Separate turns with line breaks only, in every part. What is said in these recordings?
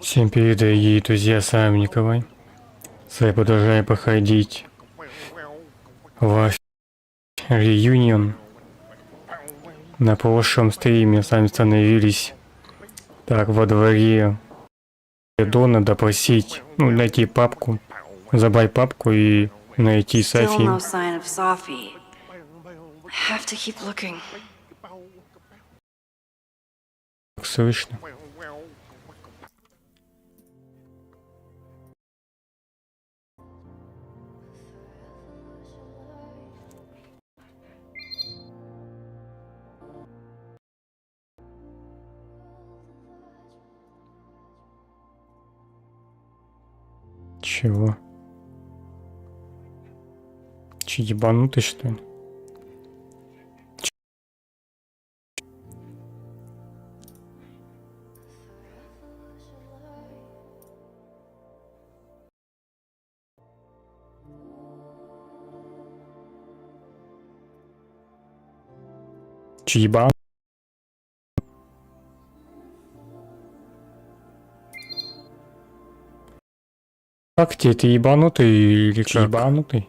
Всем привет, дорогие друзья, с вами Николай. Я продолжаю проходить ваш реюнион. На прошлом стриме сами становились так во дворе Дона допросить, найти папку, забрать папку и найти Софи. Как слышно? Чего? Че, ебанутый, что ли? Че, ебан? Как тебе, ты ебанутый или как? Ебанутый?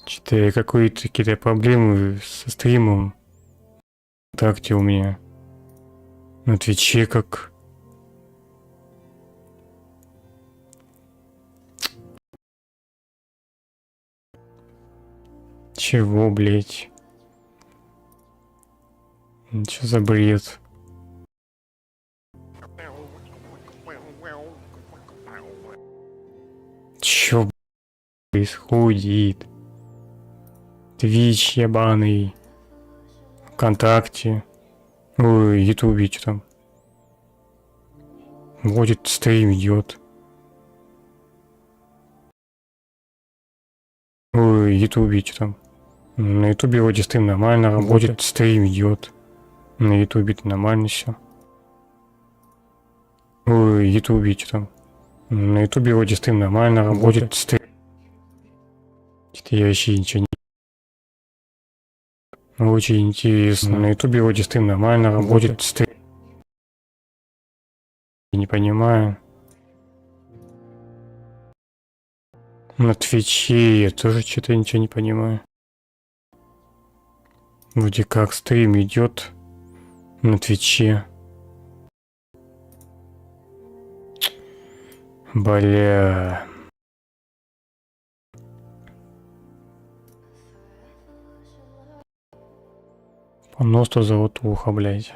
Что-то какие-то проблемы со стримом. Так-то у меня на Твиче как... Чего, блять? Что за бред? Чё происходит? Твич ебаный. ВКонтакте. Ой, Ютубе, что там? Вводит стрим, идет. Ой, Ютубе, что там? На Ютубе вроде стрим нормально работает, стрим идет. На Ютубе-то нормально все. Ой, Ютубе, что там? На Ютубе вроде стрим нормально работает, стрим. Что-то я вообще ничего не... Очень интересно. На Ютубе вроде стрим нормально работает, стрим. Не понимаю. На Твиче я тоже что-то ничего не понимаю. Вроде как стрим идет на Твиче. Бля. Просто зовут ухо, блядь.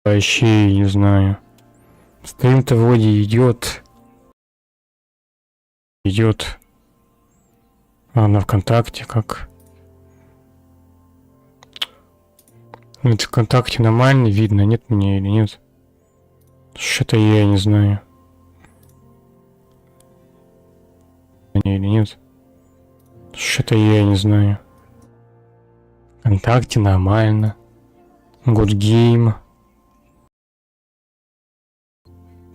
Вообще не знаю. Стрим-то вроде идет. А на ВКонтакте как? Это ВКонтакте нормально видно, нет мне или нет? Что-то я не знаю. Или нет? Что-то я не знаю. ВКонтакте нормально. Good Game.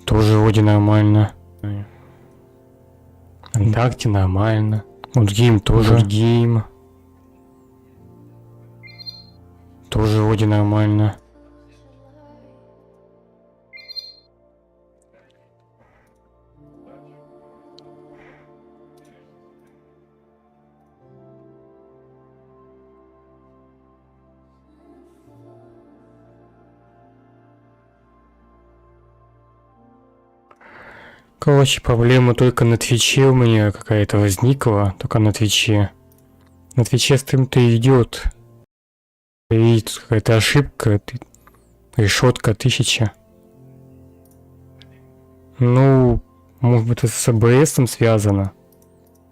Тоже вроде нормально. ВКонтакте нормально. Мудгейм тоже. Мудгейм. Тоже вроде нормально. Короче, проблема только на Твиче у меня какая-то возникла. Только на Твиче. На Твиче стрим-то идет. И тут какая-то ошибка. Решетка 1000. Ну, может быть, это с АБСом связано.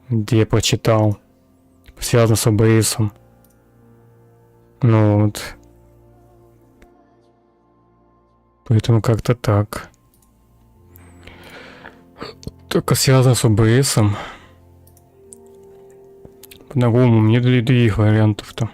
Где я прочитал. Связано с АБСом. Ну вот. Поэтому как-то так. Только связано с ОБСом. По-другому мне других вариантов-то.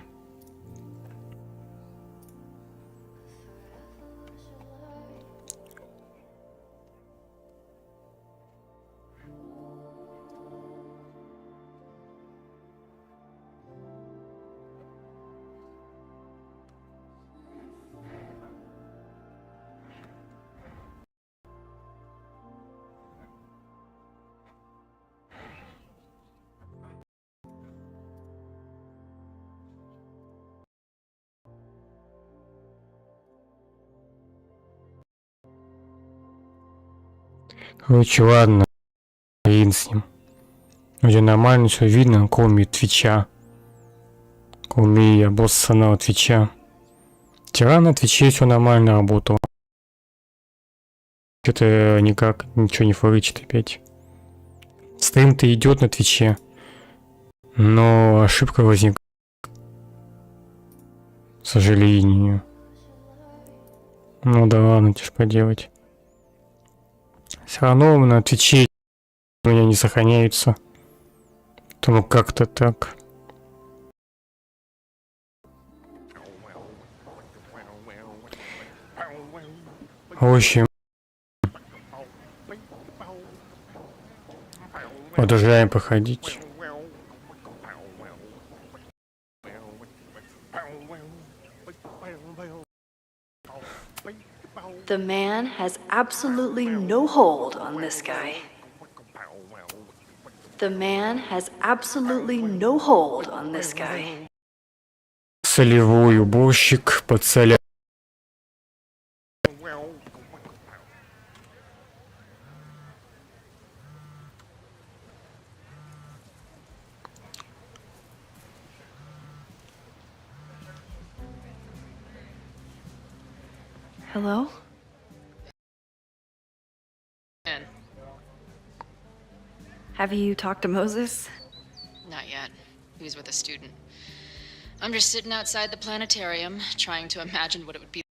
Короче, ладно. Хрен с ним. Вроде нормально все видно, кроме Твича. Кроме обоссанного Твича. Вчера на Твиче все нормально работало. Что-то никак ничего не форычит опять. Стрим-то идет на Твиче. Но ошибка возникла. К сожалению. Ну да ладно, что ж поделать. Все равно на Твиче у меня не сохраняются. Тому как-то так. В общем, продолжаем походить.
The man has absolutely no hold on this guy. The man has absolutely no hold on this guy.
Солевой уборщик под соля.
Hello? Have you talked to Moses?
Not yet. He was with a student. I'm just sitting outside the planetarium, trying to imagine what it would be.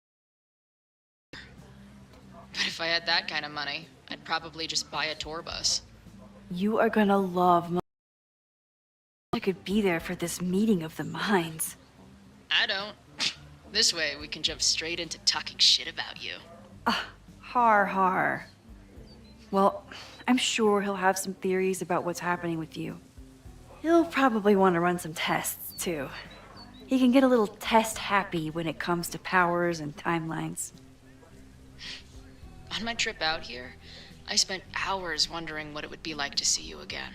But if I had that kind of money, I'd probably just buy a tour bus.
You are gonna love Moses. I could be there for this meeting of the minds.
I don't. This way, we can jump straight into talking shit about you.
Har. Well, I'm sure he'll have some theories about what's happening with you. He'll probably want to run some tests, too. He can get a little test-happy when it comes to powers and timelines.
On my trip out here, I spent hours wondering what it would be like to see you again.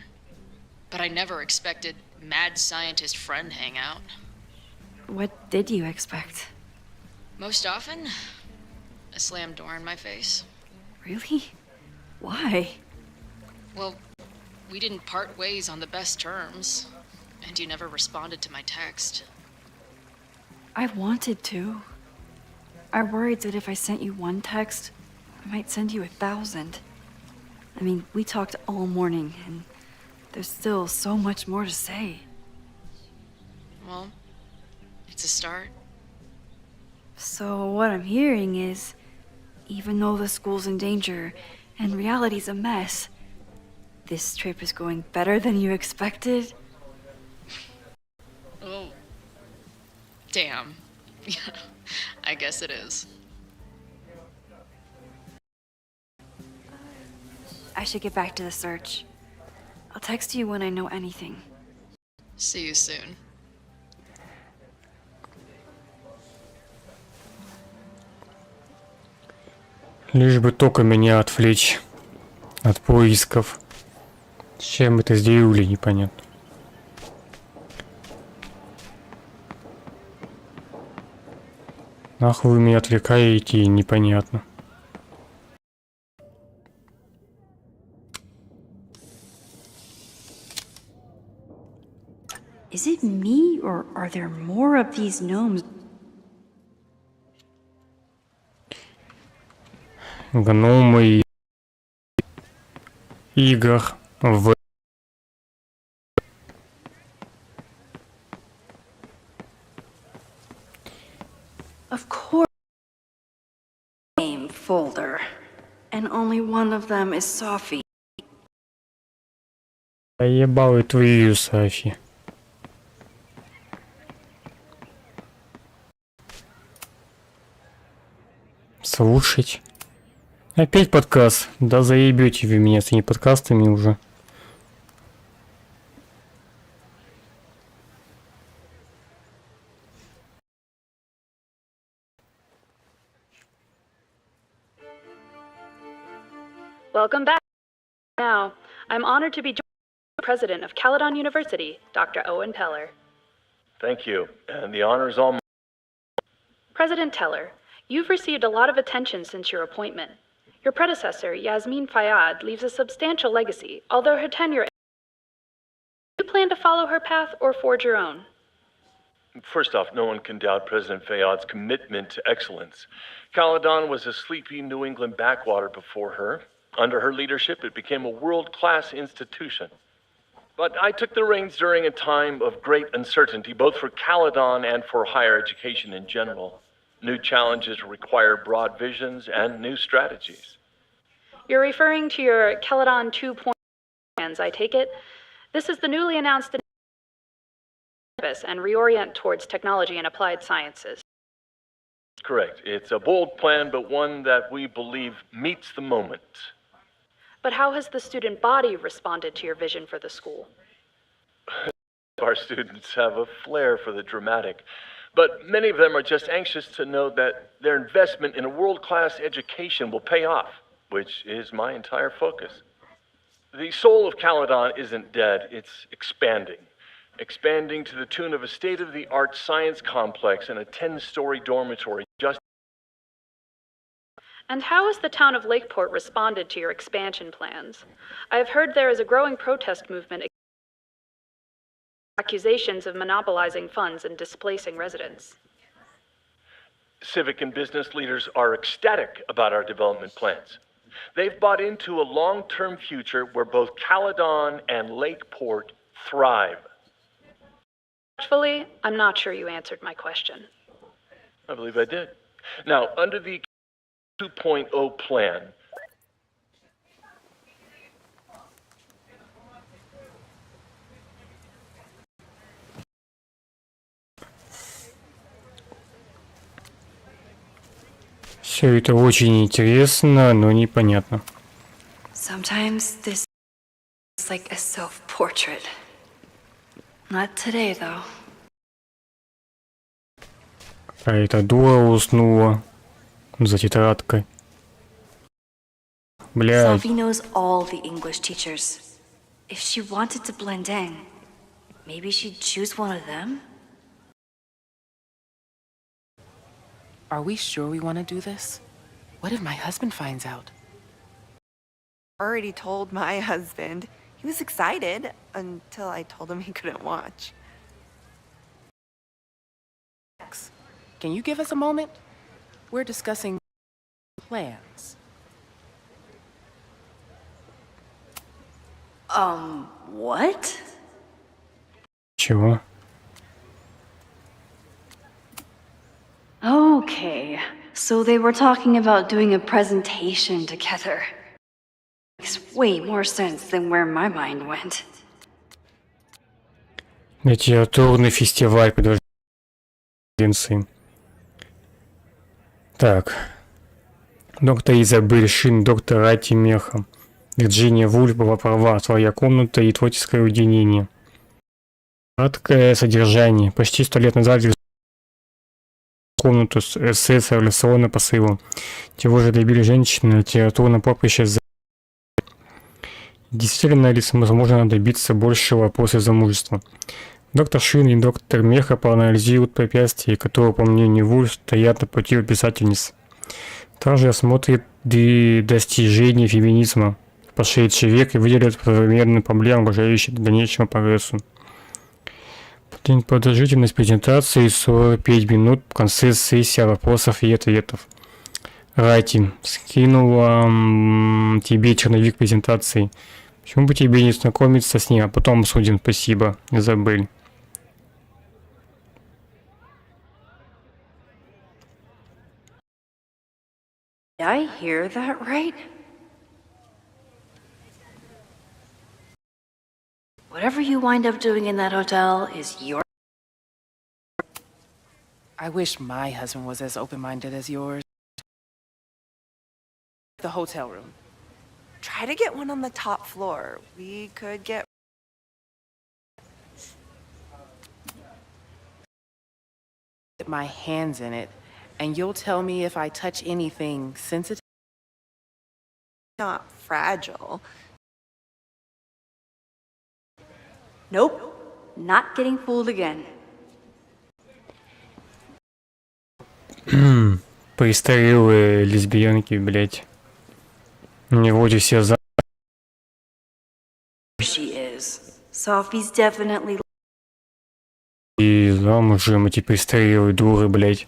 But I never expected mad scientist friend hangout.
What did you expect?
Most often, a slammed door in my face.
Really? Why?
Well, we didn't part ways on the best terms, and you never responded to my text.
I wanted to. I worried that if I sent you one text, I might send you 1,000. I mean, we talked all morning, and there's still so much more to say.
Well, it's a start.
So what I'm hearing is, even though the school's in danger and reality's a mess, this trip is going better than you expected?
Oh. Damn. Yeah, I guess it is.
I should get back to the search. I'll text you when I know anything.
See you soon.
Лишь бы только меня отвлечь от поисков. С чем это сделали, непонятно. Нахуй вы меня отвлекаете, непонятно.
Is it me, or are there more of these gnomes?
Гномы игр в...
Of course. Game folder. And only one of them is Sophie.
Я ебал и твою, Софи. Слушать. Опять подкаст. Да заебете вы меня с этими подкастами уже.
Welcome back. Now, I'm honored to be joined by the president of Caledon University, Dr. Owen Teller.
Thank you, and the honor is all mine.
President Teller, you've received a lot of attention since your appointment. Your predecessor, Yasmin Fayyad, leaves a substantial legacy, although her tenure... Do you plan to follow her path or forge your own?
First off, no one can doubt President Fayyad's commitment to excellence. Caledon was a sleepy New England backwater before her. Under her leadership, it became a world-class institution. But I took the reins during a time of great uncertainty, both for Caledon and for higher education in general. New challenges require broad visions and new strategies.
You're referring to your Caledon 2.0 plans, I take it? This is the newly announced initiative and reorient towards technology and applied sciences.
Correct. It's a bold plan, but one that we believe meets the moment.
But how has the student body responded to your vision for the school?
Our students have a flair for the dramatic, but many of them are just anxious to know that their investment in a world-class education will pay off, which is my entire focus. The soul of Caledon isn't dead, it's expanding. Expanding to the tune of a state-of-the-art science complex and a 10-story dormitory just...
And how has the town of Lakeport responded to your expansion plans? I have heard there is a growing protest movement against accusations of monopolizing funds and displacing residents.
Civic and business leaders are ecstatic about our development plans. They've bought into a long-term future where both Caledon and Lakeport thrive.
Actually, I'm not sure you answered my question.
I believe I did. Now, under the 2.0 plan,
Все это очень интересно, но непонятно.
Sometimes this is like a self-portrait. Not today, though.
Какая-то дура уснула за тетрадкой. Блядь.
Sophie knows all the English teachers. If she wanted to blend in, maybe she'd choose one of them?
Are we sure we want to do this? What if my husband finds out?
Already told my husband. He was excited until I told him he couldn't watch.
Can you give us a moment? We're discussing plans.
What?
Чего?
Okay, so they were talking about doing a presentation together. Makes way more sense than where my mind went.
Литературный фестиваль, подожди. Так. Доктор Изабель Шин, доктор Ати Меха. Вирджиния Вульф была права, твоя комната и творческое уединение. Краткое содержание. Почти 100 лет назад комнату с эссе с революционным посылом. Чего же добили женщины, литературное поприще. Действительно ли возможно добиться большего после замужества? Доктор Шин и доктор Меха проанализируют препятствия, которые, по мнению Вульф, стоят на пути у писательниц. Также осмотрит достижения феминизма в прошедший век и выделит современные проблемы, угрожающие дальнейшему прогрессу. Продолжительность презентации 45 минут, в конце сессия вопросов и ответов. Рати, скинула тебе черновик презентации. Почему бы тебе не знакомиться с ним, а потом обсудим? Спасибо, Изабель.
Did I hear that right? Whatever you wind up doing in that hotel is your...
I wish my husband was as open-minded as yours. The hotel room.
Try to get one on the top floor. We could get...
Get my hands in it, and you'll tell me if I touch anything sensitive.
Not fragile.
Nope. Not getting fooled again.
Престарелые лесбиянки, блять. Не вроде все за...
She is. Sophie's definitely...
И замужем эти престарелые дуры, блять.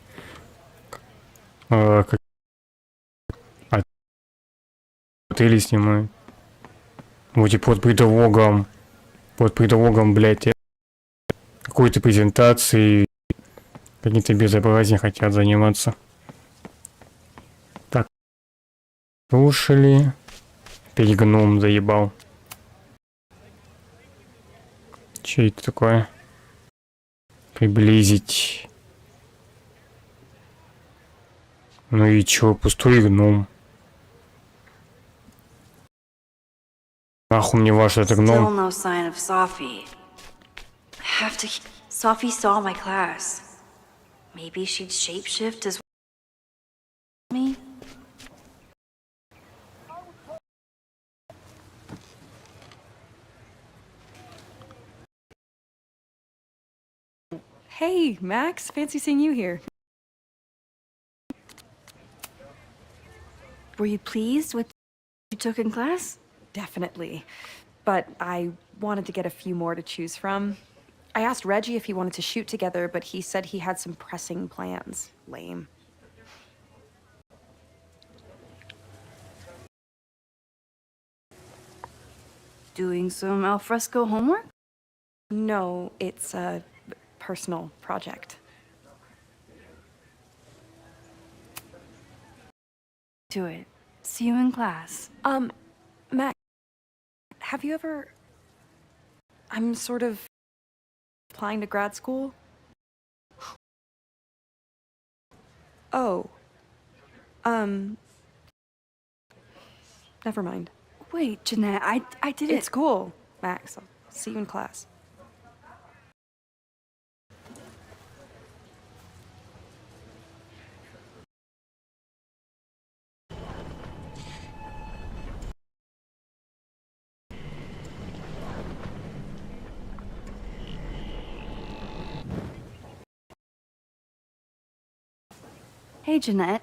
Отели снимают. Вот и под предлогом, блять, какой-то презентации, какие-то безобразия хотят заниматься. Так, слушали. Опять гном заебал. Че это такое? Приблизить. Ну и чё, пустой гном. Нахуй мне ваш это
Still
гном.
no sign of Sophie. Have to... Sophie saw my class. Maybe she'd shapeshift as me?
Hey, Max. Fancy seeing you here.
Were you pleased with what you took in class?
Definitely. But I wanted to get a few more to choose from. I asked Reggie if he wanted to shoot together, but he said he had some pressing plans. Lame.
Doing some alfresco homework?
No, it's a personal project.
Do it. See you in class.
Max, have you ever... I'm sort of applying to grad school. Oh. Never mind.
Wait, Jeanette, I didn't...
It's cool, Max. I'll see you in class.
Hey, Jeanette.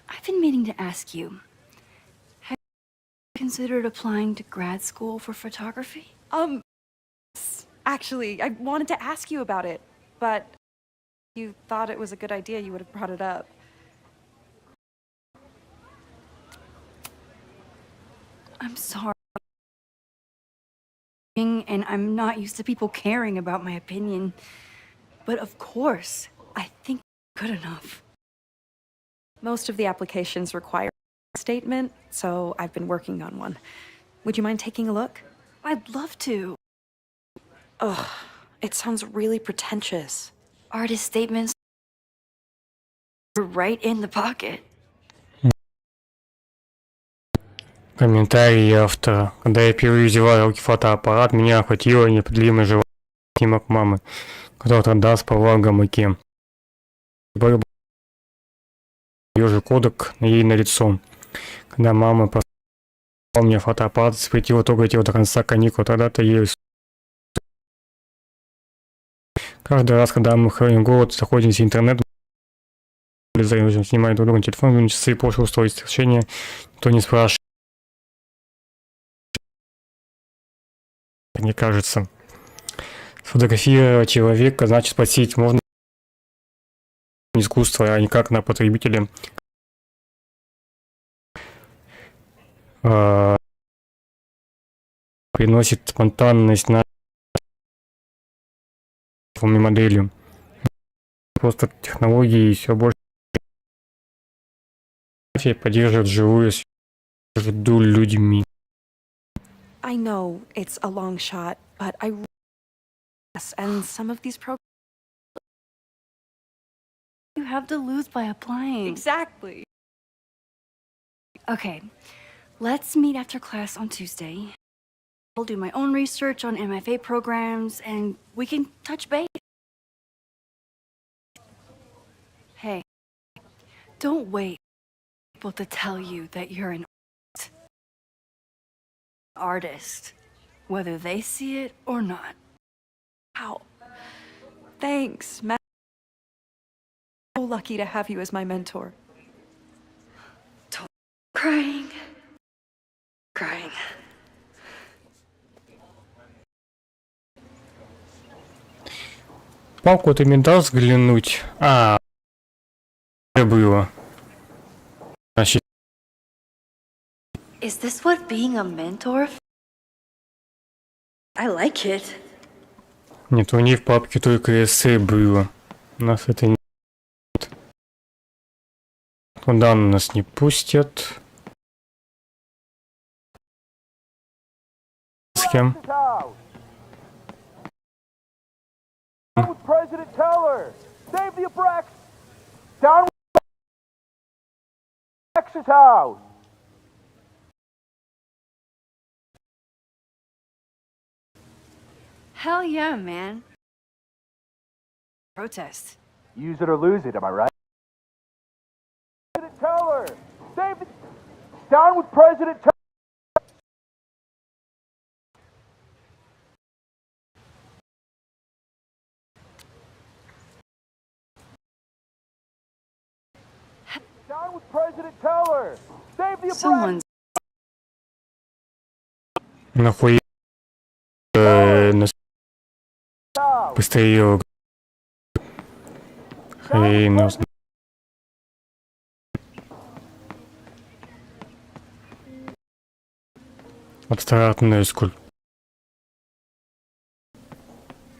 I've been meaning to ask you. Have you considered applying to grad school for photography?
Actually, I wanted to ask you about it, but you thought it was a good idea, you would have brought it up.
I'm sorry. And I'm not used to people caring about my opinion. But of course, I think good enough.
Most of the applications require a statement, so I've been working on one. Would you mind taking a look?
I'd love to.
Ugh, it sounds really pretentious.
Artist statements are right in the pocket.
Комментарий автора. Когда я впервые взяла в руки фотоаппарат, меня охватило непреодолимое желание снимок мамы, которая тогда спала в гамаке. Был ее же кодек ей на лицо. Когда мама поставила мне фотоаппарат, запретила трогать его до конца каникул, тогда-то ей... Каждый раз, когда мы храним голод, заходим в интернет, снимаем друг друга на телефон, часы после устроить сообщения, никто не спрашивает. Мне кажется, сфотографировать человека значит спросить, можно искусство, а не как на потребителя. Приносит спонтанность на моделью. Просто технологии все больше поддерживают живую среду людьми.
I know it's a long shot, but I yes, and some of these programs
You have to lose by applying.
exactly.
Okay, let's meet after class on Tuesday. I'll do my own research on MFA programs, and we can touch base. Hey, don't wait for people to tell you that you're an artist, whether they see it or not.
Wow. Thanks, Matt. So lucky to have you as my mentor.
Crying. Crying.
Палку ты мне дал взглянуть? Было. Значит,
Is this what being a mentor? I like it.
нет, у них в папке только эссе было. У нас это нет. Туда нас не пустят. С кем?
President Teller! Save the Abrax! Down with Abrax's house!
Hell yeah, man. Protest.
Use it or lose it, am I right? President Teller! Save the... Down with President Teller! Down with President Teller! Save the Abrax!
Someone's
Нахуй нас быстрее хрен его знает. Абстрактная скульптура.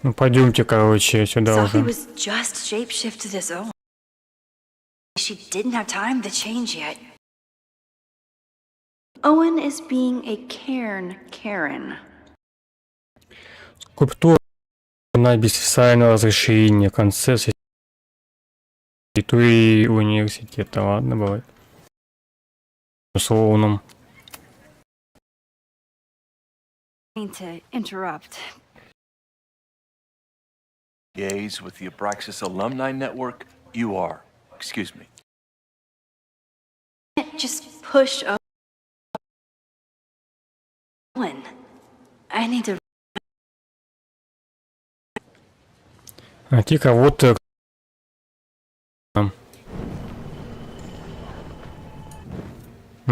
Ну пойдемте, короче, сюда
Sophie
уже.
was just shapeshifted his own. She didn't have time to change yet. Owen is being a Cairn Karen.
Скульптура на без официального разрешения, концепция территории университета. Ладно, бывает. Условном.
I mean to interrupt.
Gaze with the Abraxas Alumni Network, you are. Excuse me.
Just push Owen. I need to.
Найти кого-то.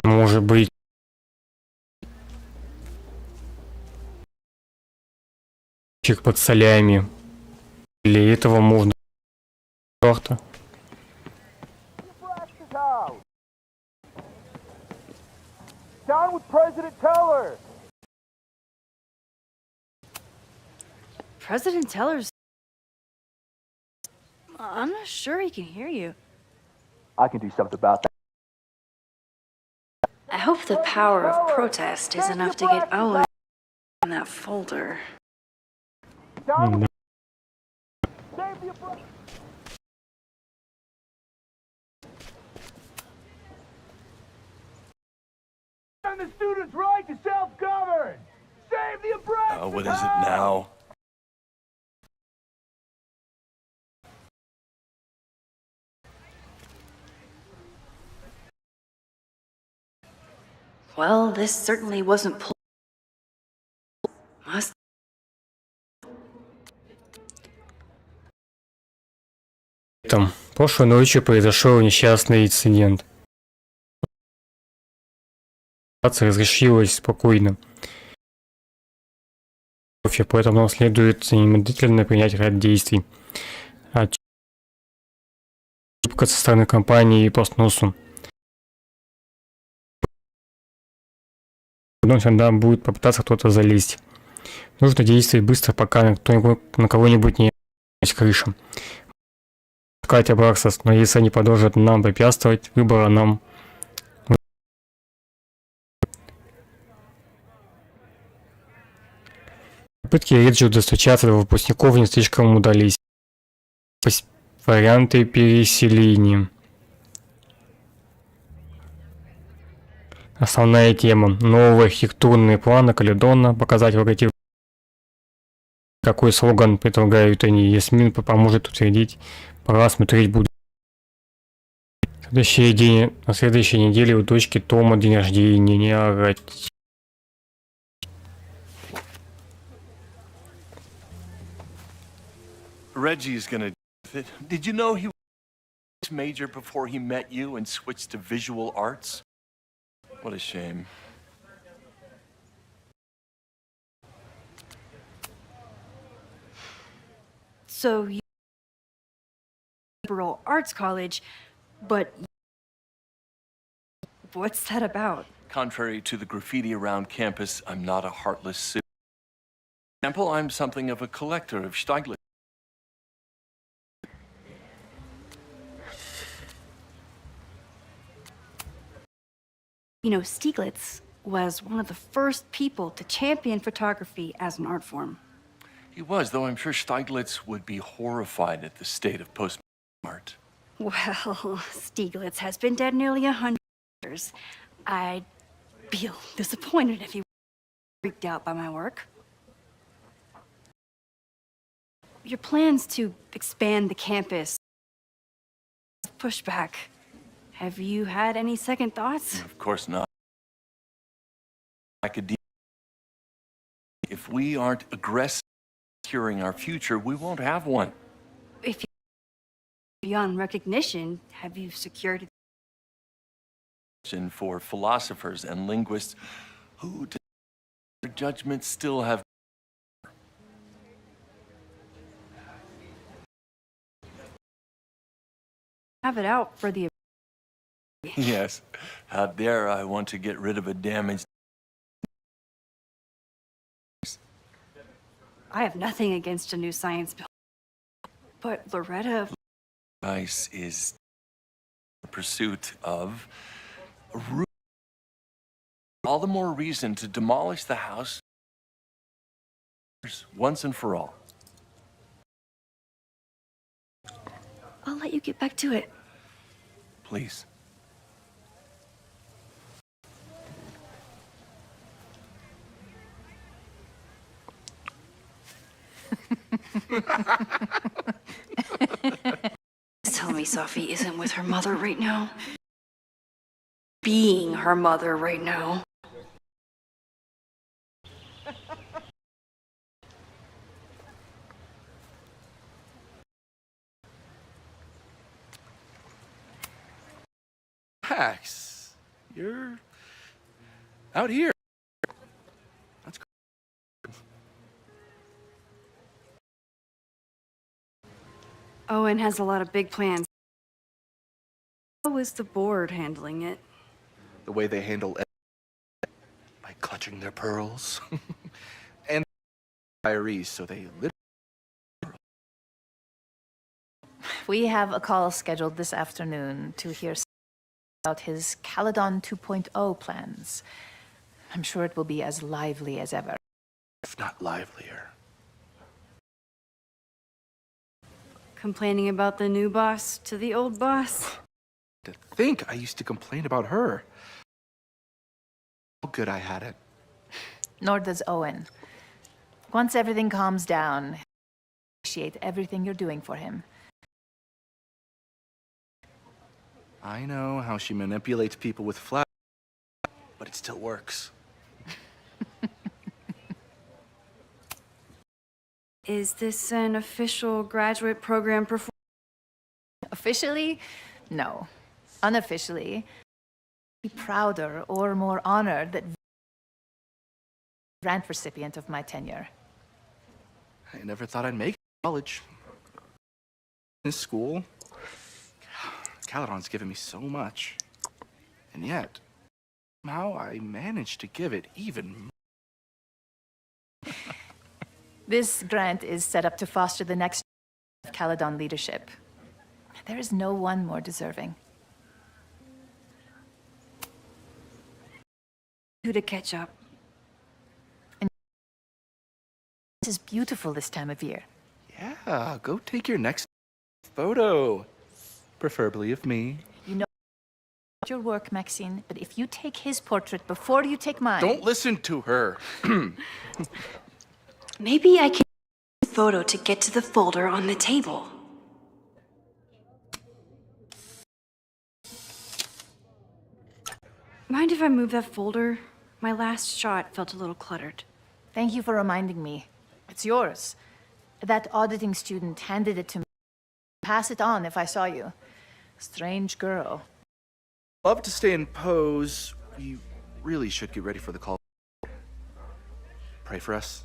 Может быть. Под солями. Для этого можно как-то.
Abrax's house! Down with President Teller!
President Teller's. I'm not sure he can hear you.
I can do something about that.
I hope the power of protest is enough to get Owen in that folder.
Down with... Save the Abrax... defend the students' right to self-govern. Save the oppressed.
What is it now?
Well, this certainly wasn't must.
Там, прошлой ночью произошел несчастный инцидент. Ситуация разрешилась спокойно. Поэтому нам следует немедленно принять ряд действий. Ошибка со стороны компании по сносу. Потом сюда будет попытаться кто-то залезть. Нужно действовать быстро, пока на кого-нибудь не крыша. Катя Браксос, но если они продолжат нам препятствовать, выбора нам. Попытки Реджио достучаться до выпускников не слишком удались. Варианты переселения. Основная тема. Новые архитектурные планы Каледона. Показать логотип. Какой слоган предлагают они. Ясмин поможет утвердить. Пора смотреть буду. На следующей неделе у дочки Тома день рождения. Не орать.
Reggie's gonna do it. Did you know he was major before he met you and switched to visual arts? What a shame.
So you liberal arts college, but what's that about?
Contrary to the graffiti around campus, I'm not a heartless suit. For example, I'm something of a collector of Stieglitz.
You know, Stieglitz was one of the first people to champion photography as an art form.
He was, though I'm sure Stieglitz would be horrified at the state of post art.
Well, Stieglitz has been dead nearly 100 years. I'd feel disappointed if he were freaked out by my work. Your plans to expand the campus, pushback. Have you had any second thoughts?
Of course not. Academia. If we aren't aggressive in securing our future, we won't have one.
If you beyond recognition, have you secured
For philosophers and linguists who, their judgments, still have.
it out for the
Yes. How dare I want to get rid of a damaged.
I have nothing against a new science bill. But Loretta...
Vice is the pursuit of all the more reason to demolish the house once and for all.
I'll let you get back to it.
Please.
Tell me Sophie isn't with her mother right now. Being her mother right now.
Max, you're out here. That's
Owen has a lot of big plans. How is the board handling it?
The way they handle it by clutching their pearls and diaries, so they literally.
We have a call scheduled this afternoon to hear about his Caledon 2.0 plans. I'm sure it will be as lively as ever.
If not livelier.
Complaining about the new boss to the old boss?
To think I used to complain about her. how good I had it.
Nor does Owen. Once everything calms down, he'll appreciate everything you're doing for him.
I know how she manipulates people with flowers, but it still works.
Is this an official graduate program performance?
Officially, no. Unofficially, be prouder or more honored that grant recipient of my tenure.
I never thought I'd make it to college. In school, Caledon's given me so much. And yet, somehow I managed to give it even more.
This grant is set up to foster the next of Caledon leadership. There is no one more deserving.
Who to catch up?
This is beautiful this time of year.
Yeah, go take your next photo. Preferably of me.
You know your work, Maxine, but if you take his portrait before you take mine...
Don't listen to her.
Maybe I can use the photo to get to the folder on the table. Mind if I move that folder? My last shot felt a little cluttered.
Thank you for reminding me. It's yours. That auditing student handed it to me. Pass it on if I saw you. Strange girl.
Love to stay in pose. We really should get ready for the call. Pray for us.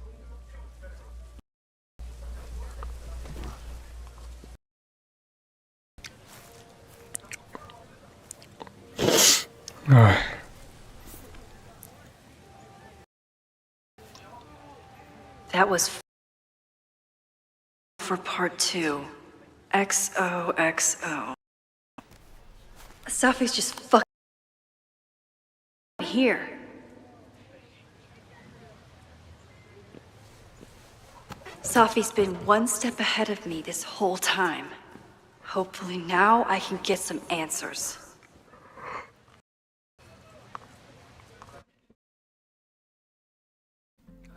Ой.
That was for part 2. XOXO. Sophie's just fucking here. Sophie's been one step ahead of me this whole time. Hopefully now I can get some answers.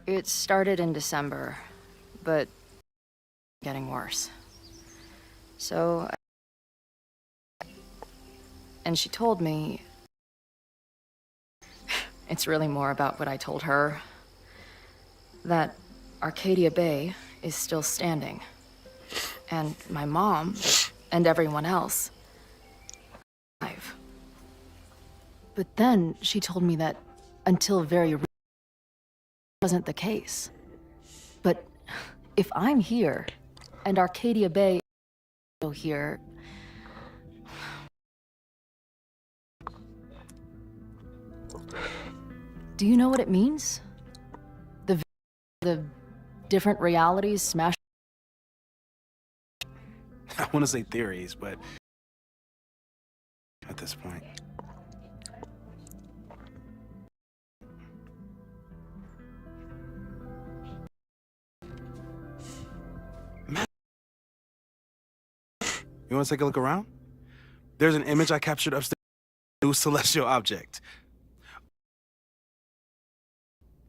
It started in December, but getting worse. So, and she told me it's really more about what I told her, that Arcadia Bay is still standing, and my mom and everyone else alive. But then she told me that until very recently wasn't the case. But if I'm here and Arcadia Bay is here, do you know what it means? The different realities smash.
I want to say theories, but at this point. You want to take a look around? There's an image I captured upstairs. New celestial object.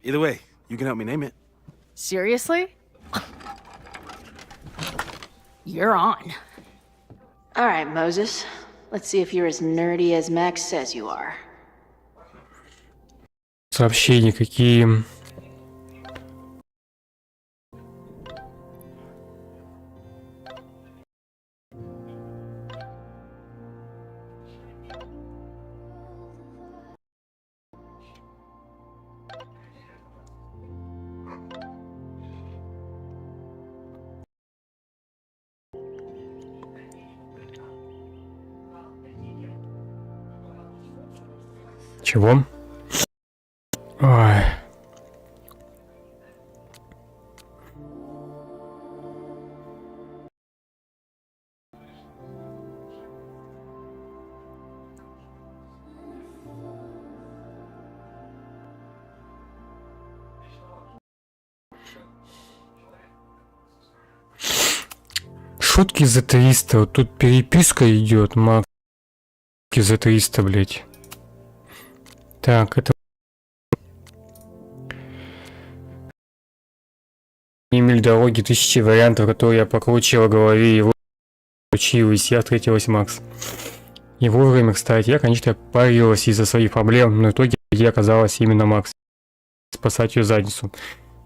Either way, you can help me name it.
Seriously? You're on.
All right, Moses. Let's see if you're as nerdy as Max says you are.
Сообщения какие? Чего? Ой. Шутки за 300. Вот тут переписка идет. Шутки за 300, блять. Так, это миль дороги, тысячи вариантов, которые я прокручивал в голове, и вот получилось, я встретилась Макс. И вовремя, кстати, я, конечно, парилась из-за своих проблем, но в итоге где оказалась именно Макс. Спасать ее задницу.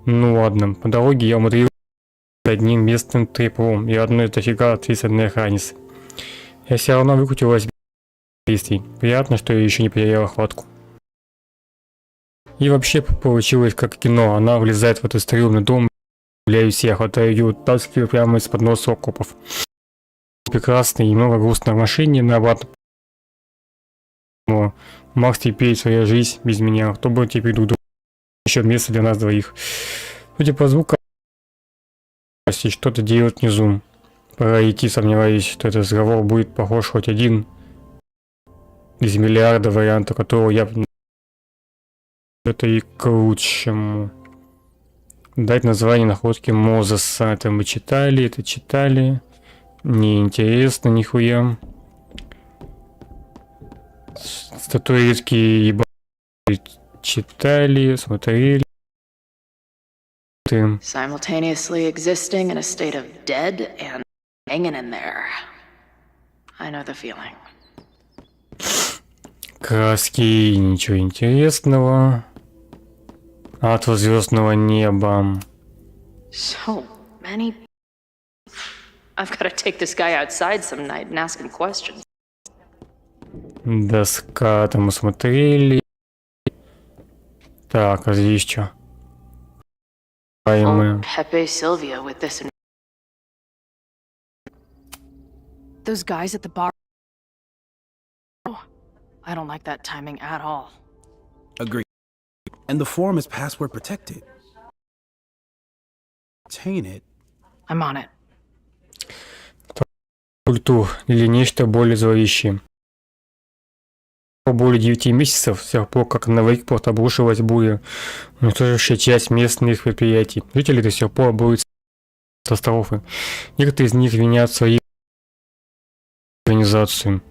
Ну ладно, по дороге я умудрился одним местным трипом и одной дофига ответственной охранницы. Я все равно выкрутилась без действий. Приятно, что я еще не потеряла хватку. И вообще получилось как кино. Она влезает в этот стрёмный дом, являюсь я, хватаю ее, таскиваю прямо из-под носа окопов. Прекрасно и много грустно в машине, на обратно. Но Макс теперь своя жизнь без меня. Кто бы теперь друг другу еще место для нас двоих. Судя по звуку, что-то делать внизу. Пора идти, сомневаюсь, что этот разговор будет похож хоть один из миллиарда вариантов, которого я... Это и к лучшему. Дать название находки Мозеса. Это мы читали, это читали. Неинтересно, нихуя. Статуэтки ебать читали, смотрели.
Simultaneously existing in a state of dead and hanging in there. I know the feeling.
Краски, ничего интересного. Атlas звездного неба.
So many. I've got to take this guy outside some night and ask him questions.
Доска, там мы смотрели. Так, а здесь что?
Pepe Sylvia with this.
Those guys at the bar. Oh, I don't like that timing at all.
Agreed. And the forum is password protected. Obtain it.
I'm on it.
Культур или нечто более зловещее. Более 9 месяцев, с тех пор, как на Вейкпорт обрушилась буря, уничтожившая часть местных предприятий. Жители до сих пор борются с катастрофой. Некоторые из них винят свою организацию.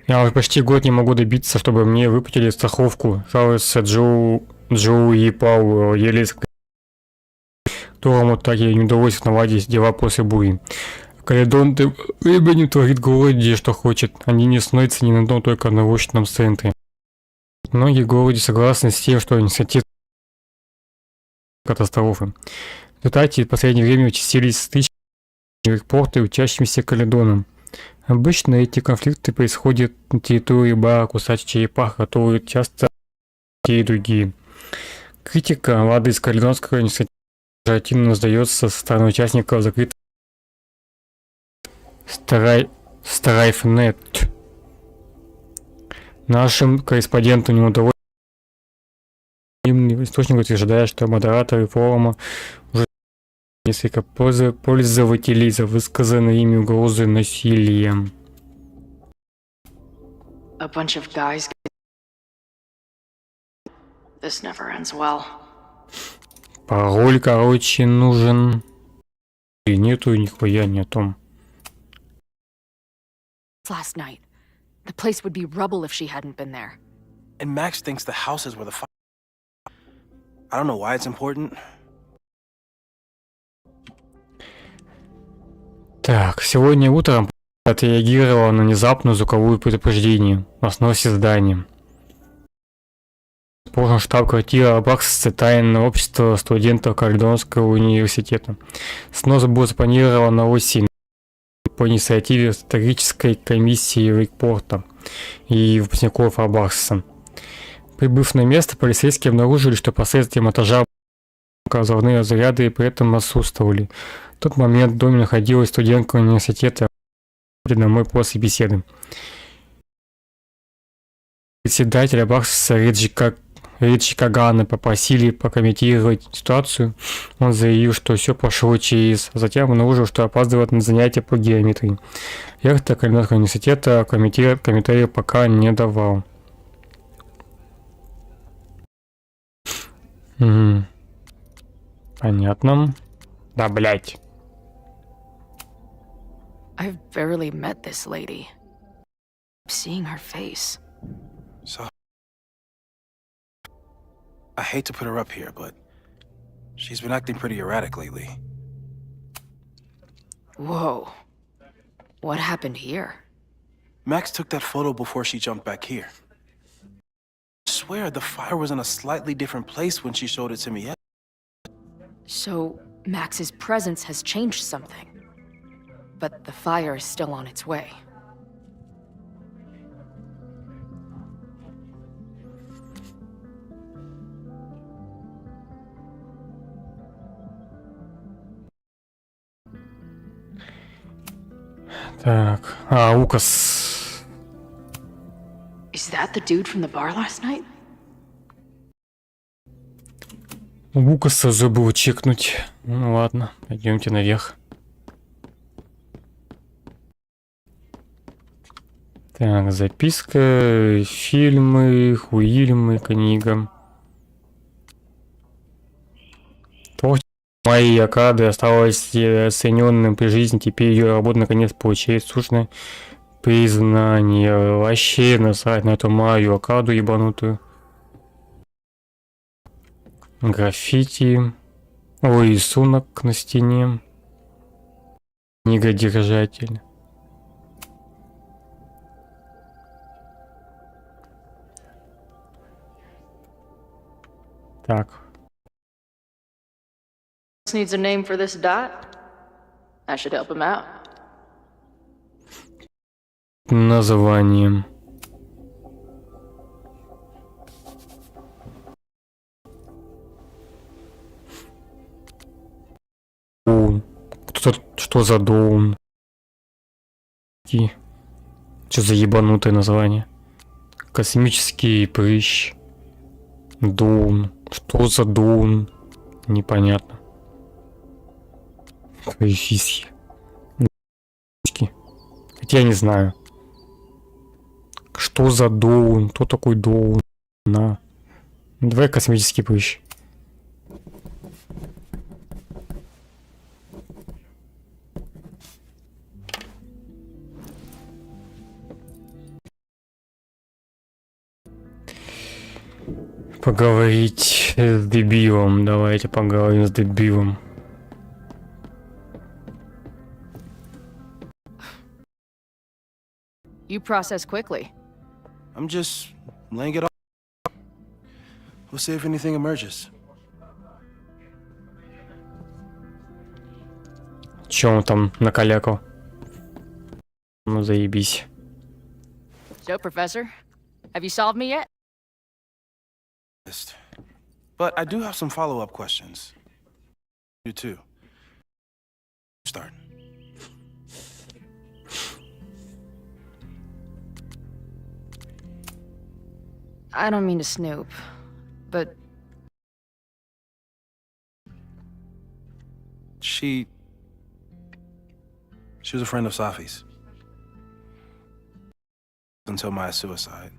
Я уже почти год не могу добиться, чтобы мне выплатили страховку. Жалуется Джоу и Пауэлл, еле которому так и не удалось наладить дела после бури. Каледон времени творит в городе, что хочет. Они не становятся ни на одном только на научном центре. Многие в городе согласны с тем, что инициатива катастрофы. В результате в последнее время участились стычки порта и учащимися Каледоном. Обычно эти конфликты происходят на территории бара «Кусач черепах», которые часто те и другие. Критика в адрес каледонского инициативы активно сдается со стороны участников закрытого Страйфнет. Нашим корреспонденту не удалось. Источник утверждает, что модераторы форума уже несколько пользователей за высказанные ими угрозы насилием.
A bunch of guys. This never ends well.
Пароль, короче, нужен. И нету нихуя не о том.
Last night. The place would be rubble if she hadn't been there.
And Max thinks the house is where the fire. I don't know why it's important.
Так, сегодня утром отреагировала на внезапную звуковую предупреждение на сносе здания. Расположен штаб-квартира Абаксовца тайного общества студентов Каледонского университета. Снос был запланирован на осень по инициативе стратегической комиссии Вейкпорта и выпускников Абаксовца. Прибыв на место, полицейские обнаружили, что посредством этажа взрывные заряды и при этом отсутствовали. В тот момент в доме находилась студентка университета домой после беседы. Председатель Абаксовца Реджи Кагана попросили прокомментировать ситуацию. Он заявил, что все прошло через... Затем обнаружил, что опаздывает на занятия по геометрии. Ректор Каледонского университета комментарий пока не давал. Угу. Понятно. Да, блять.
I've barely met this lady. Seeing her face.
So I hate to put her up here, but She's been acting pretty erratic lately.
Whoa. What happened here?
Max took that photo before she jumped back here. I swear the fire was in a slightly different place when she showed it to me.
So, Max's presence has changed something. But the fire is still on its way.
Так, Укас.
Is that the dude from the bar last night?
Укаса забыл чекнуть. Ну ладно, пойдемте наверх. Так, записка, фильмы, хуильмы, книга. Творчество Майи Акады осталось оцененным при жизни, теперь ее работа наконец получает сущное признание. Вообще насрать на эту Майю Акаду ебанутую. Граффити. Ой, рисунок на стене. Книгодержатель. Так.
Needs a name for this dot? I should help him out.
Названием. Что за Доун? Что за ебанутое название? Космический прыщ. Доун. Что за Доун? Непонятно. Фиски. Хотя я не знаю. Что за Доун? Кто такой Доун? На. Давай космический прыщ. Поговорить с дебилом. Давайте поговорим с дебилом.
You process quickly.
I'm just laying it off. We'll see if anything emerges.
Чё он там накалякал? Ну заебись.
So, Professor, have you solved me yet?
But I do have some follow-up questions. You too. Start.
I don't mean to snoop, but
She was a friend of Safi's. Until Maya's suicide.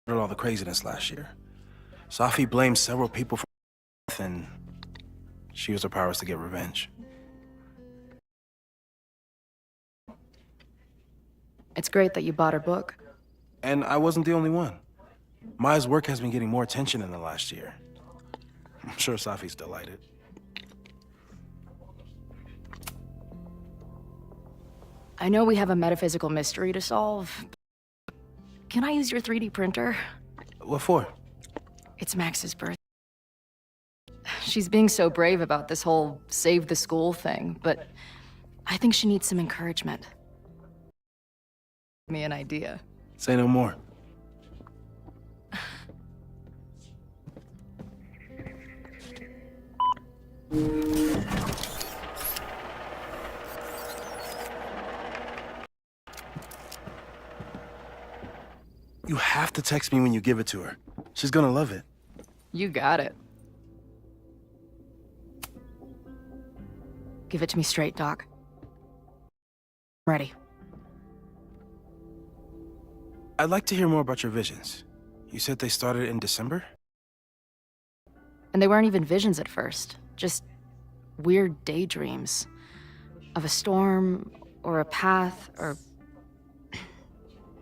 Heard all the craziness last year. Safi blamed several people for death, and she used her powers to get revenge.
it's great that you bought her book.
And I wasn't the only one. Maya's work has been getting more attention in the last year. I'm sure Safi's delighted.
I know we have a metaphysical mystery to solve. Can I use your 3D printer?
What for?
It's Max's birthday. She's being so brave about this whole save the school thing, but I think she needs some encouragement. Give me an idea.
Say no more. You have to text me when you give it to her. She's gonna love it.
You got it. Give it to me straight, Doc. Ready.
I'd like to hear more about your visions. You said they started in December?
And they weren't even visions at first, just weird daydreams of a storm or a path or...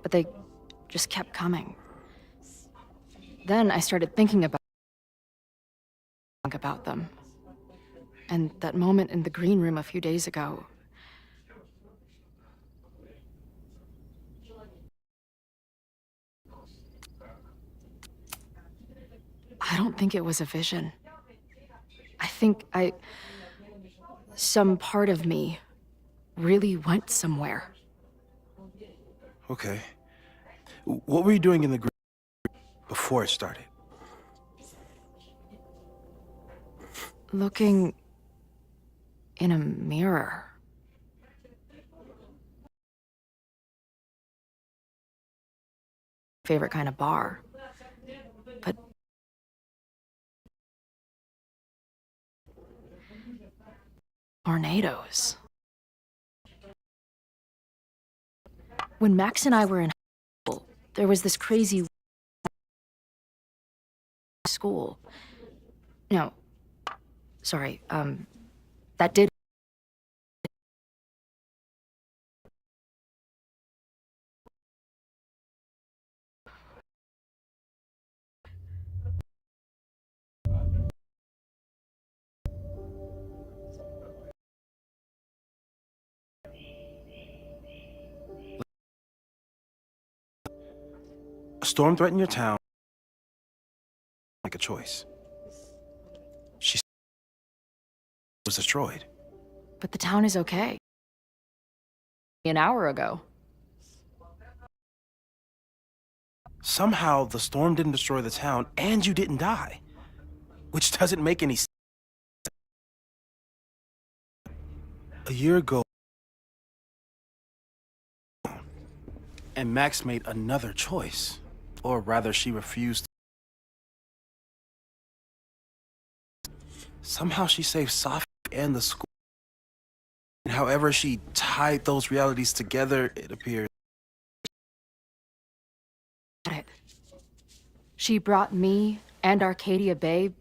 But they just kept coming. Then I started thinking about about them. And that moment in the green room a few days ago. I don't think it was a vision. I think some part of me really went somewhere.
Okay. What were you doing in the green before it started?
Looking in a mirror. Favorite kind of bar. But tornadoes. When Max and I were in high school, there was this crazy school. No, sorry, that did.
A storm threatened your town. Like a choice. She was destroyed.
But the town is okay. An hour ago.
Somehow the storm didn't destroy the town and you didn't die. Which doesn't make any sense. A year ago, and Max made another choice. Or rather, she refused. Somehow she saved Sophie and the school. And however she tied those realities together, it appears.
She brought me and Arcadia Bay.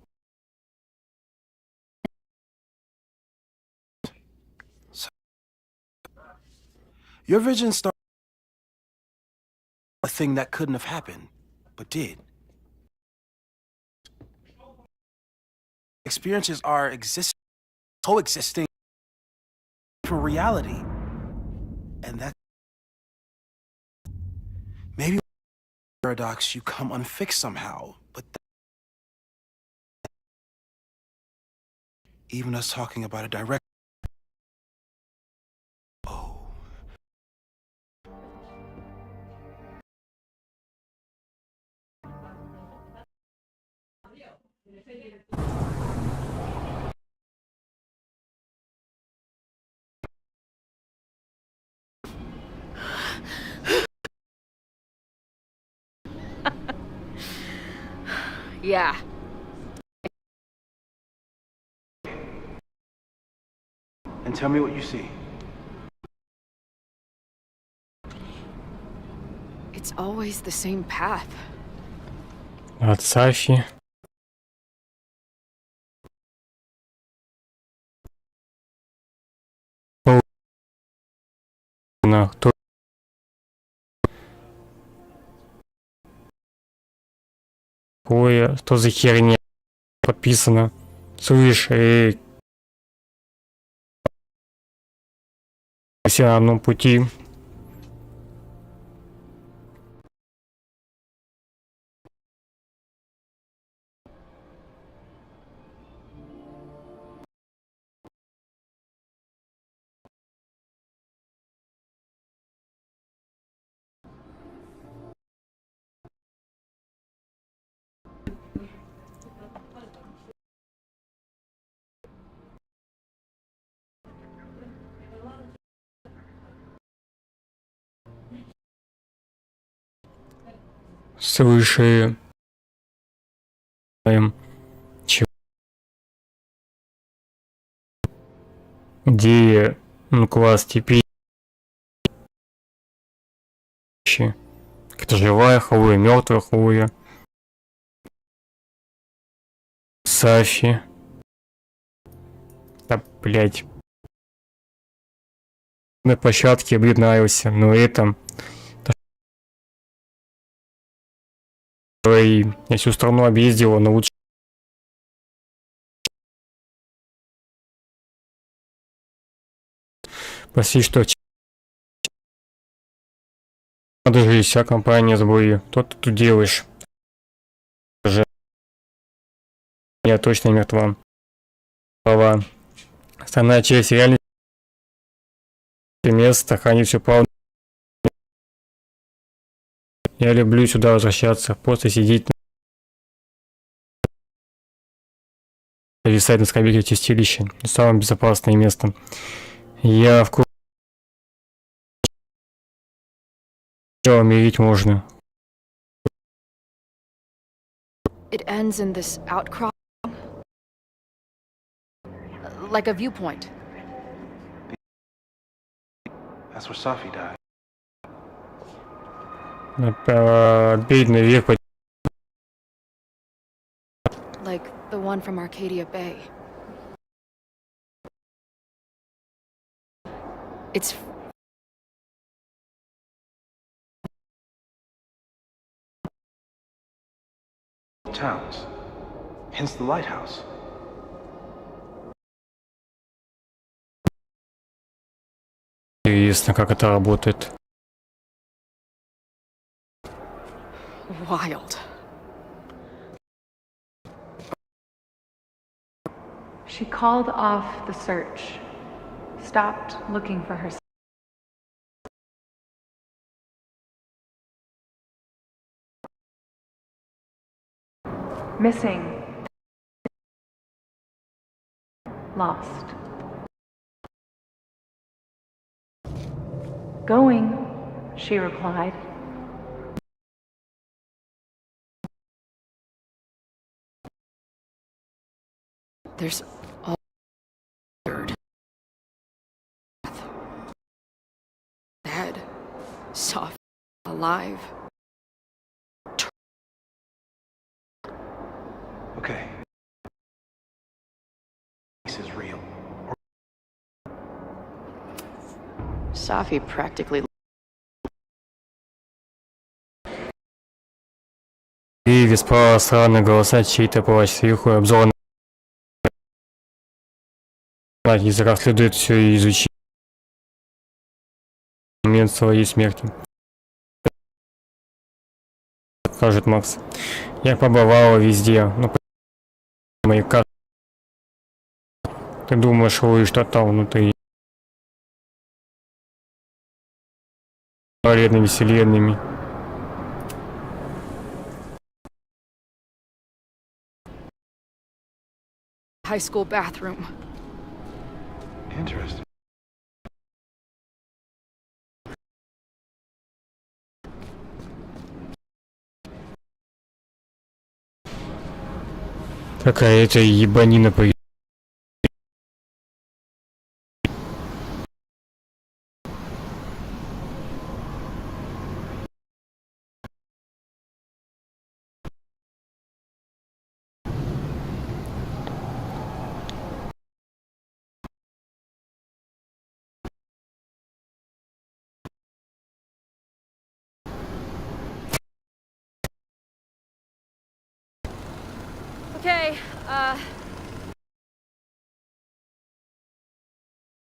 Your vision started a thing that couldn't have happened, but did. Experiences are coexisting for reality. And that maybe paradox you come unfixed somehow, but even us talking about it directly. Oh.
Yeah.
And tell me what you see.
It's always the same path.
От Сафи. Кто? Такое, что за херня подписано? Слышь, все на одном пути. Свыше где класс теперь как-то живая хуя, мертвая хуя. Сафи. Да, блять. На площадке объединился, но это... Я всю страну объездила, но лучше Почти что надо же, вся компания сбои. Что ты тут делаешь? Же, я точно мертва. Слова. Остальная часть реальности место, хранит все плавно. Я люблю сюда возвращаться, просто сидеть, повисать на скамейке чистилища. Самое безопасное место. Я в курсе, умереть можно.
It ends in this outcrop, like a viewpoint.
That's where Safi died.
Отбить наверх.
Like the one from Arcadia Bay. It's
Towns. Hence the lighthouse.
Интересно, как это работает.
wild.
She called off the search, stopped looking for her. Missing. Lost. Going, she replied.
There's all third. Dead. Soft. Alive.
Okay. This is real.
Safi practically.
И справа странные голоса, чей-то плач сверху, обзор на языка следует все и изучить момент своей смерти. Скажет Макс. Я побывала везде, но мои карты. Ты думаешь, вы что там внутри? Параллельными вселенными.
High school bathroom.
Interesting.
Какая-то ебанина по.
Okay,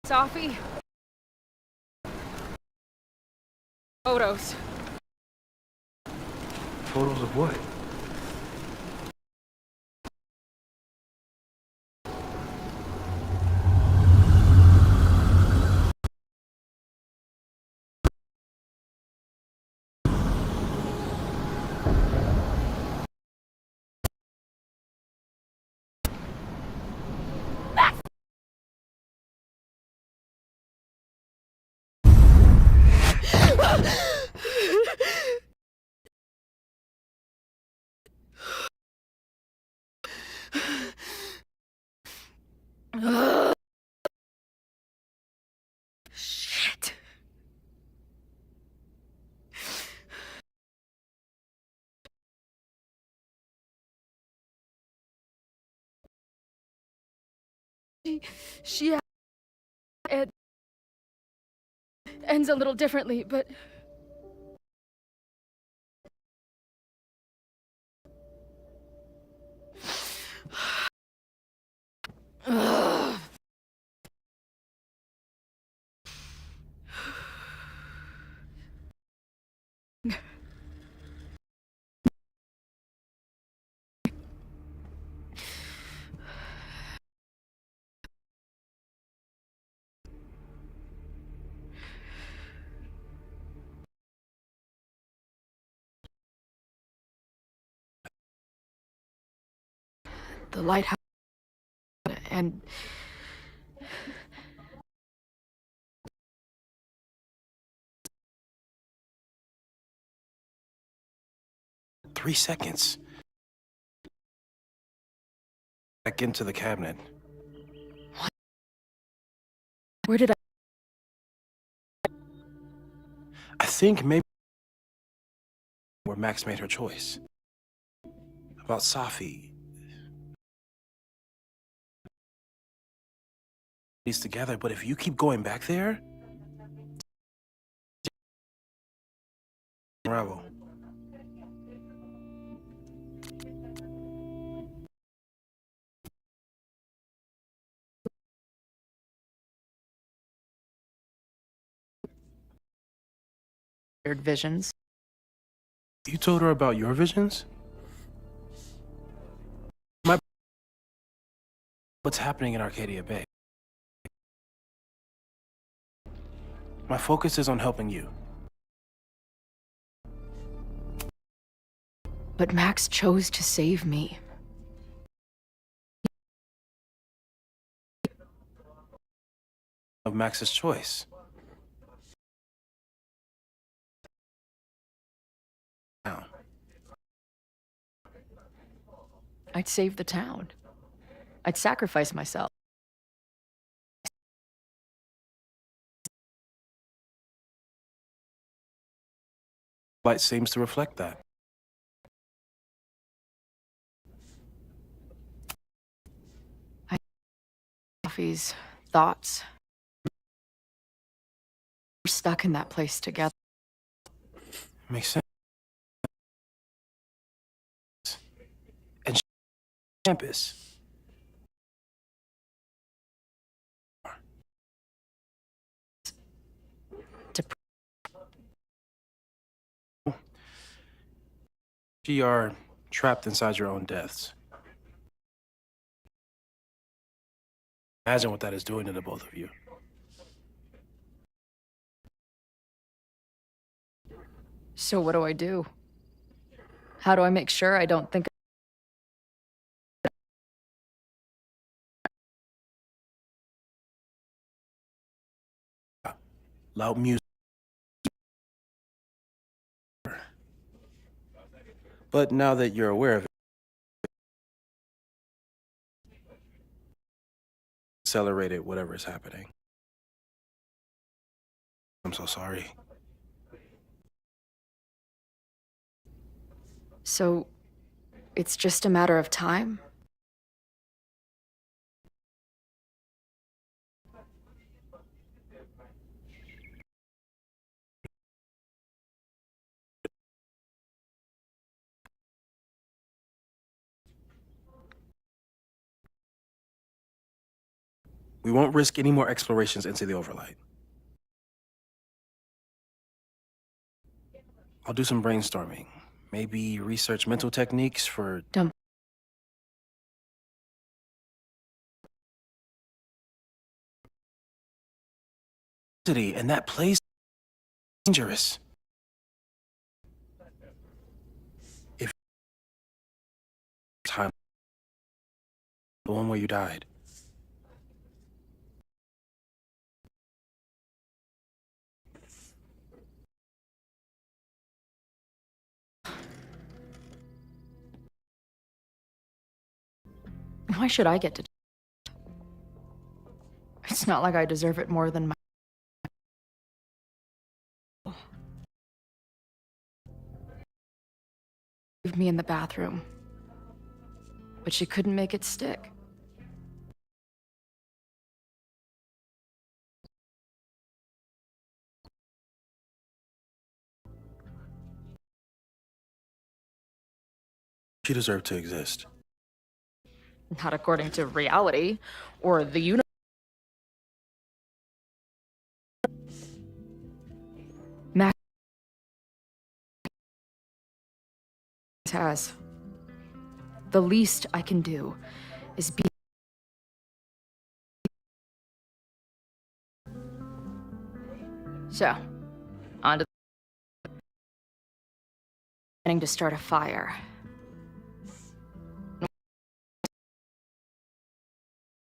Sophie? Photos.
Photos of what?
Shit. She it ends a little differently, but the lighthouse, and
3 seconds. Back into the cabinet.
where did I?
I think maybe where Max made her choice. About Safi. These together, but if you keep going back there, unravel.
Weird visions.
You told her about your visions? What's happening in Arcadia Bay? My focus is on helping you.
But Max chose to save me.
Of Max's choice. Now.
I'd save the town. I'd sacrifice myself.
Light seems to reflect that.
Sophie's thoughts. We're stuck in that place together.
Makes sense. And campus. You are trapped inside your own deaths. Imagine what that is doing to the both of you.
So what do I do? How do I make sure I don't think
Loud music. But now that you're aware of it, accelerated whatever is happening. I'm so sorry.
So it's just a matter of time?
We won't risk any more explorations into the overlight. I'll do some brainstorming. Maybe research mental techniques for...
Dump.
And that place is dangerous. If time, the one where you died.
Why should I get to... It's not like I deserve it more than my... Leave me in the bathroom. But she couldn't make it stick.
She deserved to exist.
Not according to reality, or the universe. Max has. The least I can do is be... So, on to... Planning to start a fire.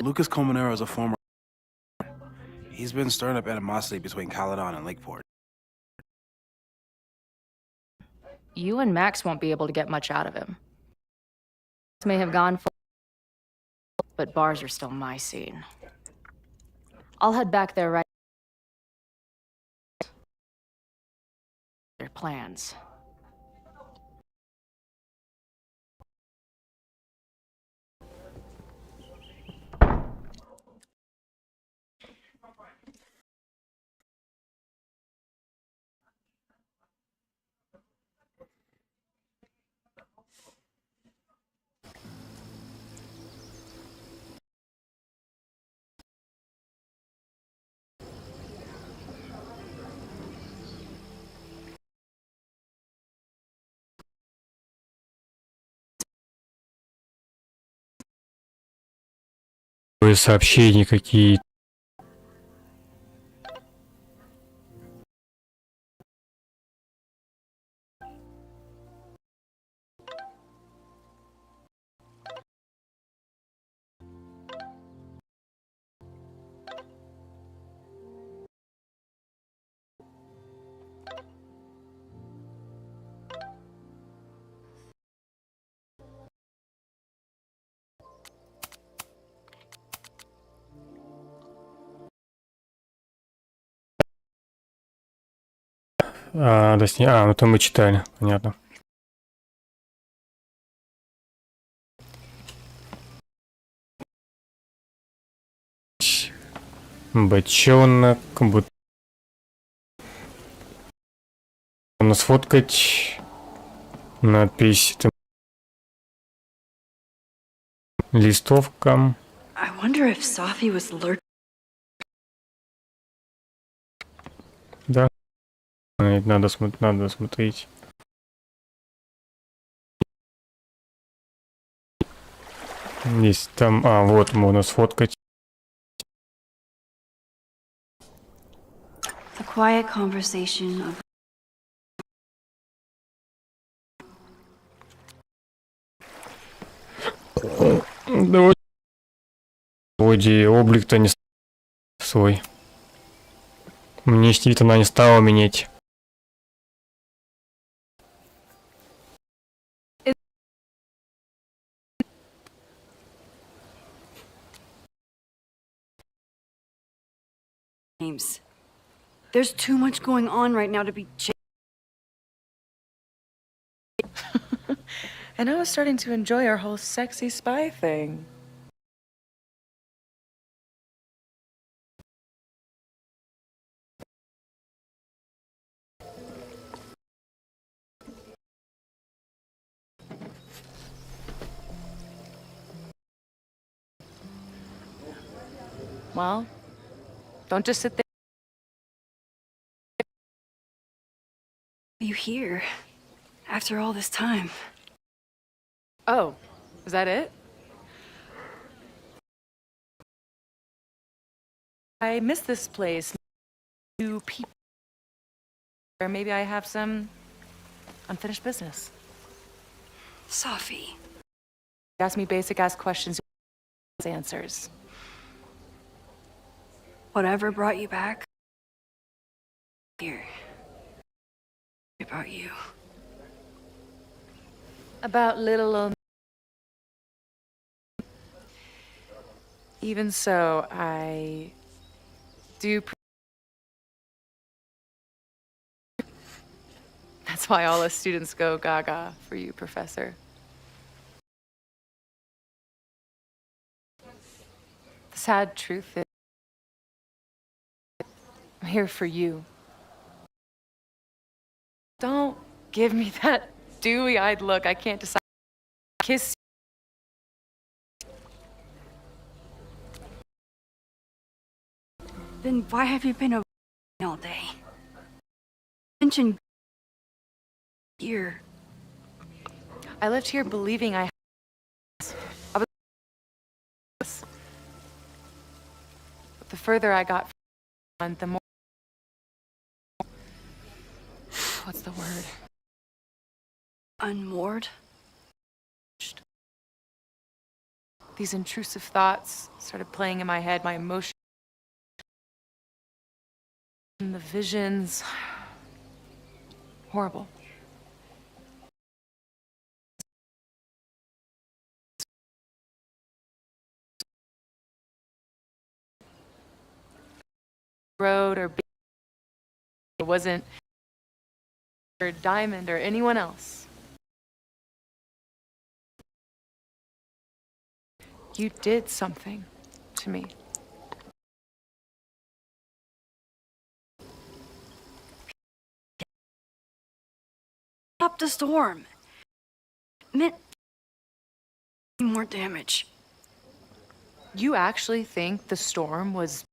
Lucas Colmenero is a former. He's been stirring up animosity between Caledon and Lakeport.
You and Max won't be able to get much out of him. May have gone for, but bars are still my scene. I'll head back there right. Their plans.
Сообщения какие. Это мы читали, понятно. Бочонок, сфоткать, надпись, листовка.
I wonder if Safi was lurking.
Да, надо смотреть. Есть там, вот можно сфоткать.
The quiet conversation of
Да, вроде облик-то не свой. Мне стиль она не стала менять.
names. There's too much going on right now to be.
And I was starting to enjoy our whole sexy spy thing. Well, don't just sit there.
You here? After all this time.
Oh, is that it? I miss this place. New people. Or maybe I have some unfinished business.
Safi.
Ask me basic ass questions, answers.
Whatever brought you back. Here. About you.
About little old. Even so, I do. That's why all us students go gaga for you, Professor. The sad truth is, I'm here for you. Don't give me that dewy-eyed look. I can't decide. Kiss.
Then why have you been over all day? Mention here.
I left here believing I was. But the further I got from the more. What's the word?
Unmoored?
these intrusive thoughts started playing in my head, my emotions, and the visions. Horrible. Road or it wasn't or Diamond or anyone else. You did something to me.
Stop the storm. Meant more damage.
You actually think the storm was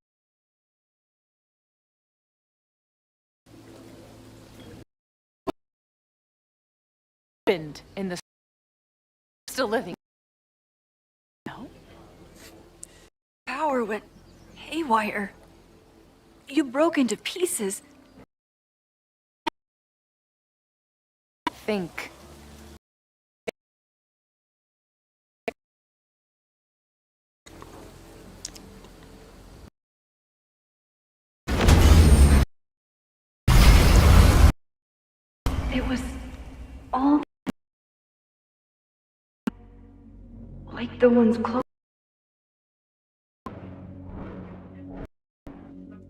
happened in the still living? No.
Power went haywire. You broke into pieces.
Think.
It was all like the ones close.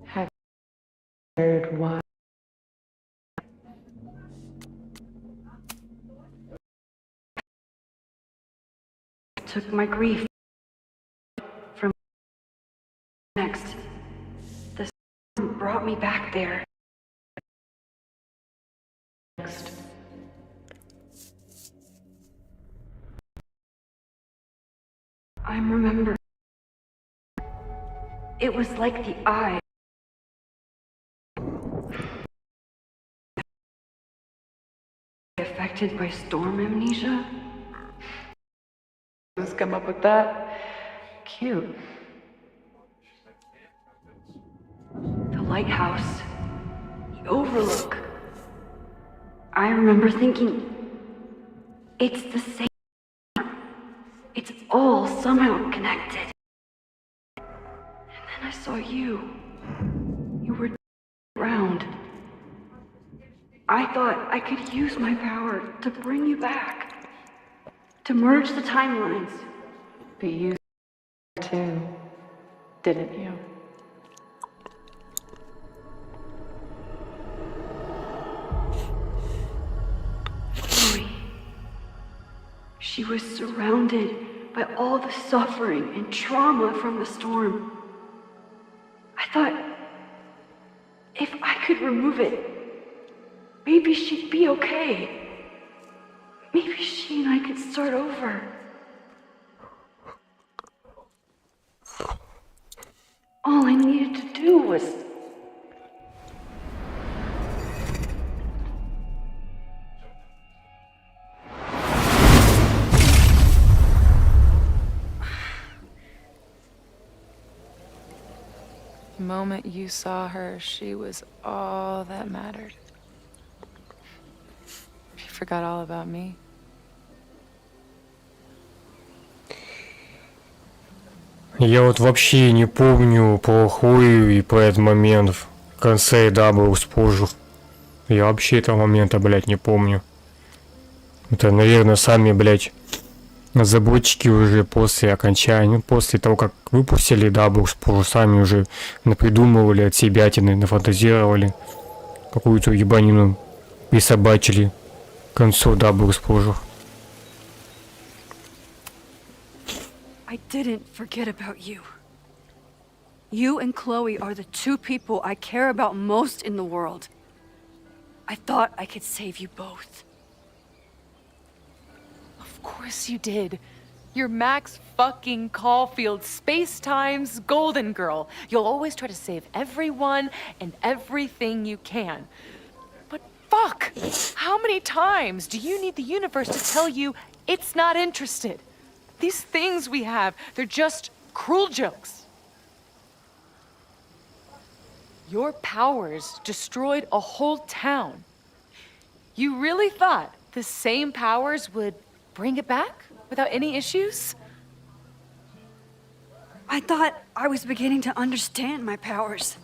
Have you heard why?
Took my grief from next. The storm brought me back there. Next. I remember. It was like the eye. Affected by storm amnesia?
Let's come up with that. Cute.
The lighthouse. The overlook. I remember thinking, it's the same. It's all somehow connected. And then I saw you. You were around. I thought I could use my power to bring you back. To merge the timelines.
But you too, didn't you?
Chloe. She was surrounded by all the suffering and trauma from the storm. I thought, if I could remove it, maybe she'd be okay. Maybe she and I could start over. All I needed to do was...
The moment you saw her, she was all that mattered. She forgot all about me.
Я вот вообще не помню про Хлою и про этот момент в конце Дабл Экспожер. Я вообще этого момента, блядь, не помню. Это, наверное, сами, блядь, разработчики уже после окончания, после того, как выпустили Дабл Экспожер, сами уже напридумывали от себятины, нафантазировали какую-то ебанину и собачили к концу Дабл Экспожер.
I didn't forget about you. You and Chloe are the two people I care about most in the world. I thought I could save you both.
Of course you did. You're Max fucking Caulfield, Space-Time's golden girl. You'll always try to save everyone and everything you can. But fuck! How many times do you need the universe to tell you it's not interested? These things we have, they're just cruel jokes. Your powers destroyed a whole town. You really thought the same powers would bring it back without any issues?
I thought I was beginning to understand my powers.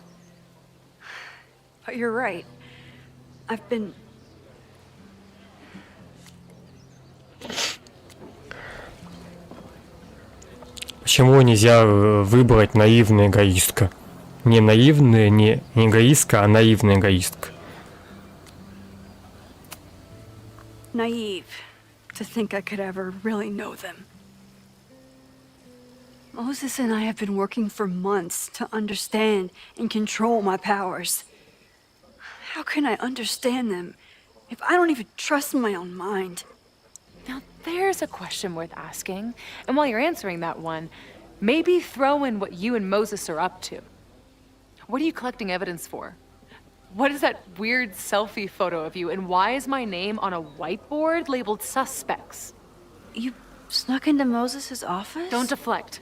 But you're right. I've been...
Почему нельзя выбрать наивная эгоистка? Не наивная, не эгоистка, а наивная эгоистка.
naive to think I could ever really know them. Moses and I have been working for months to understand and control my powers. How can I understand them if I don't even trust my own mind?
Now, there's a question worth asking. And while you're answering that one, maybe throw in what you and Moses are up to. What are you collecting evidence for? What is that weird selfie photo of you? And why is my name on a whiteboard labeled suspects?
You snuck into Moses' office?
Don't deflect.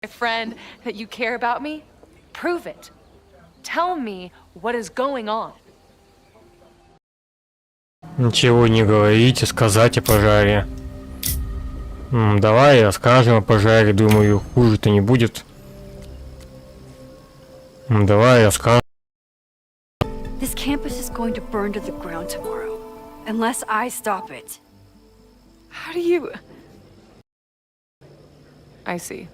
My friend, that you care about me? Prove it. Tell me what is going on.
Ничего не говорить и сказать о пожаре. Давай расскажем о пожаре, думаю, хуже-то не будет. Давай расскажем.
This campus is going to burn to the ground tomorrow, unless I stop it.
How do you... I see.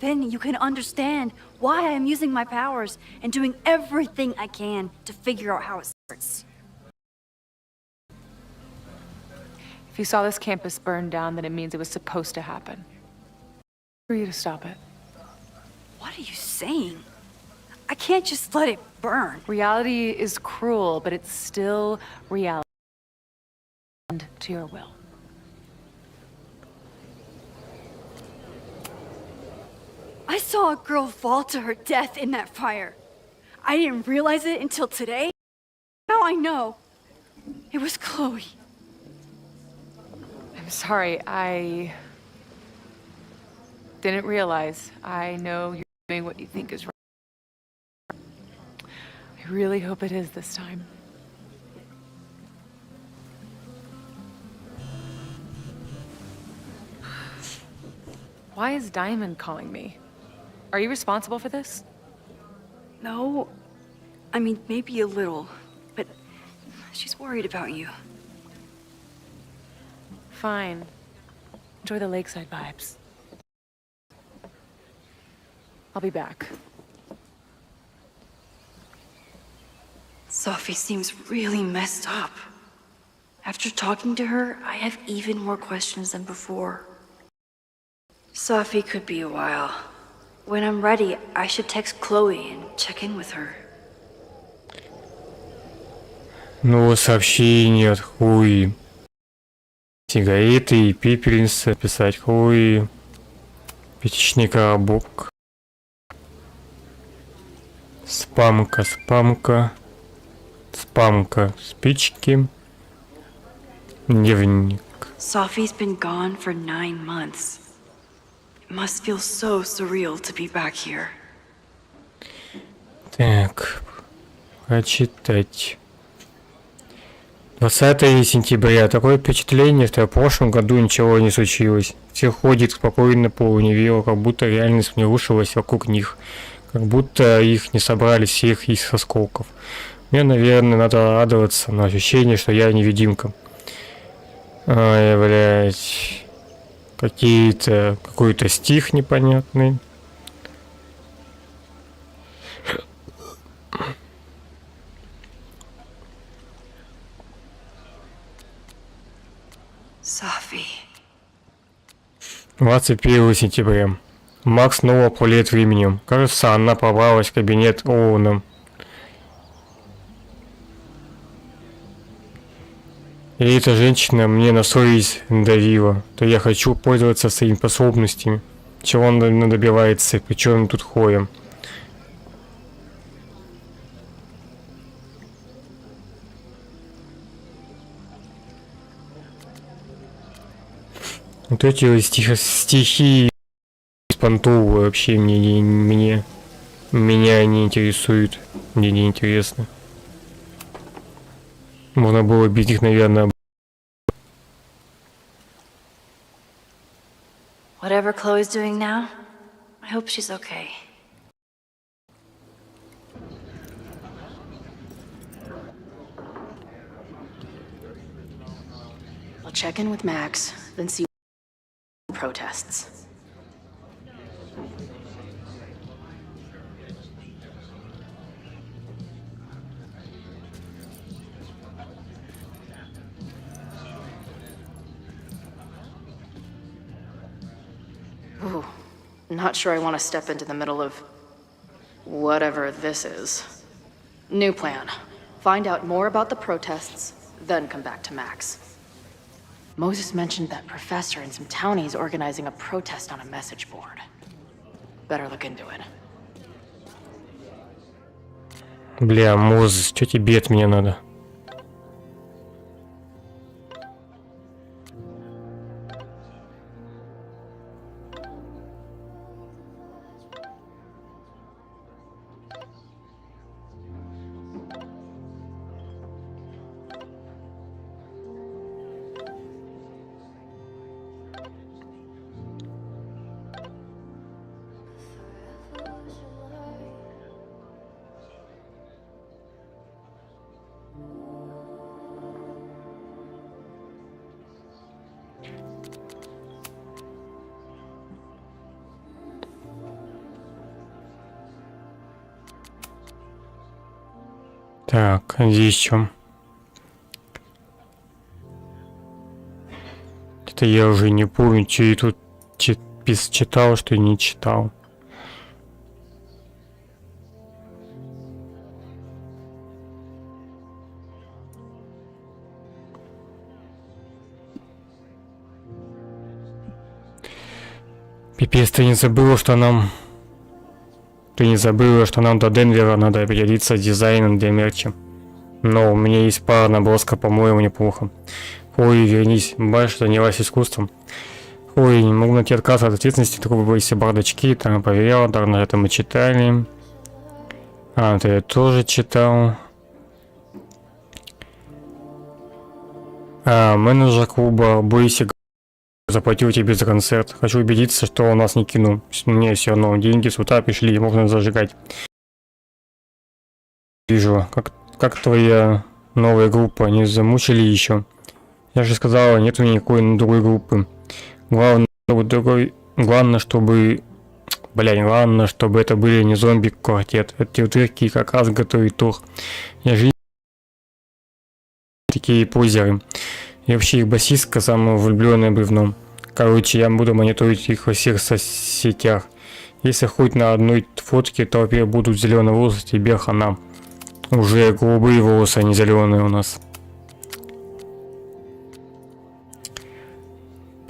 Then you can understand why I am using my powers and doing everything I can to figure out how it starts.
If you saw this campus burn down, then it means it was supposed to happen. For you to stop it.
What are you saying? I can't just let it burn.
Reality is cruel, but it's still reality. And to your will.
I saw a girl fall to her death in that fire. I didn't realize it until today. Now I know. It was Chloe.
I'm sorry, I didn't realize. I know you're doing what you think is right. I really hope it is this time. Why is Diamond calling me? Are you responsible for this?
No. I mean, maybe a little. But she's worried about you.
Fine. Enjoy the lakeside vibes. I'll be back.
Sophie seems really messed up. After talking to her, I have even more questions than before. Sophie could be a while. When I'm ready, I should text Chloe and check in with her.
Ну, сообщение от Хуи. Сигареты и пепельница. Писать Хуи. Пятичный коробок. Спамка, спамка. Спамка, спички. Дневник.
Sophie's been gone for 9 months. It must feel so surreal to be back here.
Так, прочитать. 20 сентября. Такое впечатление, что в прошлом году ничего не случилось. Все ходят спокойно по универу, как будто реальность не рушилась вокруг них. Как будто их не собрали всех из осколков. Мне, наверное, надо радоваться, но ощущение, что я невидимка. Ай, блядь. Какой-то стих непонятный.
Sophie.
21 сентября. Макс снова пулеет временем. Кажется, она пробралась в кабинет Оуэна. И эта женщина мне на совесть давила, то я хочу пользоваться своими способностями. Чего он добивается, причем тут ходим. Вот эти стихи понтовые вообще меня не интересуют. Мне не интересно. Можно было бить их, наверное.
Whatever Chloe's doing now, I hope she's okay.
I'll check in with Max, then see protests. Ooh, not sure I want to step into the middle of whatever this is. New plan. Find out more about the protests, then come back to Max. Moses mentioned that professor and some townies organizing a protest on a message board. Better look into it.
Бля, Мозес, что тебе от меня надо? Так, а здесь что? Это я уже не помню, что я тут читал, что не читал. Пипец, ты не забыла, что нам... Ты не забыла, что нам до Денвера надо определиться с дизайном для мерча. Но у меня есть пара наброска, по-моему, неплохо. Ой, вернись, больше занялась искусством. Ой, не могу найти отказ от ответственности, такого бы все бардачки, там проверял, давно это мы читали. А, это я тоже читал. А, менеджер клуба Бойсик заплатил тебе за концерт. Хочу убедиться, что у нас не кино. Мне все равно, деньги с утра пришли, можно зажигать. Вижу, как твоя новая группа, не замучили еще? Я же сказала, нет у меня никакой другой группы. Главное, чтобы это были не зомби-квартет. Эти утырки как раз готовят тур. Я же такие позеры. И вообще их басистка самая влюбленная бревном. Короче, я буду мониторить их во всех соцсетях. Если хоть на одной фотке в толпе будут зеленые волосы, тебе хана. Уже голубые волосы, а не зеленые у нас.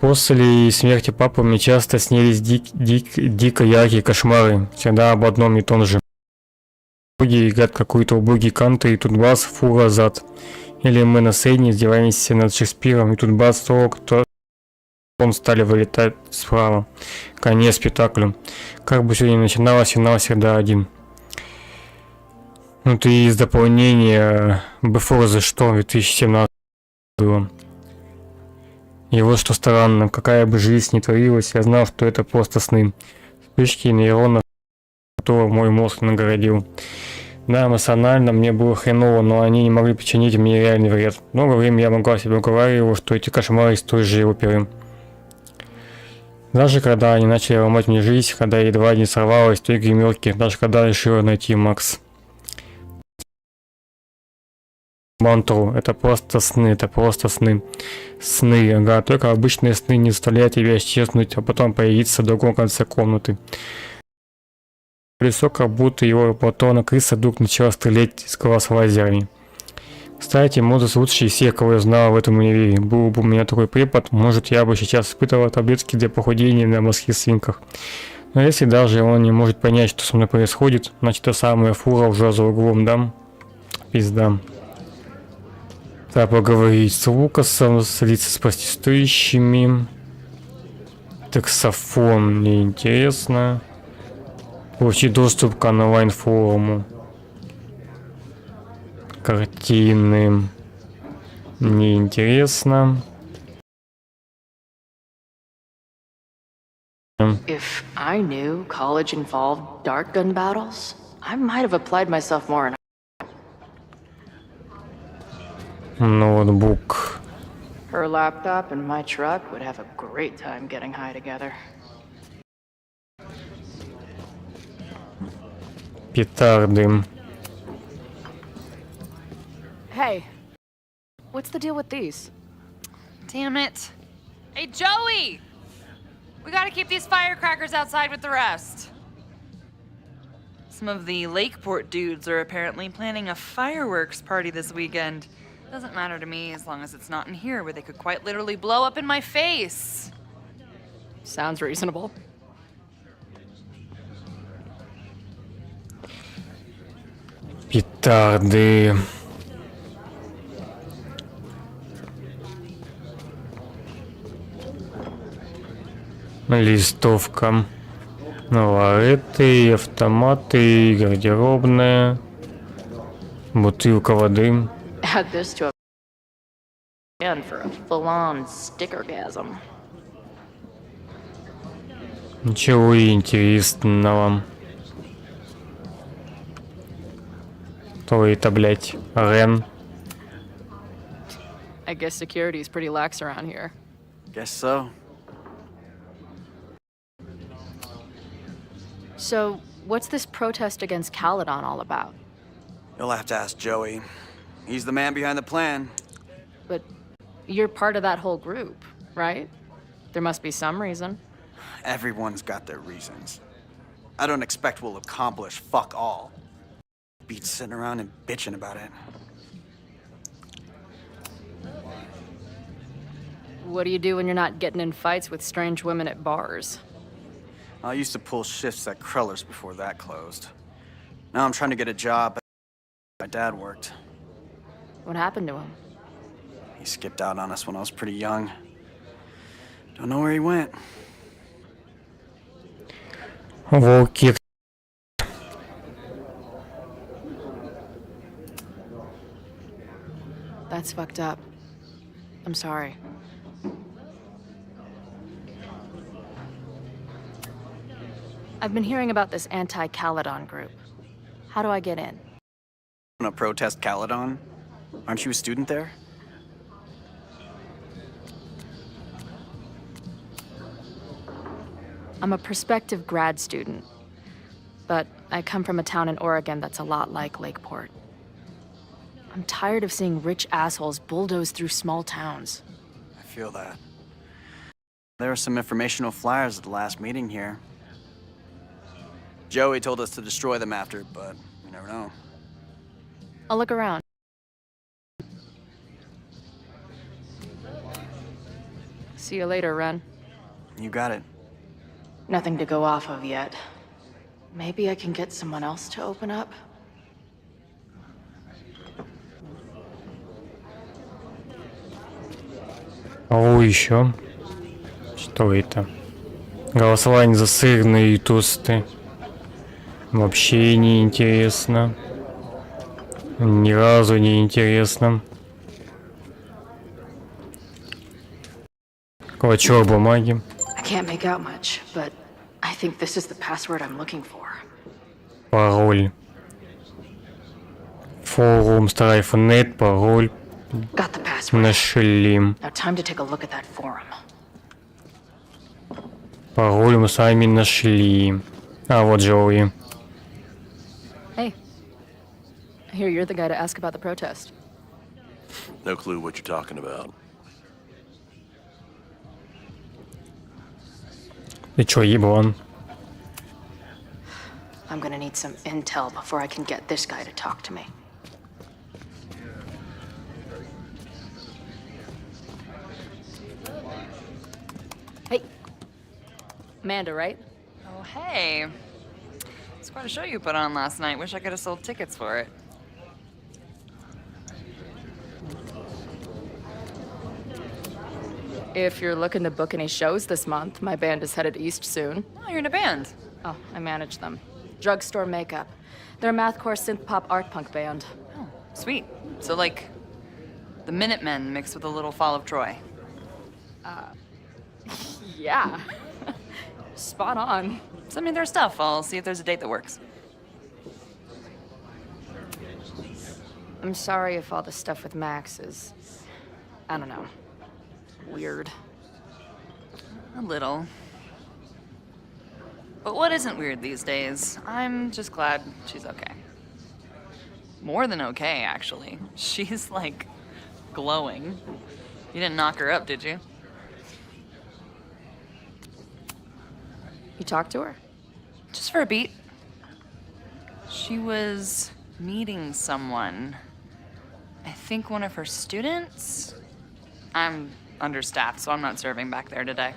После смерти папы мне часто снились дико яркие кошмары. Всегда об одном и том же. Боги играют какой-то убогий кант, и тут бас, фура зад. Или мы на сцене издеваемся над Шекспиром, и тут бас, кто он стали вылетать справа. Конец спектаклю. Как бы все ни начиналось, финал всегда один. Ну ты из дополнения Before the Storm 2017 было. И вот что странно, какая бы жизнь ни творилась, я знал, что это просто сны. Вспышки нейронов, которые мой мозг нагородил. Да, эмоционально мне было хреново, но они не могли причинить мне реальный вред. Много времени я могла себе уговаривать, что эти кошмары из той же оперы. Даже когда они начали ломать мне жизнь, когда я едва не сорвалась той гримерки, даже когда решила найти Макс. Мантру, это просто сны. Сны, ага, только обычные сны не заставляют тебя исчезнуть, а потом появиться в другом конце комнаты. Лицо, как будто его Платона крыса вдруг начала стрелять из глаз лазерами. Кстати, Мозес лучший из всех, кого я знал в этом универе. Был бы у меня такой препод, может, я бы сейчас испытывал таблетки для похудения на морских свинках. Но если даже он не может понять, что со мной происходит, значит, та самая фура уже за углом, да? Пизда. Так, поговорить с Лукасом, слиться с протестующими. Таксофон, мне интересно. Получить доступ к онлайн-форуму. Картины. Мне интересно.
If I knew college involved dart gun battles, I might have applied myself more in.
Ноутбук.
Her laptop and my truck would have a great time getting high together.
Петарды.
Hey, what's the deal with these?
Damn it. Hey, Joey! We gotta keep these firecrackers outside with the rest. Some of the Lakeport dudes are apparently planning a fireworks party this weekend. Doesn't matter to me as long as it's not in here where they could quite literally blow up in my face.
Sounds reasonable.
Петарды. Листовка. Лареты, автоматы, гардеробная. Бутылка воды.
Add this to a and for a full-on stickergasm.
Ничего интересного. Кто это, блядь? Рен?
I guess security is pretty lax around here.
Guess so.
So, what's this protest against Caledon all about?
You'll have to ask Joey. He's the man behind the plan.
But you're part of that whole group, right? There must be some reason.
Everyone's got their reasons. I don't expect we'll accomplish fuck all. Beats sitting around and bitching about it.
What do you do when you're not getting in fights with strange women at bars?
I used to pull shifts at Kreller's before that closed. Now I'm trying to get a job my dad worked.
What happened to him?
He skipped out on us when I was pretty young. Don't know where he went.
Волки.
That's fucked up. I'm sorry. I've been hearing about this anti-Caledon group. How do I get in?
Want to protest Caledon? Aren't you a student there?
I'm a prospective grad student, but I come from a town in Oregon that's a lot like Lakeport. I'm tired of seeing rich assholes bulldoze through small towns.
I feel that. There were some informational flyers at the last meeting here. Joey told us to destroy them after, but you never know.
I'll look around. See you later, Ren.
You got it.
Nothing to go off of yet. Maybe I can get someone else to open up?
О, еще. Что это? Голосование за сырные тосты. Вообще не интересно. Ни разу не интересно. Клочок бумаги.
I can't make out much, but I think this is the password I'm looking for.
Пароль. Форум Страйфнет, пароль.
Got the password.
Нашли.
Now time to take a look at that forum.
Пароль мы сами нашли. А вот Джоуи.
Hey. I hear you're the guy to ask about the protest.
No clue what you're talking about.
Ты чё, еблан?
I'm gonna need some intel before I can get this guy to talk to me.
Hey. Amanda, right?
Oh, hey. It's quite a show you put on last night. Wish I could have sold tickets for it.
If you're looking to book any shows this month, my band is headed east soon.
Oh, you're in a band.
Oh, I manage them. Drugstore Makeup. They're a mathcore synth-pop art punk band.
Oh, sweet. So, like, the Minutemen mixed with a little Fall of Troy.
Yeah. Spot on. Send me their stuff. I'll see if there's a date that works. I'm sorry if all the stuff with Max is, I don't know, weird. A little. But what isn't weird these days? I'm just glad she's okay. More than okay, actually. She's, like, glowing. You didn't knock her up, did you? You talked to her? Just for a beat. She was meeting someone. I think one of her students? I'm understaffed, so I'm not serving back there today.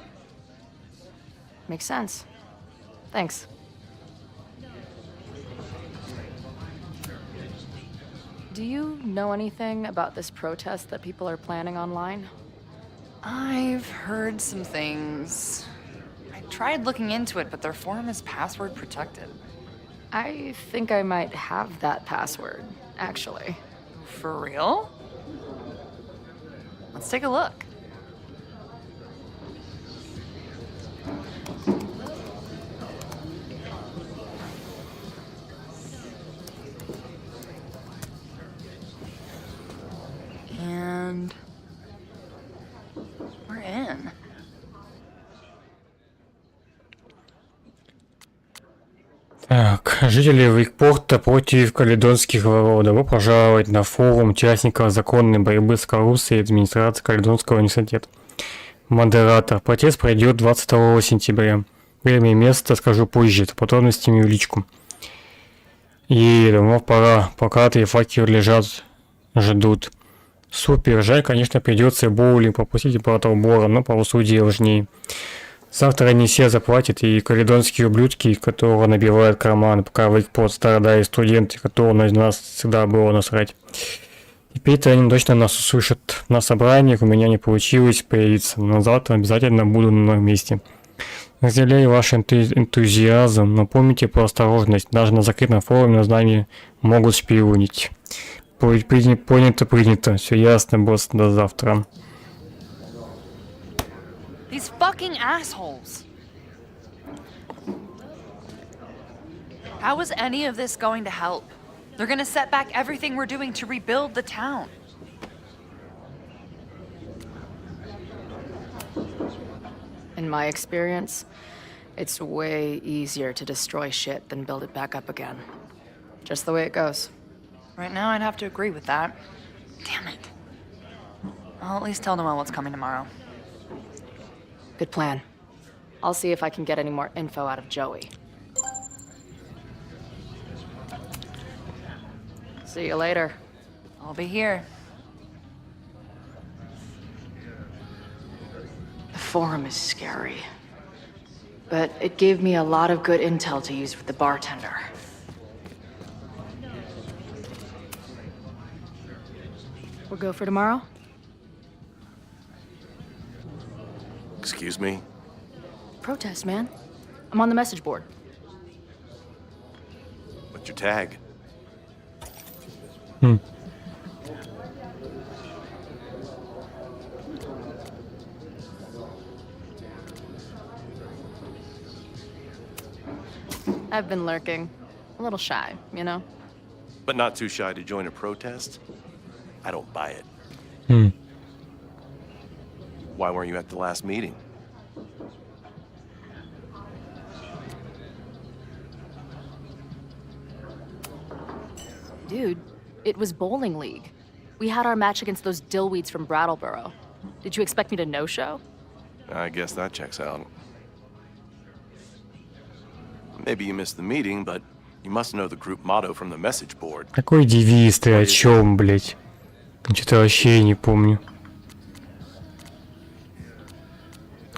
Makes sense. Thanks. Do you know anything about this protest that people are planning online? I've heard some things. I tried looking into it, but their forum is password protected. I think I might have that password, actually. For real? Let's take a look. And we're in.
Так, жители Викпорта против каледонских воров. Добро пожаловать на форум участников законной борьбы с коррупцией администрации Каледонского университета. Модератор. Протест пройдет 22 сентября. Время и место скажу позже, с подробностями в личку. И домов пора, плакаты и факелы лежат, ждут. Супер, жаль, конечно, придется боулинг пропустить и Бора, но правосудие важнее. Завтра не все заплатят, и каледонские ублюдки, которые набивают карманы, пока Викпорт страдают студенты, которым на нас всегда было насрать. Теперь-то они точно нас услышат. На собраниях у меня не получилось появиться, но завтра обязательно буду на месте. Разделяю ваш энтузиазм, но помните про осторожность. Даже на закрытом форуме над нами могут шпионить. Принято. Все ясно, босс, до завтра.
These fucking assholes. How is any of this going to help? They're gonna set back everything we're doing to rebuild the town.
In my experience, it's way easier to destroy shit than build it back up again. Just the way it goes.
Right now, I'd have to agree with that. Damn it. I'll at least tell Noel what's coming tomorrow.
Good plan. I'll see if I can get any more info out of Joey. See you later.
I'll be here.
The forum is scary. But it gave me a lot of good intel to use with the bartender.
We'll go for tomorrow?
Excuse me?
Protest, man. I'm on the message board.
What's your tag?
I've been lurking. A little shy, you know?
But not too shy to join a protest? I don't buy it. Why weren't you at the last meeting?
Dude, it was bowling league. We had our match against those dillweeds from Brattleboro. Did you expect me to no-show?
I guess that checks out. Maybe you missed the meeting, but you must know the group motto from the message board.
Какой девиз ты, о чем, блять? Что-то вообще не помню.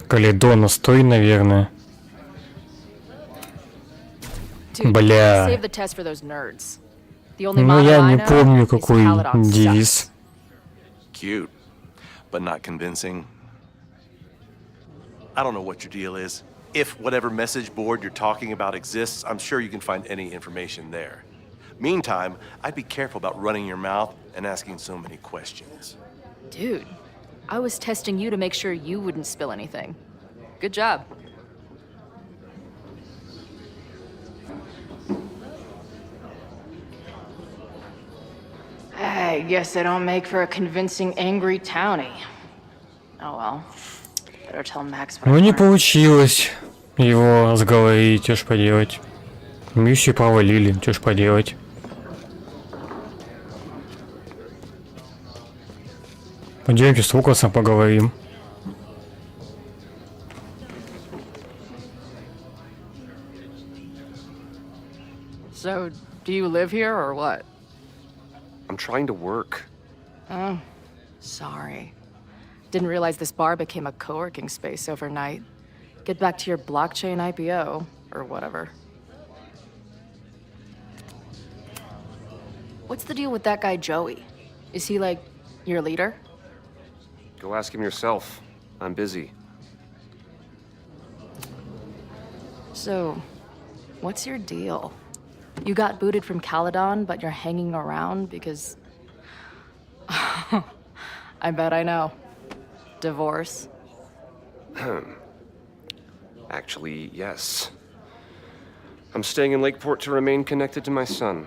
Каледон, стой, наверное.
Dude,
Бля.
save the test for those nerds. The only
Ну
motto
я
I
не
know
помню,
is
какой
Caledon
девиз.
sucks.
Cute, but not convincing. I don't know what your deal is. If whatever message board you're talking about exists, I'm sure you can find any information there. Meantime, I'd be careful about running your mouth and asking so many questions.
Dude, I was testing you to make sure you wouldn't spill anything. Good job.
I guess I don't make for a convincing angry townie. Oh well. Better tell Max what I
Ну не
learned.
получилось его сговорить, что ж поделать. Миссию провалили, что ж поделать. Пойдемте с Лукасом поговорим.
So, do you live here or what?
I'm trying to work.
Oh, sorry. Didn't realize this bar became a co-working space overnight. Get back to your blockchain IPO, or whatever. What's the deal with that guy Joey? Is he, like, your leader?
Go ask him yourself. I'm busy.
So, what's your deal? You got booted from Caledon, but you're hanging around because... I bet I know. Divorce?
Actually, yes. I'm staying in Lakeport to remain connected to my son.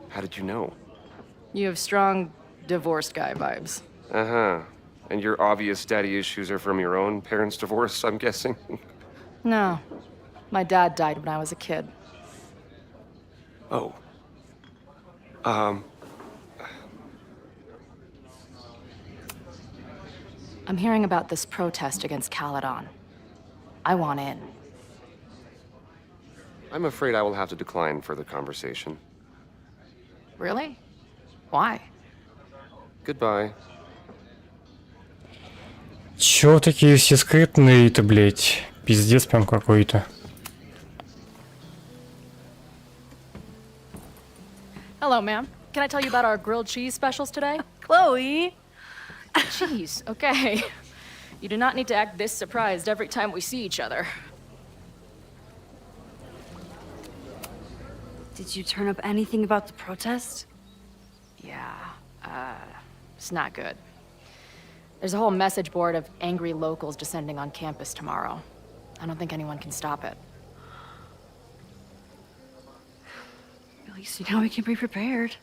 How did you know?
You have strong divorced guy vibes.
Uh-huh. And your obvious daddy issues are from your own parents' divorce, I'm guessing?
No. My dad died when I was a kid.
Oh.
I'm hearing about this protest against Caledon. I want in.
I'm afraid I will have to decline further conversation.
Really? Why?
Goodbye.
Чё такие все скрытные-то, блять? Пиздец прям какой-то.
Hello, ma'am. Can I tell you about our grilled cheese specials today?
Chloe!
Cheese, okay. You do not need to act this surprised every time we see each other.
Did you turn up anything about the protest?
Yeah, it's not good. There's a whole message board of angry locals descending on campus tomorrow. I don't think anyone can stop it.
At least you know we can be prepared.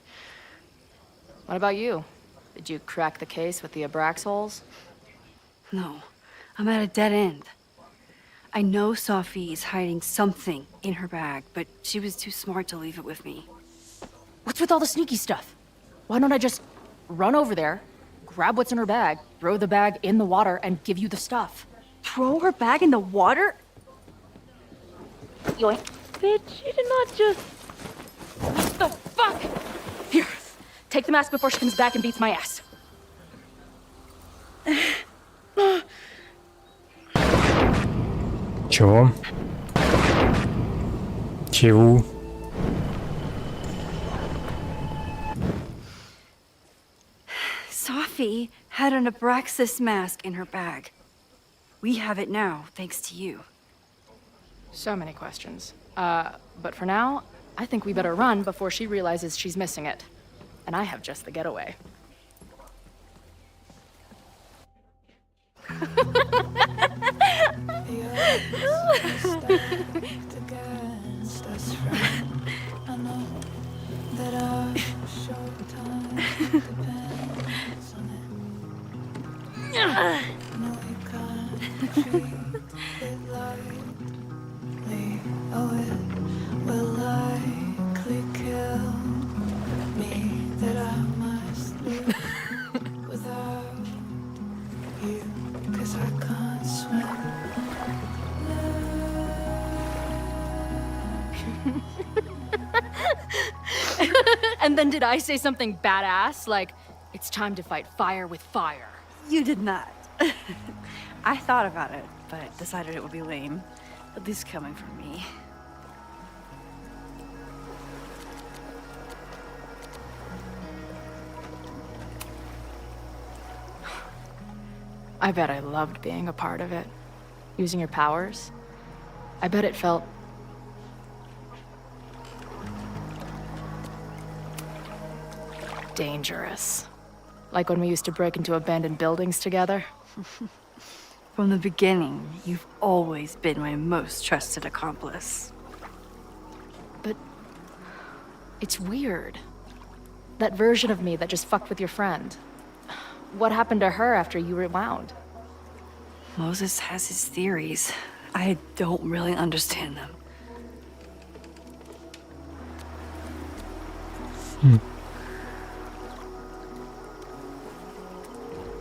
What about you? Did you crack the case with the Abraxholes?
No, I'm at a dead end. I know Sophie is hiding something in her bag, but she was too smart to leave it with me.
What's with all the sneaky stuff? Why don't I just run over there, grab what's in her bag, throw the bag in the water, and give you the stuff?
Throw her bag in the water?
Yoink.
Bitch, you did not just...
What the fuck? Here, take the mask before she comes back and beats my ass.
Чего? Чего?
Sophie had an Abraxas mask in her bag. We have it now, thanks to you.
So many questions. But for now, I think we better run before she realizes she's missing it. And I have just the getaway. And then did I say something badass? Like, it's time to fight fire with fire.
You did not. I thought about it, but decided it would be lame. At least coming from me.
I bet I loved being a part of it. Using your powers. I bet it felt... dangerous. Like when we used to break into abandoned buildings together.
From the beginning, you've always been my most trusted accomplice.
But it's weird.
That version of me that just fucked with your friend. What happened to her after you rewound?
Moses has his theories. I don't really understand them.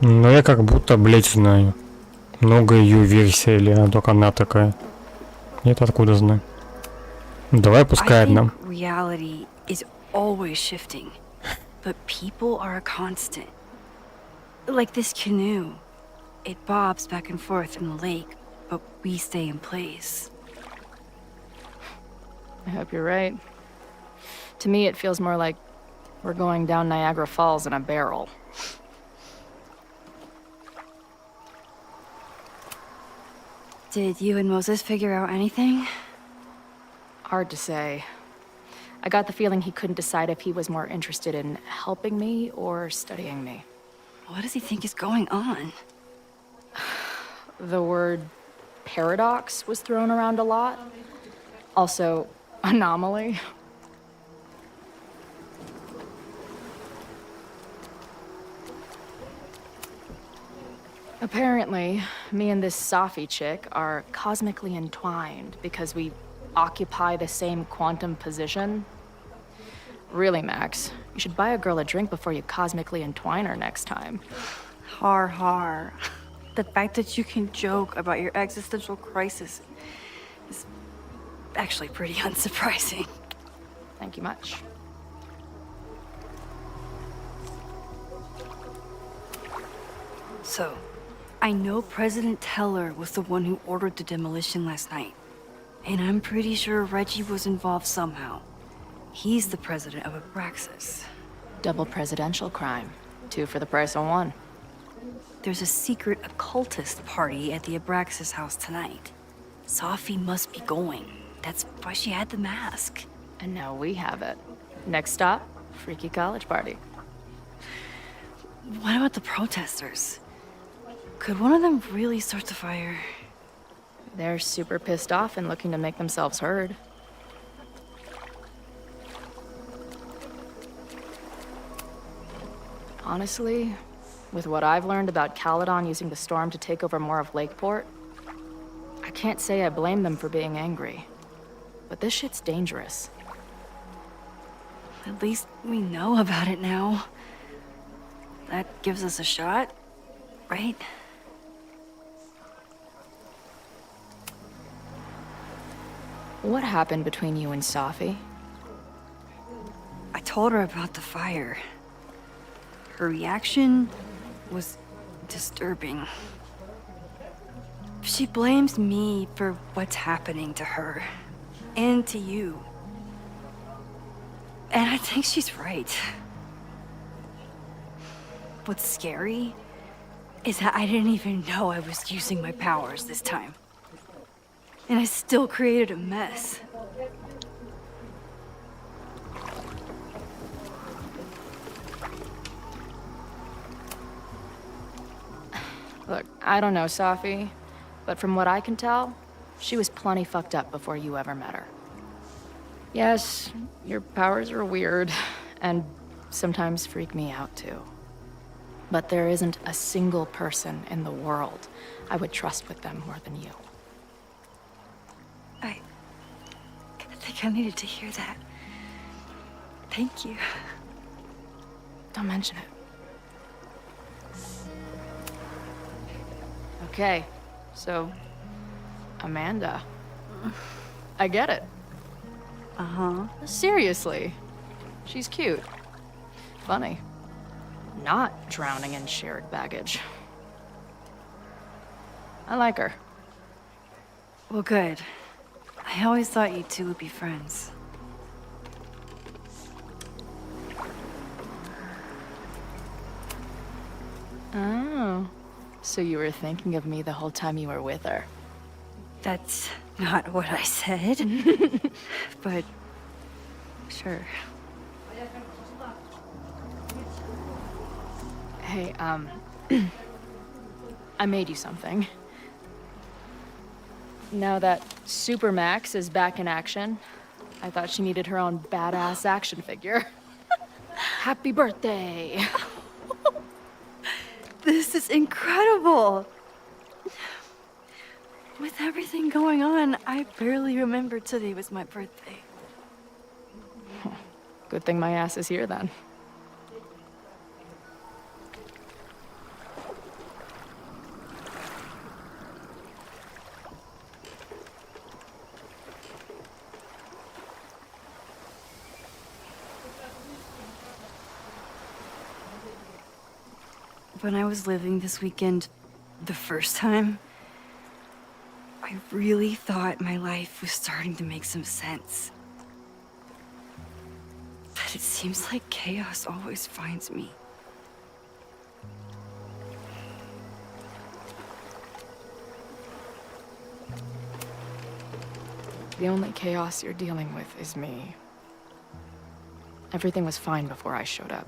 Ну, я как будто, блять, знаю. Много ее версий, или она только одна такая. Нет, откуда знаю. Давай пускай одна.
Reality is always shifting, but people are a constant. Like this canoe. It bobs back and forth in the lake, but we stay in place.
I hope you're right. To me, it feels more like we're going down Niagara Falls in a barrel.
Did you and Moses figure out anything?
Hard to say. I got the feeling he couldn't decide if he was more interested in helping me or studying me.
What does he think is going on?
The word paradox was thrown around a lot. Also, anomaly. Apparently, me and this Safi chick are cosmically entwined because we occupy the same quantum position. Really, Max, you should buy a girl a drink before you cosmically entwine her next time.
Har har. The fact that you can joke about your existential crisis is actually pretty unsurprising.
Thank you much.
So, I know President Teller was the one who ordered the demolition last night. And I'm pretty sure Reggie was involved somehow. He's the president of Abraxas.
Double presidential crime. 2 for the price of 1.
There's a secret occultist party at the Abraxas house tonight. Safi must be going. That's why she had the mask.
And now we have it. Next stop, freaky college party.
What about the protesters? Could one of them really start the fire?
They're super pissed off and looking to make themselves heard. Honestly, with what I've learned about Caledon using the storm to take over more of Lakeport, I can't say I blame them for being angry. But this shit's dangerous.
At least we know about it now. That gives us a shot, right?
What happened between you and Safi?
I told her about the fire. Her reaction was disturbing. She blames me for what's happening to her and to you. And I think she's right. What's scary is that I didn't even know I was using my powers this time. And I still created a mess.
Look, I don't know Safi, but from what I can tell, she was plenty fucked up before you ever met her. Yes, your powers are weird, and sometimes freak me out too. But there isn't a single person in the world I would trust with them more than you.
I think I needed to hear that. Thank you.
Don't mention it. Okay, so, Amanda. I get it.
Uh-huh.
Seriously. She's cute. Funny. Not drowning in shared baggage. I like her.
Well, good. I always thought you two would be friends.
Oh. So you were thinking of me the whole time you were with her?
That's not what I said. But sure.
Hey, I made you something. Now that Super Max is back in action, I thought she needed her own badass action figure. Happy birthday.
This is incredible. With everything going on, I barely remember today was my birthday.
Good thing my ass is here then.
When I was living this weekend, the first time, I really thought my life was starting to make some sense. But it seems like chaos always finds me.
The only chaos you're dealing with is me. Everything was fine before I showed up.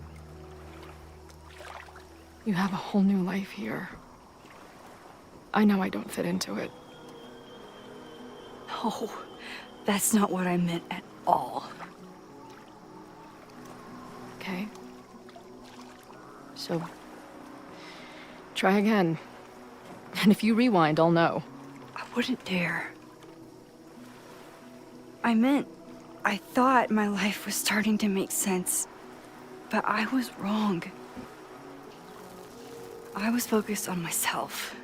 You have a whole new life here. I know I don't fit into it.
No, that's not what I meant at all.
Okay? So, try again. And if you rewind, I'll know.
I wouldn't dare. I thought my life was starting to make sense, but I was wrong. I was focused on myself,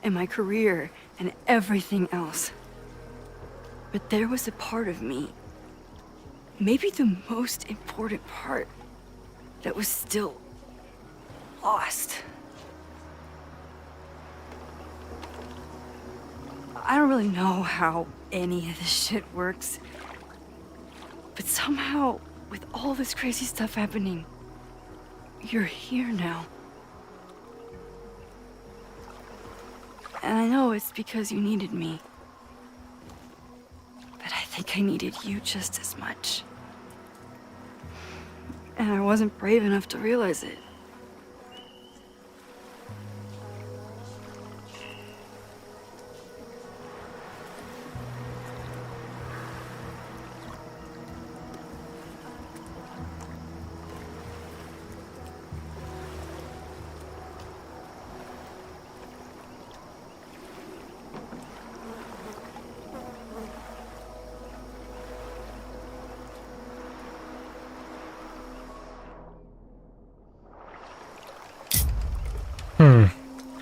and my career, and everything else. But there was a part of me, maybe the most important part, that was still lost. I don't really know how any of this shit works, but somehow, with all this crazy stuff happening, you're here now. And I know it's because you needed me. But I think I needed you just as much. And I wasn't brave enough to realize it.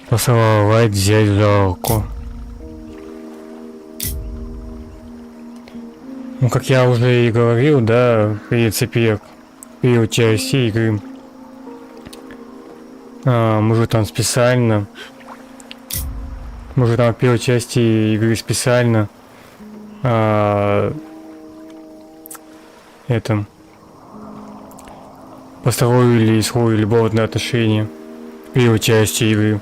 Поцеловать, взять за руку. Ну, как я уже и говорил, да, в принципе, перед части игры. Мы же там специально. Мы же там в первой части игры специально. Построили свое любовное отношение в первой части игры.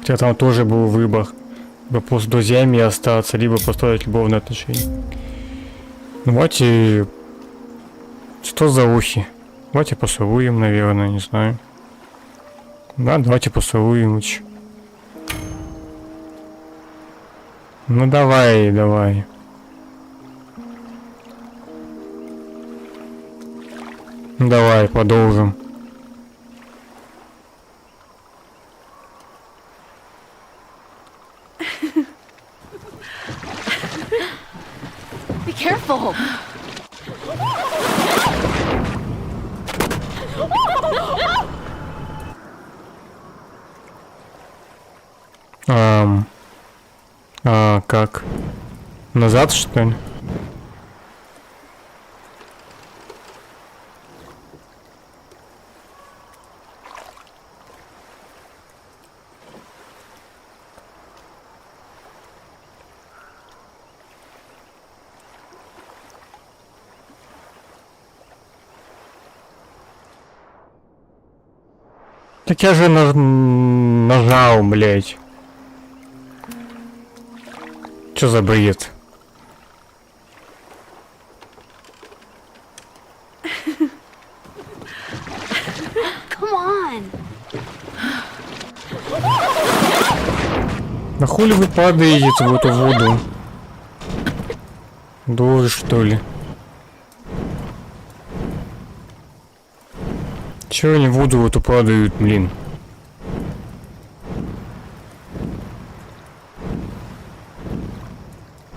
Хотя там тоже был выбор. Либо просто друзьями остаться, либо построить любовные отношения. Ну, давайте... Что за ухи? Давайте поцелуем, наверное, не знаю. Да, давайте поцелуем. Ну, давай. Давай, продолжим.
Be careful!
Как? Назад, что ли? Так я же нажал, блять. Чё за бред?
Come on.
На хули вы падаете в эту воду? Дуры, что ли? Чего они в воду эту падают, блин?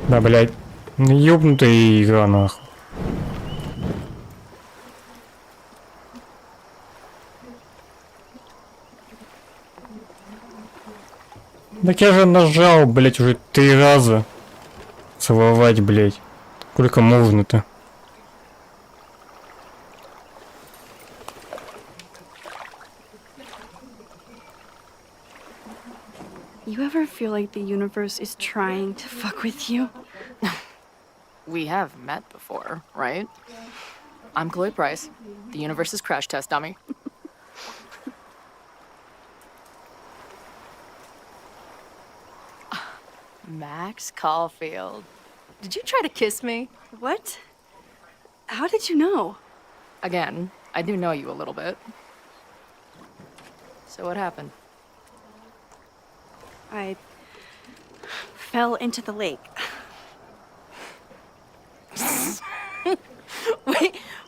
Да, блядь. Ёбнутая игра, нахуй. Так я же нажал, блядь, уже 3 раза. Целовать, блядь. Сколько можно-то?
You ever feel like the universe is trying to fuck with you?
We have met before, right? I'm Chloe Price, the universe's crash test dummy. Max Caulfield. Did you try to kiss me?
What? How did you know?
Again, I do know you a little bit. So what happened?
I fell into the lake.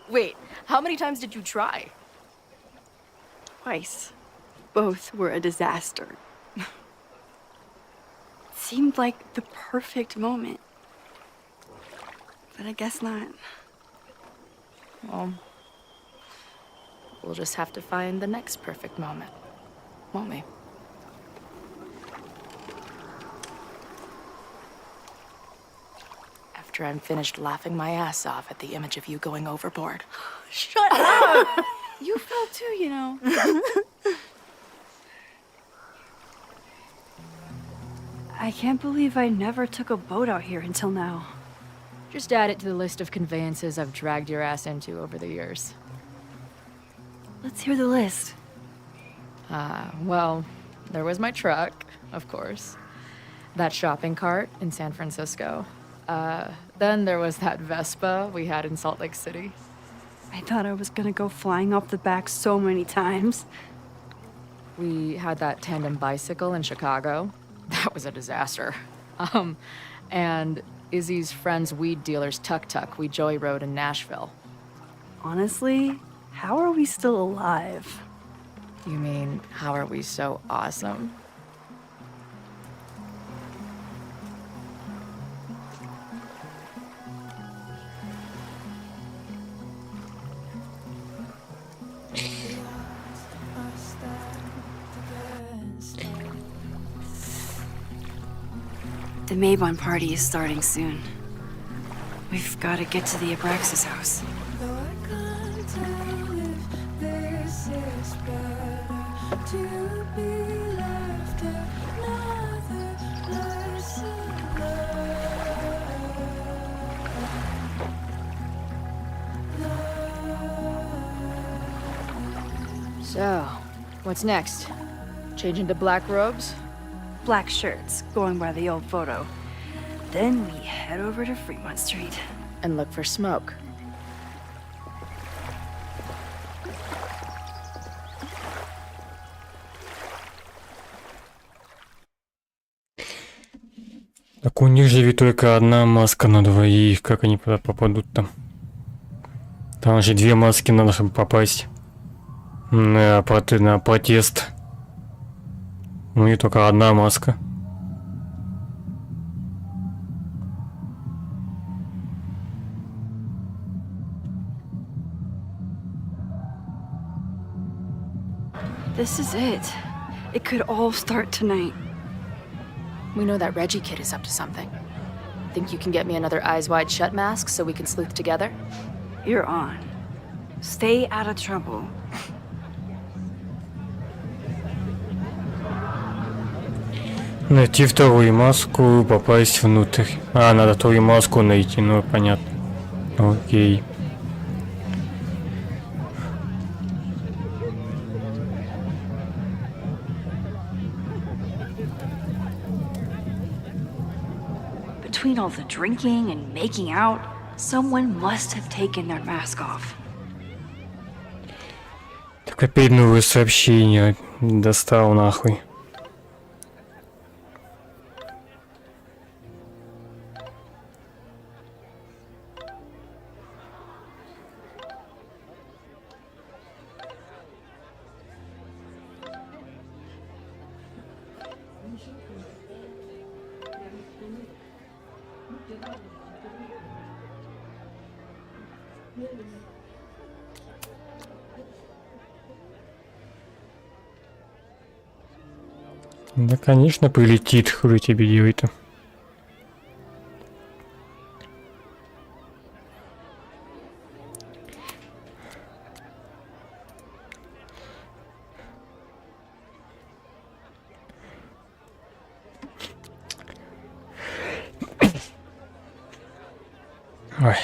Wait, how many times did you try?
Twice. Both were a disaster. Seemed like the perfect moment. But I guess not.
Well, we'll just have to find the next perfect moment, won't we? After I'm finished laughing my ass off at the image of you going overboard.
Shut up! You fell too, you know. I can't believe I never took a boat out here until now.
Just add it to the list of conveyances I've dragged your ass into over the years.
Let's hear the list.
Well, there was my truck, of course. That shopping cart in San Francisco. Then there was that Vespa we had in Salt Lake City.
I thought I was gonna go flying off the back so many times.
We had that tandem bicycle in Chicago. That was a disaster. And Izzy's friend's weed dealer's tuk-tuk we joy rode in Nashville.
Honestly, how are we still alive?
You mean, how are we so awesome?
The Maybon party is starting soon. We've got to get to the Abraxas house.
So, what's next? Change into black robes?
Black shirts, going by the old photo. Then we head over to Fremont Street.
And look for smoke.
Так у них же ведь только одна маска на двоих. Как они туда попадут там? Там же 2 маски надо, чтобы попасть на протест. У них только одна маска.
This is it. It could all start tonight.
We know that Reggie kid is up to something. Think you can get me another Eyes Wide Shut mask so we can sleuth together?
You're on. Stay out of trouble.
Найти вторую маску, попасть внутрь. А, надо вторую маску найти, ну понятно. Окей.
Between all the drinking and making out, someone must have taken their mask off.
Так опять новое сообщение. Достал нахуй. Да, конечно, прилетит, хули тебе делать-то. Ой.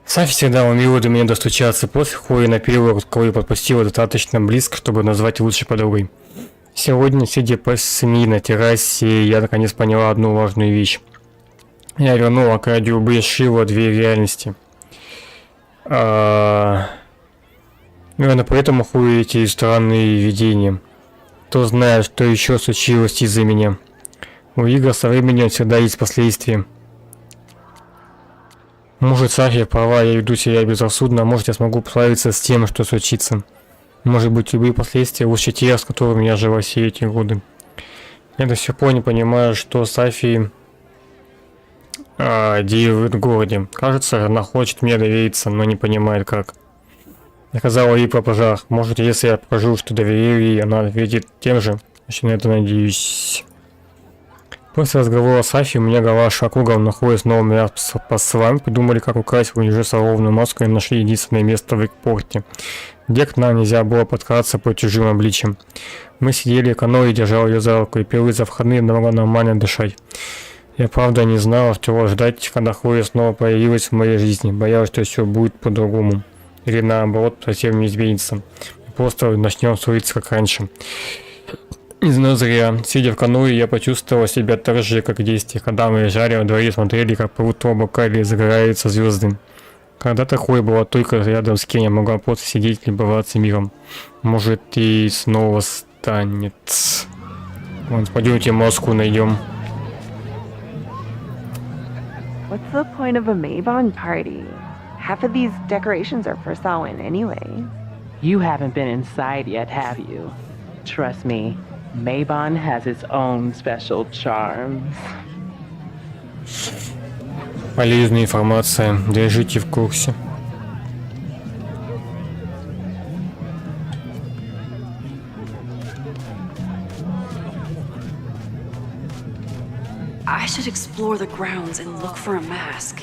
Сафи всегда умела до меня достучаться, после хуя на первую кого подпустила достаточно близко, чтобы назвать лучшей подругой. Сегодня, сидя по СМИ на террасе, я наконец поняла одну важную вещь. Я вернула Аркадию Б. Шива дверь реальности. Наверное, поэтому хуя эти странные видения. Кто знает, что еще случилось из-за меня. У игр со временем всегда есть последствия. Может, Сафия права, я веду себя безрассудно, а может, я смогу справиться с тем, что случится. Может быть, любые последствия лучше те, с которыми я жила все эти годы. Я до сих пор не понимаю, что Сафия делает в городе. Кажется, она хочет мне довериться, но не понимает как. Я сказала ей про пожар. Может, если я покажу, что доверяю ей, она ответит тем же. Очень на это надеюсь. После разговора с Афи у меня голова шла кругом, находясь новыми послами, придумали, как украсть уже соловную маску и нашли единственное место в Рикпорте, где к нам нельзя было подкраться по чужим обличьям. Мы сидели в каноэ и держал ее за руку, и впервые за выходные могла нормально дышать. Я правда не знала, чего ждать, когда Хлоя снова появилась в моей жизни, боялась, что все будет по-другому. Или наоборот, совсем не изменится. Просто начнем ссориться как раньше. Не знаю зря. Сидя в каноэ, я почувствовала себя так же, как в детстве, когда мы лежали во дворе и смотрели, как плывут облака или загораются звезды. Когда такое было только рядом с кем я могла просто сидеть и любоваться миром. Может, и снова станет. Вот, пойдемте маску найдем.
What's the point of a Mabon party? Half of these decorations are for Samhain anyway.
You haven't been inside yet, have you? Trust me, Mabon has its own special charms.
Полезная информация. Держите в курсе.
I should explore the grounds and look for a mask.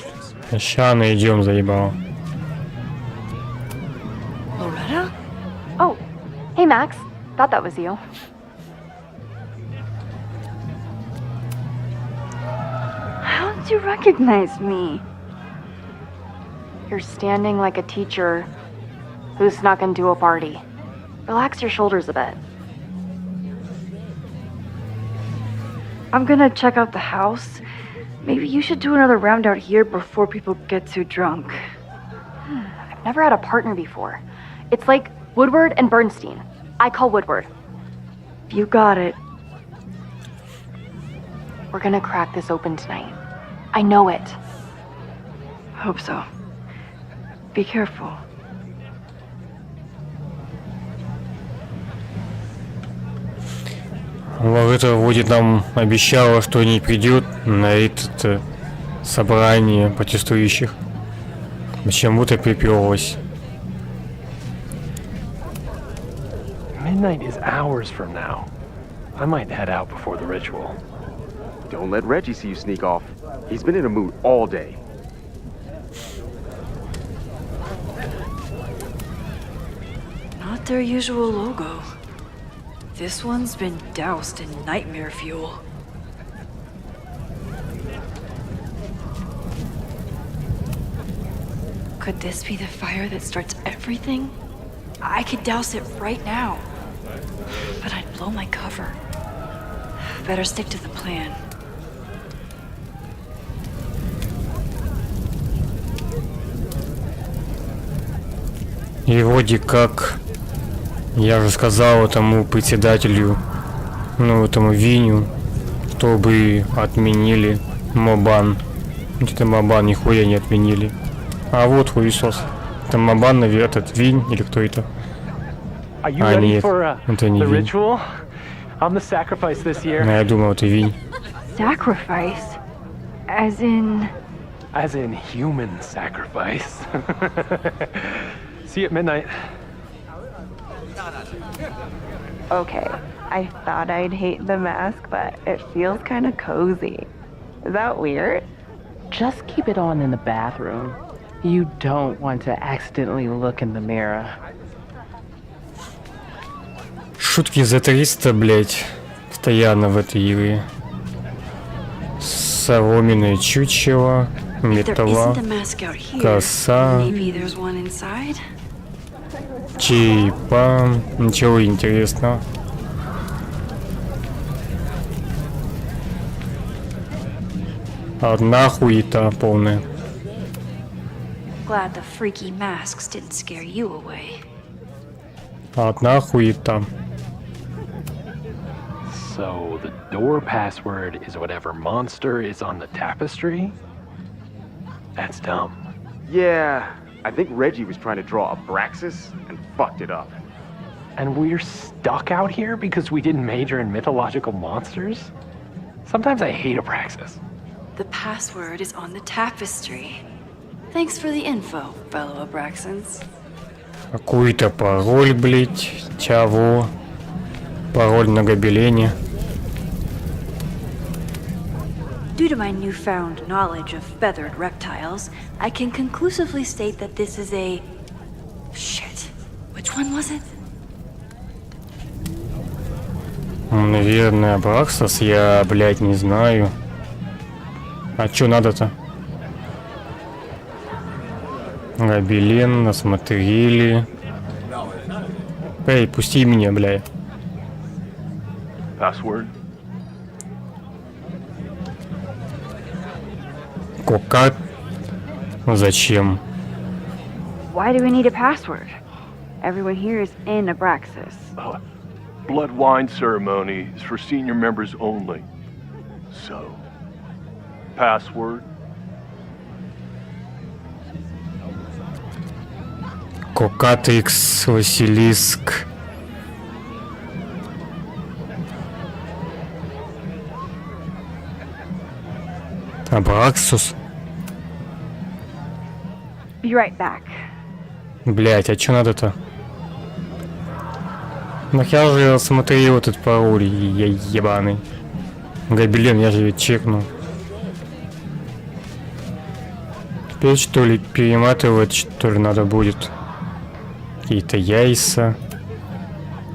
Ща найдем, заебал.
Loretta?
Oh, hey Max. Thought that was you.
How did you recognize me?
You're standing like a teacher who snuck into a party. Relax your shoulders a bit.
I'm gonna check out the house. Maybe you should do another round out here before people get too drunk.
I've never had a partner before. It's like Woodward and Bernstein. I call Woodward.
You got it.
We're gonna crack this open tonight. I know it.
Hope so. Be careful.
Лорета вроде нам обещала, что не придет на это собрание протестующих. Почему-то приперлась.
Midnight is hours from now. I might head out before the ritual.
Don't let Reggie see you sneak off. He's been in a mood all day.
Not their usual logo. This one's been doused in nightmare fuel. Could this be the fire that starts everything? I could douse it right now. But I'd blow my cover. Better stick to the plan.
И вроде как я же сказал этому председателю, ну этому Виню, чтобы отменили Мобан. Это Мобан нихуя не отменили. А вот хуесос. Это Мобан, наверное, этот Винь или кто это? А нет, это не Винь.
I'm the sacrifice this year.
Я думал, это Винь.
Sacrifice? As in...
As in human sacrifice. See you at midnight.
Okay, I thought I'd hate the mask, but it feels kind of cozy. Is that weird?
Just keep it on in the bathroom. You don't want to accidentally look in the mirror.
Шутки за 300, блять. Постоянно в этой игре. Соломенное чучело, метла, коса, черепа. Ничего интересного. Одна хуета полная.
Glad the freaky masks didn't scare you away.
Одна хуета.
So the door password is whatever monster is on the tapestry? That's dumb.
Yeah, I think Reggie was trying to draw Abraxas and fucked it up.
And we're stuck out here because we didn't major in mythological monsters? Sometimes I hate Abraxas.
The password is on the tapestry. Thanks for the info, fellow Abraxans.
Какой-то пароль, блять. Чего? Пароль на гобелене.
Due to my newfound knowledge of feathered reptiles, I can conclusively state that this is a... Shit. Which one was it?
Наверное, Браксос, я, блять, не знаю. А чё надо-то? Гобелен, осмотрели. Эй, пусти меня, бля.
Password?
Кока? Зачем?
Why do we need a password? Everyone here is in Abraxas.
Blood wine ceremony is for senior members only. So, password?
Кокатрикс, Василиск. Абраксус.
Be right back.
Блять, а чё надо-то? Нахер же я смотрел этот пароль, я ебаный. Гобелен, я же ведь чекнул. Теперь что ли перематывать, что ли, надо будет? Какие-то яйца.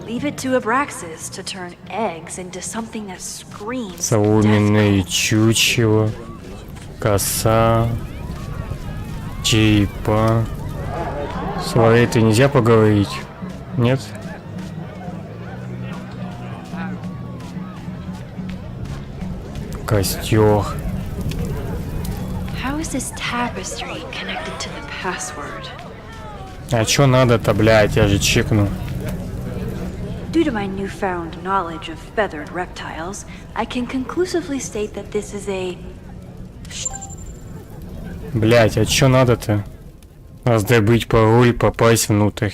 Leave it to Abraxas to turn eggs into something that screams.
Соломенное чучело. Коса. Черепа. С Лореттой нельзя поговорить? Нет? Костер.
How is this tapestry connected to the password?
А чё надо-то, блядь, я же чекну.
Due to my newfound knowledge of feathered reptiles, I can conclusively state that this is a...
Блядь, а чё надо-то? Раздобыть пароль, попасть внутрь.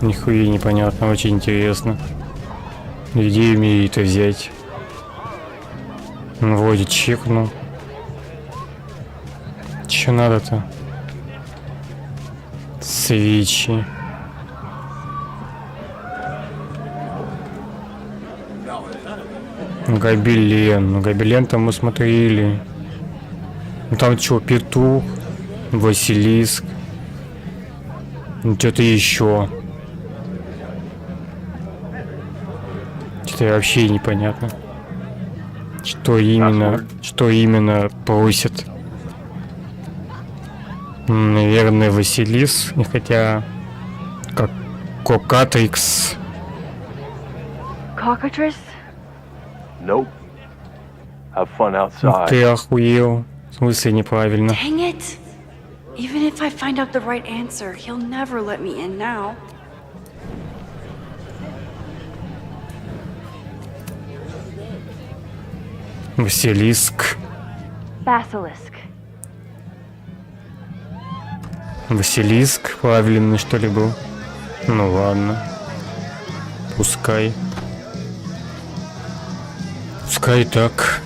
Нихуя непонятно, очень интересно. Где мне это взять? Ну, вроде чекнул. Чё надо-то? Свечи. Гобелен. Ну, гобелен-то мы смотрели. Ну, там чё, петух, Василиск. Ну, что-то еще. Что-то вообще непонятно. Что именно просят. Наверное, Василис, хотя как Кокатрикс.
Cockatrice?
Nope. Have fun
Ну,
outside.
ты охуел. В смысле неправильно?
Dang it! Even if I find out the right answer, he'll never let me in now.
Василиск.
Basilisk.
Василиск правильный, что ли, был? Ну ладно. Пускай. Пускай так.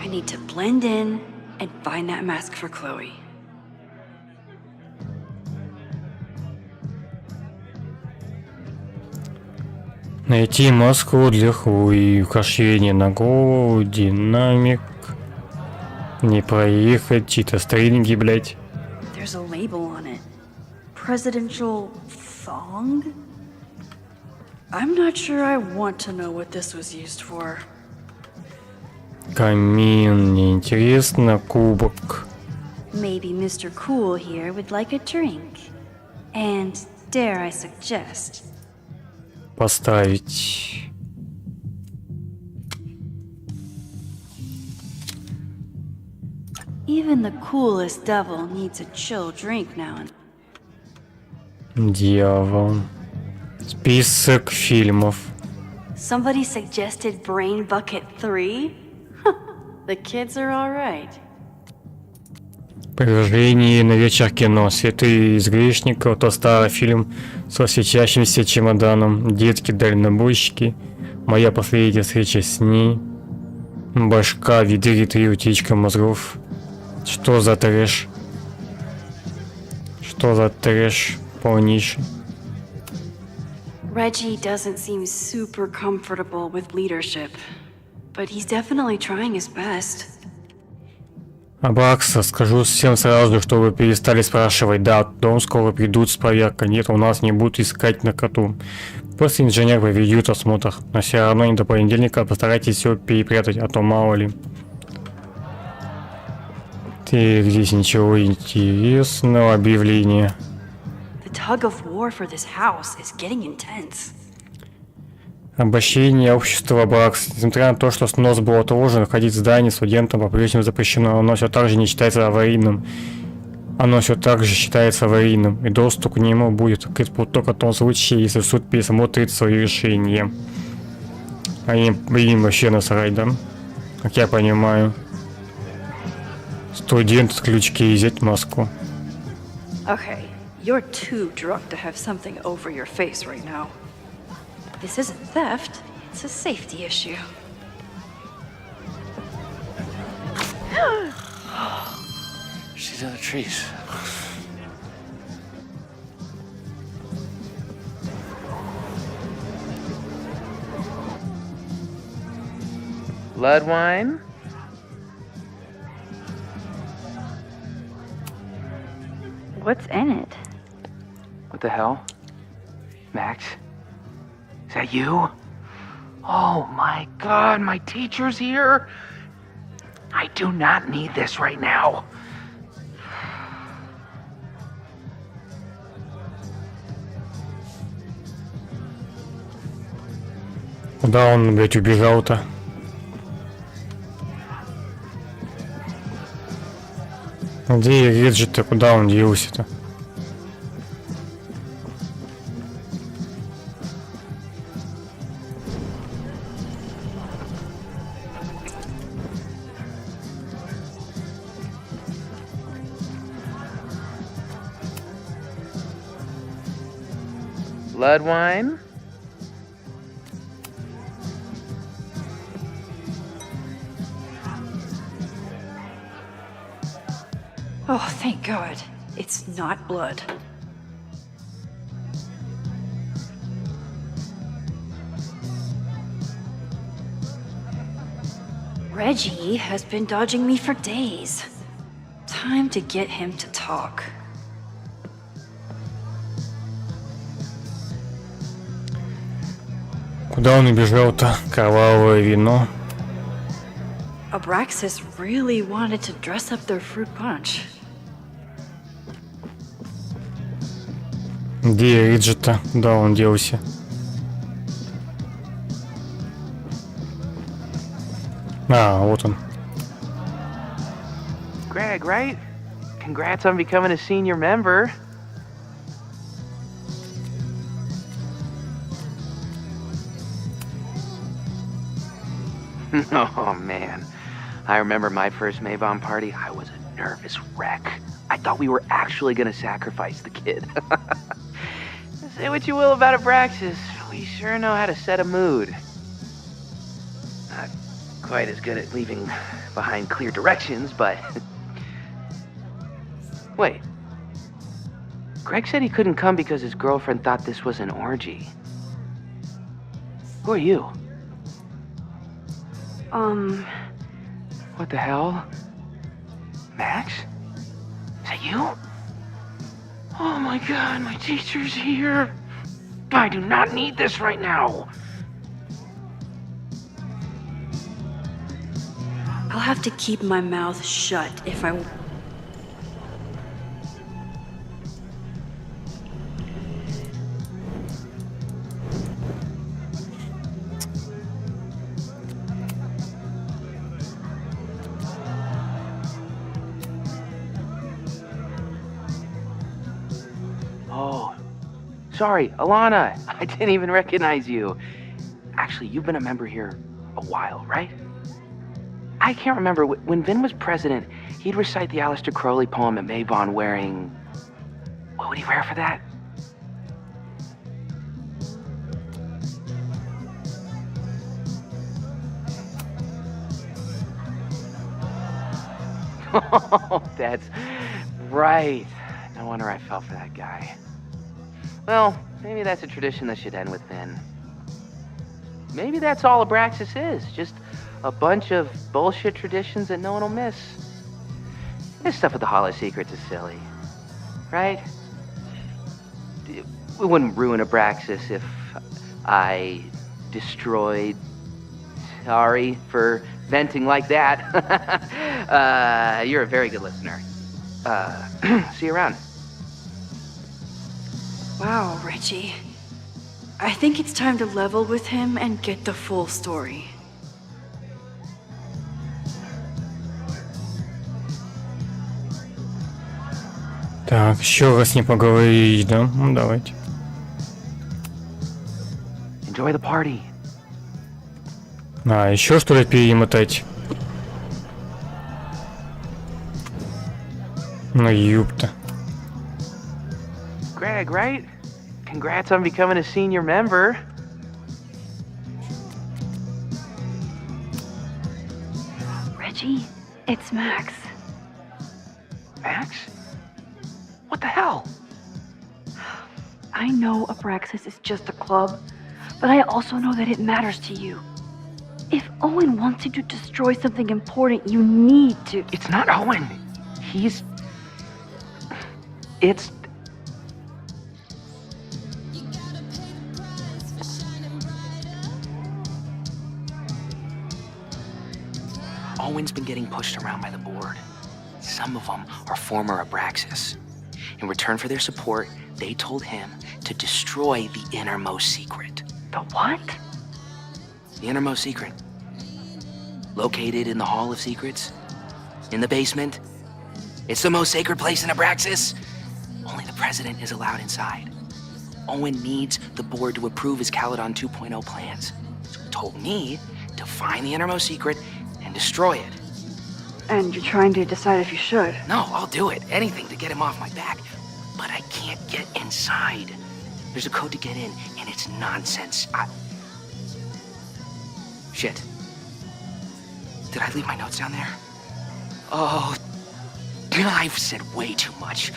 I need to blend in and find that mask for Chloe.
Найти маску для Хлои, украшение на голову, динамик. Не проехать, чьи-то стринги, блять.
There's a label on it. Presidential thong? I'm not sure I want to know what this was used for.
Камин, неинтересно, кубок.
Maybe Mr. Cool here would like a drink. And dare I suggest,
Поставить.
even the coolest devil needs a chill drink now and
Дьявол. Список фильмов.
Somebody suggested Brain Bucket 3? The kids are alright.
Приложение на вечер кино. Святые из грешников. То старый фильм со светящимся чемоданом. Детки-дальнобойщики. Моя последняя встреча с ней. Башка ведрит и утечка мозгов. Что за трэш? Что за трэш полнейший?
Reggie doesn't seem super comfortable with leadership, but he's definitely trying his best.
Абракса, скажу всем сразу, чтобы перестали спрашивать. Да, дом скоро придут с проверкой. Нет, у нас не будут искать на коту. Просто инженер проведет осмотр. Но все равно не до понедельника постарайтесь все перепрятать, а то мало ли. Так, здесь ничего интересного. Объявление.
The tug of war for this house is getting intense.
Обращение общества Бракс. Несмотря на то, что снос был отложен, входить в здание студентам по-прежнему запрещено. Оно все так же не считается аварийным. И доступ к нему будет открыт только в том случае, если суд пересмотрит свои решения. Им вообще насрать, да? Как я понимаю. Студент, ключки и взять маску.
Okay, you're too drunk to have something over your face right now. This isn't theft, it's a safety issue.
She's in the trees.
Blood wine?
What's in it?
What the hell? Max? Is that you? Oh my god, my teacher's here? I do not need this right now.
Куда он, блядь, убежал-то? Где Реджи-то? Куда он делся-то?
Blood wine?
Oh, thank God. It's not blood. Reggie has been dodging me for days. Time to get him to talk.
Куда он убежал-то? Кровавое вино.
Abraxas really wanted to dress up their fruit punch.
Где Риджи-то? Куда он делся? А, вот он.
Greg, right? Congrats on becoming a senior member. Oh man, I remember my first Maybon party. I was a nervous wreck. I thought we were actually gonna sacrifice the kid. Say what you will about Abraxas, we sure know how to set a mood. quite as good at leaving behind clear directions, but... Wait. Greg said he couldn't come because his girlfriend thought this was an orgy. Who are you? What the hell? Max? Is that you? Oh my god, my teacher's here. I do not need this right now.
I'll have to keep my mouth shut if I...
Oh, sorry, Alana. I didn't even recognize you. Actually, you've been a member here a while, right? I can't remember. When Vin was president, he'd recite the Aleister Crowley poem at Mavon wearing... What would he wear for that? Oh, that's right. No wonder I fell for that guy. Well, maybe that's a tradition that should end with Vin. Maybe that's all Abraxas is. Just a bunch of bullshit traditions that no one will miss. This stuff with the Hollow Secrets is silly. Right? We wouldn't ruin Abraxas if I destroyed... Sorry for venting like that. You're a very good listener. See you around.
Wow, Reggie. I think it's time to level with him and get the full story.
Так, еще раз не поговорить, да? Ну, давайте.
Enjoy the party.
А, еще что ли перемотать? Ну, ёпта.
Greg, right? Congrats on becoming a senior member.
Reggie, it's Max.
Max? What the hell?
I know Abraxas is just a club, but I also know that it matters to you. If Owen wants you to destroy something important, you need to...
It's not Owen. He's... It's... Owen's been getting pushed around by the board. Some of them are former Abraxas. In return for their support, they told him to destroy the innermost secret.
The what?
The innermost secret. Located in the Hall of Secrets. In the basement. It's the most sacred place in Abraxas. Only the president is allowed inside. Owen needs the board to approve his Caledon 2.0 plans. So he told me to find the innermost secret and destroy it.
And you're trying to decide if you should.
No, I'll do it. Anything to get him off my back. But I can't get inside. There's a code to get in, and it's nonsense. Shit. Did I leave my notes down there? Oh, I've said way too much.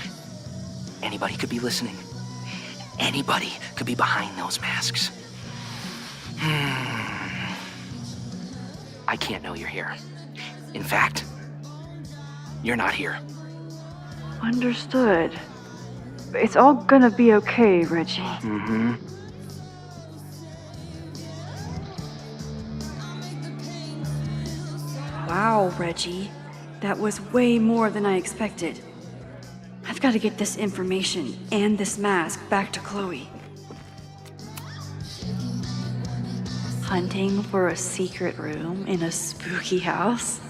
Anybody could be listening. Anybody could be behind those masks. I can't know you're here. In fact, you're not here.
Understood. It's all gonna be okay, Reggie.
Mm-hmm.
Wow, Reggie. That was way more than I expected. I've got to get this information and this mask back to Chloe. Hunting for a secret room in a spooky house?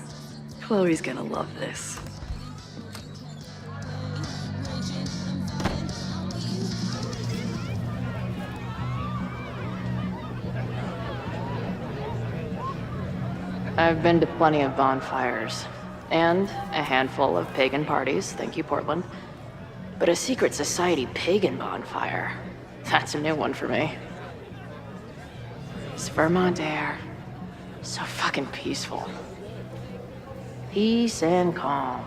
Chloe's gonna love this.
I've been to plenty of bonfires, and a handful of pagan parties, thank you, Portland. But a secret society pagan bonfire, that's a new one for me. It's Vermont air, So fucking peaceful. Peace and calm.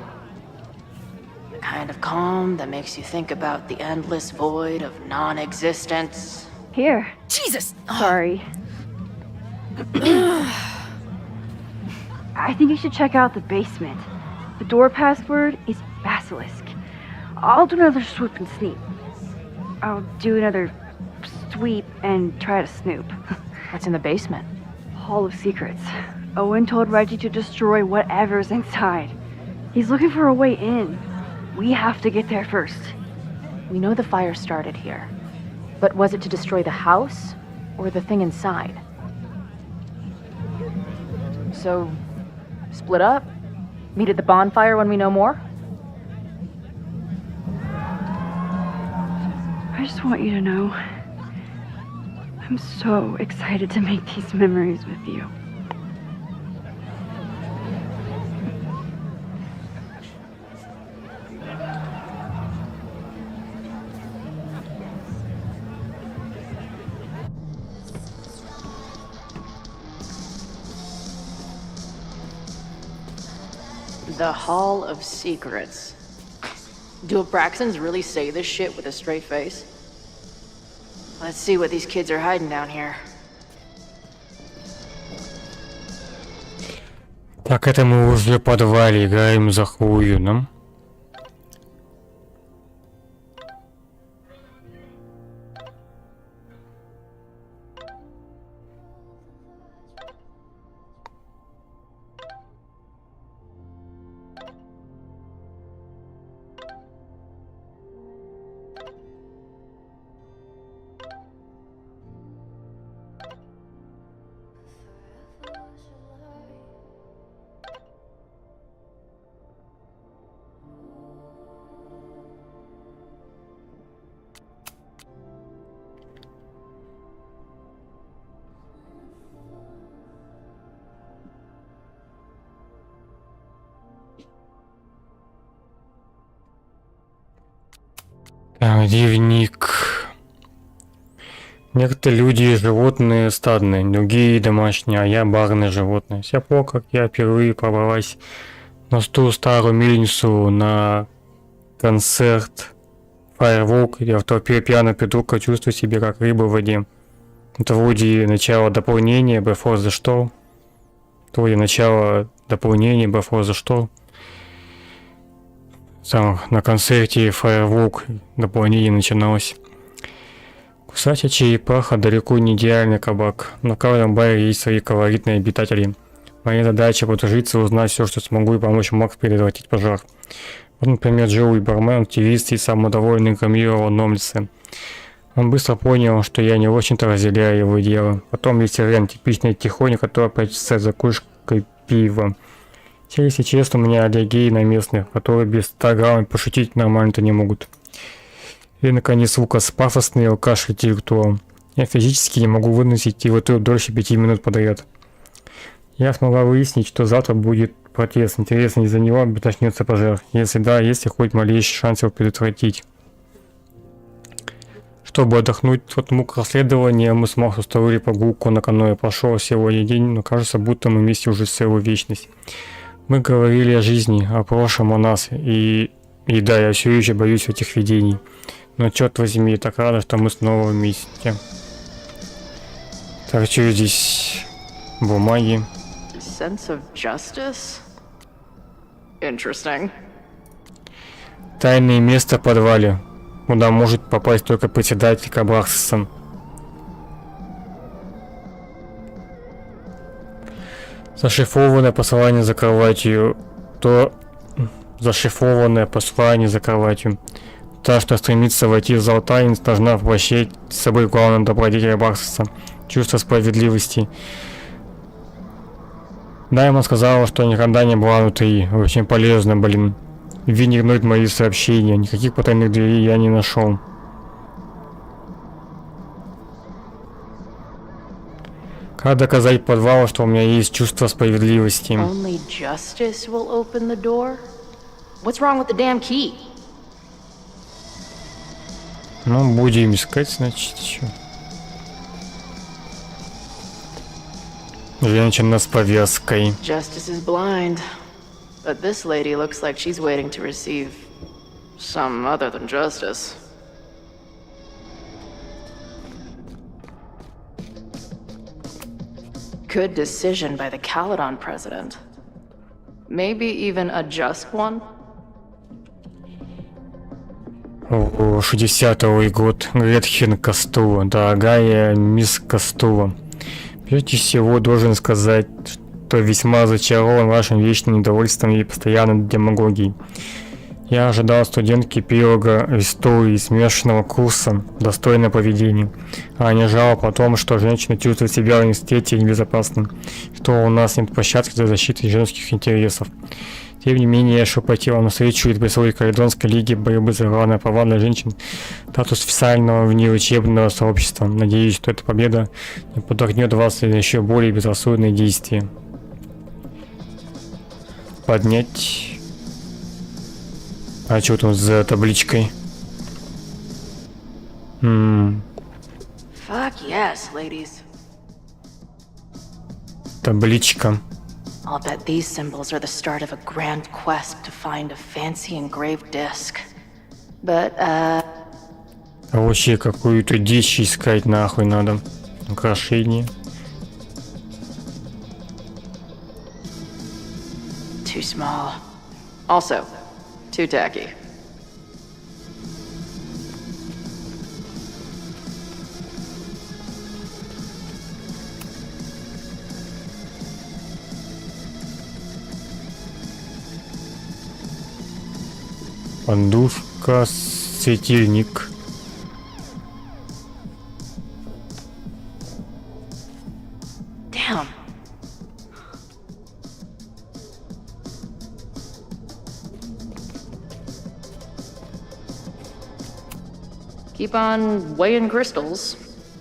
The kind of calm that makes you think about the endless void of non-existence.
Here.
Jesus!
Sorry. I think you should check out the basement. The door password is Basilisk. I'll do another swoop and sneak. I'll do another sweep and try to snoop.
What's in the basement?
Hall of Secrets. Owen told Reggie to destroy whatever's inside. He's looking for a way in. We have to get there first.
We know the fire started here. But was it to destroy the house or the thing inside? So, split up? Meet at the bonfire when we know more?
I just want you to know, I'm so excited to make these memories with you.
The Hall of Secrets. Do Abraxans really say this shit with a straight face? Let's see what these kids are hiding down here.
Так, это мы уже в подвале играем за хуюном. Так, дневник. Некоторые люди животные стадные, другие домашние, а я барное животное. С тех пор, как я впервые пробралась на ту старую мельницу на концерт Firework, я в толпе пьяных придурков чувствую себя как рыба в воде. Это вроде начало дополнения Before the Storm. Это вроде начало дополнения Before the Storm. Там на концерте Firework дополнение начиналось. Кусачая черепаха далеко не идеальный кабак. Но в каждом баре есть свои колоритные обитатели. Моя задача подружиться, узнать все, что смогу, и помочь Макс предотвратить пожар. Вот, например, Джоуи, бармен, активист и самодовольный камьер в одном лице. Он быстро понял, что я не очень-то разделяю его дело. Потом есть Рен, типичный тихоня, который прячется за кружкой пива. Если честно, у меня аллергия на местных, которые без 100 грамм пошутить нормально-то не могут. И, наконец, Лукас, пафосный алкаш-интеллектуал. Я физически не могу выносить его труд дольше 5 минут подряд. Я смогла выяснить, что завтра будет протест. Интересно, из-за него начнется пожар. Если да, есть ли хоть малейший шанс его предотвратить. Чтобы отдохнуть от мук расследования, мы с Макс устроили прогулку на каноэ. Прошел сегодня день, но кажется, будто мы вместе уже целую вечность. Мы говорили о жизни, о прошлом, о нас, и да, я все еще боюсь этих видений. Но черт возьми, так рада, что мы снова вместе. Так, что здесь? Бумаги.
Sense of justice? Interesting.
Тайное место в подвале, куда может попасть только председатель Кабрахсон. Зашифрованное послание за кроватью. Зашифрованное послание за кроватью. Та, что стремится войти в зал таинств, должна воплощать с собой главное добродетель Барсуса — чувство справедливости. Даймон сказала, что никогда не была внутри. Очень полезно, блин. Винни игнорирует мои сообщения. Никаких потайных дверей я не нашел. Как доказать подвалу, что у меня есть чувство справедливости?
Only justice will open the door? What's wrong with the damn key?
Ну, будем искать, значит, еще. Женщина с повязкой.
Justice is blind. But this lady looks like she's waiting to receive some other than justice. Good decision by the Caledon president. Maybe even a just one?
60-й год. Гретхен Кастула. Дорогая мисс Кастула. Прежде всего должен сказать, что весьма зачарован вашим вечным недовольством и постоянной демагогией. Я ожидал студентки первого истории смешанного курса достойное поведение, а не жалоб о том, что женщины чувствуют себя в университете небезопасно, что у нас нет площадки для защиты женских интересов. Тем не менее, я решил пойти вам навстречу и присвоить Каледонской лиге борьбы за равные права для женщин статус официального внеучебного сообщества. Надеюсь, что эта победа не подтолкнет вас на еще более безрассудные действия. Поднять. А что там за табличкой?
Fuck yes, ladies.
Табличка.
I'll bet these symbols are the start of a grand quest to find a fancy engraved disc. But,
А вообще какую-то дичь искать нахуй надо. Украшение.
Too small. Also, too tacky.
Подушка, светильник.
Damn. Keep on weighing crystals,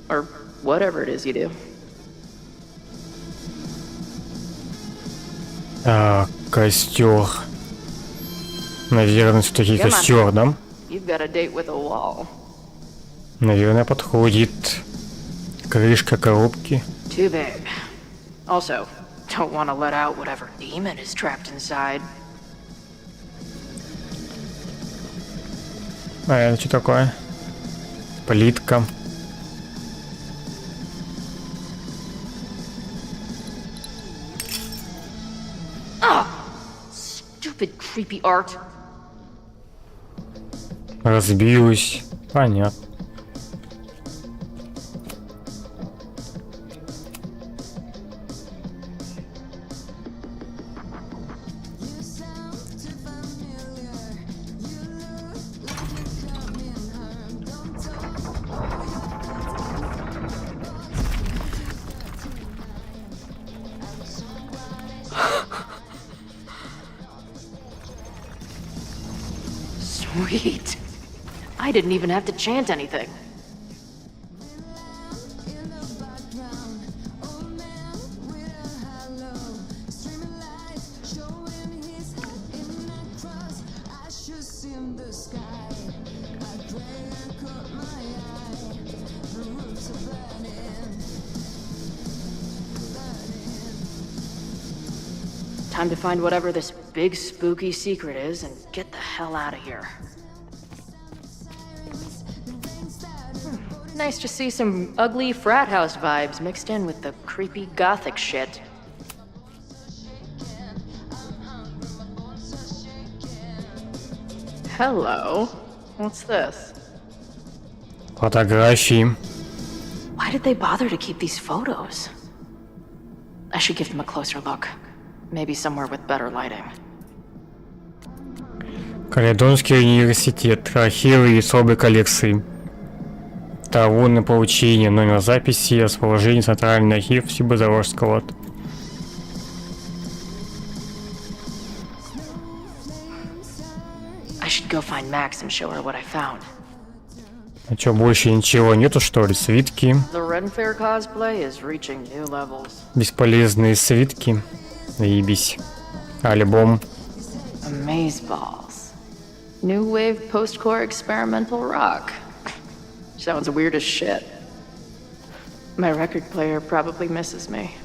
or whatever it is you do.
Костер. Наверное, все-таки
Come on.
костер, да?
You've got a date with a wall.
Наверное, подходит. Крышка коробки.
Too big. Also, don't want to let out whatever demon is trapped inside.
А это что такое? Плитка.
Stupid creepy art.
Разбилась. Понятно.
Sweet. I didn't even have to chant anything. Time to find whatever this big spooky secret is and get the hell out of here. Nice to see some ugly frat house vibes mixed in with the creepy gothic shit. Hello. What's this?
Фотографии.
Why did they bother to keep these photos? I should give them a closer look. Maybe somewhere with better lighting.
Каледонский университет. Архивы и особые коллекции. Талоны получения. Номер записи. Расположение. Центральный архив Сибирского.
I should go find Max and show her what I found.
А чё, больше ничего нету, что ли? Свитки.
The Ren Fair cosplay is reaching new levels.
Бесполезные свитки. Заебись. Альбом.
Amazeballs. New wave post-core experimental rock. Sounds weird as shit. My record player probably misses me.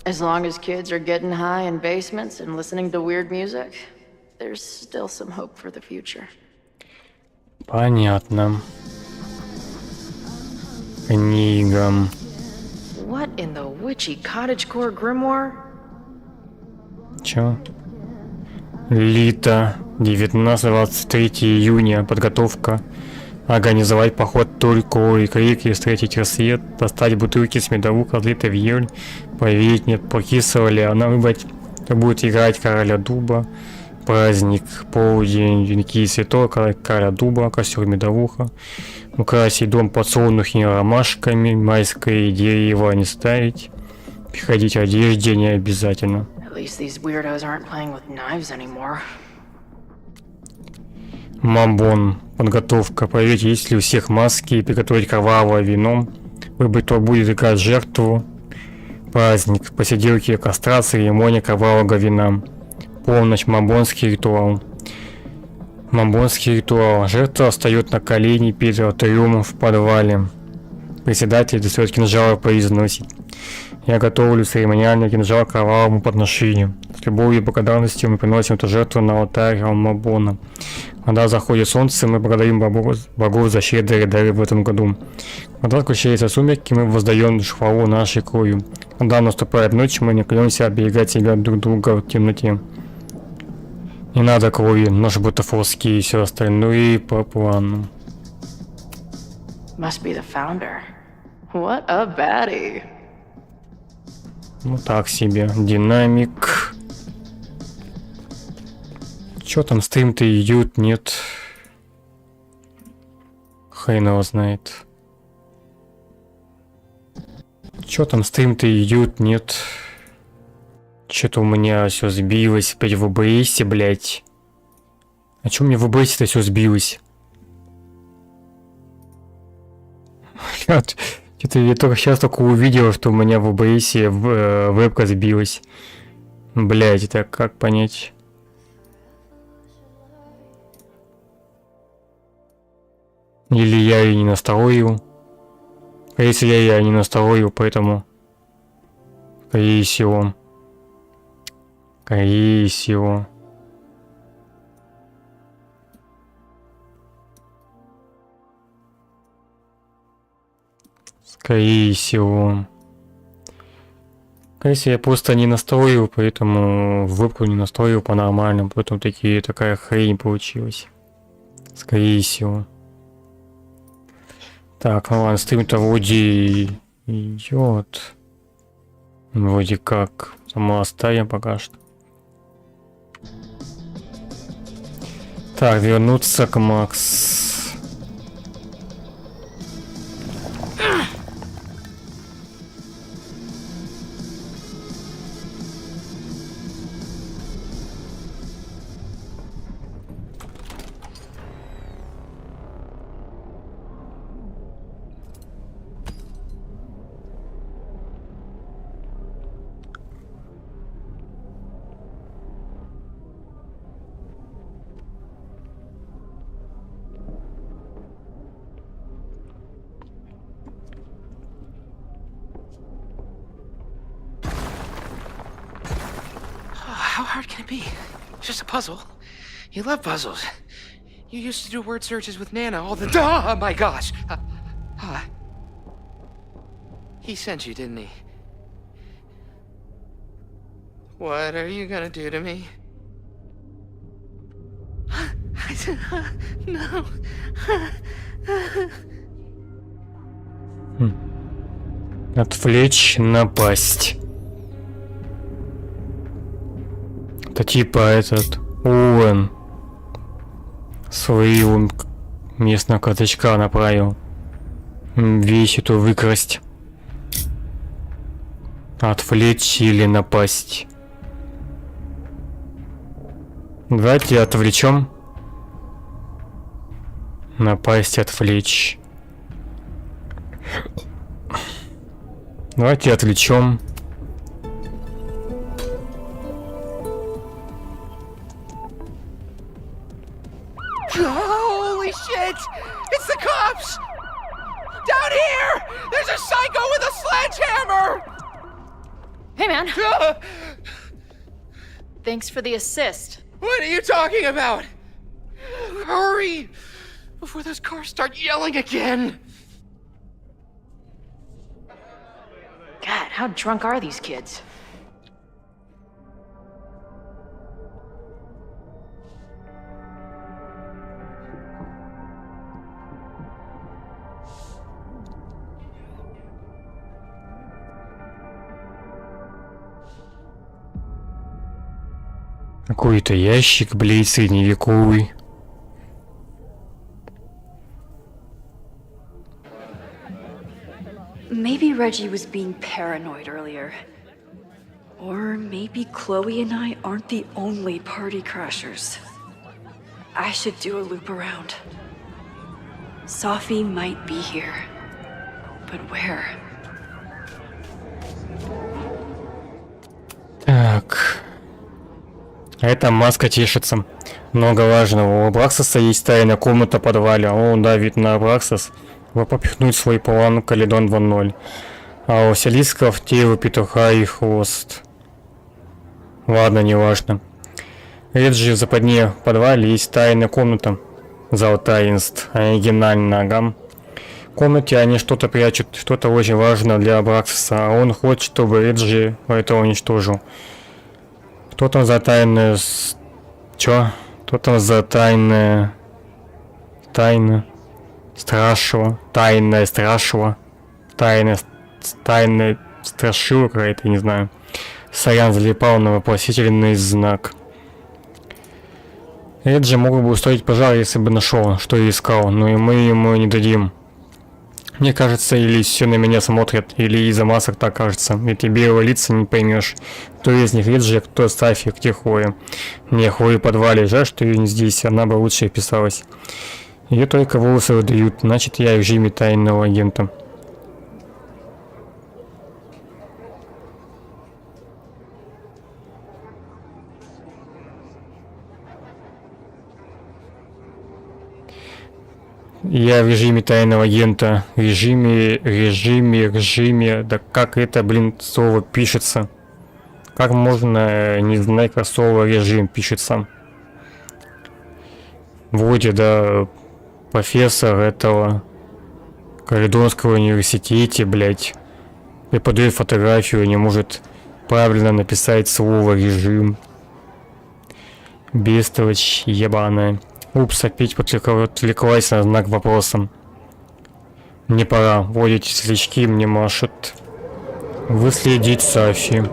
As long as kids are getting high in basements and listening to weird music, there's still some hope for the future.
Понятно. Книгам.
What in the witchy cottagecore grimoire?
Чё? Лито. 19-23 июня. Подготовка. Организовать поход только и крики, встретить рассвет, достать бутылки с медовух, разлитый в ель, проверить, нет покисла ли она, выбрать, кто будет играть короля дуба, праздник, полдень, венки и цветок, короля дуба, костер медовуха, украсить дом подсолнухами, ромашками, майское дерево не ставить, приходить в одежде не обязательно.
At least these weirdos aren't playing with knives anymore.
Мамбон. Подготовка. Проверить, есть ли у всех маски, приготовить кровавое вино, выбрать, кто будет играть жертву. Праздник. Посиделки, костра, церемония кровавого вина. Полночь. Мамбонский ритуал. Мамбонский ритуал. Жертва встает на колени перед алтарем в подвале. Председатель достает кинжал и произносит: «Я готовлю церемониальный кинжал к кровавому подношению. С любовью и благодарностью мы приносим эту жертву на алтарь Мамбона. Когда заходит солнце, мы благодарим богов за щедрые дары в этом году. Когда включаются сумерки, мы воздаем хвалу нашей кровью. Когда наступает ночь, мы не клянемся оберегать себя друг друга в темноте. Не надо крови, наши бутафорские и все остальное по плану».
Must be the founder. What a baddie.
Ну так себе. Динамик. Чё там, стрим-то идет, нет? Хрен его знает. Чё там, стрим-то идет, нет? Чё-то у меня все сбилось опять в ОБС, блять. А чё у меня в ОБС-то все сбилось? Что-то я только сейчас увидел, что у меня в ОБС вебка сбилась. Блять, это как понять? Или я ее не настроил? А если я ее не настроил, поэтому... Скорее всего. Скорее всего. Скорее всего. Скорее всего, я просто не настроил, поэтому вебку не настроил по-нормальному, поэтому такая хрень получилась. Скорее всего. Так, ну ладно, стрим-то вроде идет. Вроде как. Само оставим пока что. Так, вернуться к Макс.
How hard can it be? It's just a puzzle. You love puzzles. You used to do word searches with Nana all the time. Oh my gosh. He sent you, didn't he? What are you gonna do to me? No.
Отвлечь, напасть. Это типа этот Уэн своего местного казачка направил вещь эту выкрасть. Отвлечь или напасть. Давайте отвлечем. Напасть, отвлечь. Давайте отвлечем.
Holy shit! It's the cops! Down here! There's a psycho with a sledgehammer!
Hey, man. Thanks for the assist.
What are you talking about? Hurry! Before those cars start yelling again!
God, how drunk are these kids?
Какой-то ящик, блядь, средневековый.
Maybe Reggie was being paranoid earlier. Or maybe Chloe and I aren't the only party crashers. I should do a loop around. Sophie might be here. But where?
Так. Эта маска тешится. Много важного. У Абраксаса есть тайная комната в подвале. Он давит на Абраксас. Вы попихнуть свой план Каледон 2.0. А у Василисков тело петуха и хвост. Ладно, неважно. Реджи в западне в подвале есть тайная комната. Зал таинств. Оригинальная, ага. В комнате они что-то прячут. Что-то очень важное для Абраксаса. А он хочет, чтобы Реджи это уничтожил. Кто там за тайное... Чё? Кто там за тайное... Тайна... Страшила. Тайная страшила. Тайная страшила какая-то, не знаю. Саян залипал на вопросительный знак. Эджи мог бы устроить пожар, если бы нашел, что я искал, но и мы ему не дадим. Мне кажется, или все на меня смотрят, или из-за масок так кажется. Ведь и белого лица не поймешь, кто из них Эджи, кто Сафи, где Хлоя. Не, Хлоя в подвале, жаль, что ее не здесь, она бы лучше вписалась. Ее только волосы выдают, значит я в режиме тайного агента. Я в режиме тайного агента. Режиме. Да как это, блин, слово пишется? Как можно не знать, как слово режим пишется? Вроде, да, профессор этого Каледонского университета, блять, преподает фотографию, не может правильно написать слово режим. Бестолочь ебаная. Упс, опять отвлеклась на знак вопроса. Мне пора. Водите слички, мне машут. Выследить Сафи.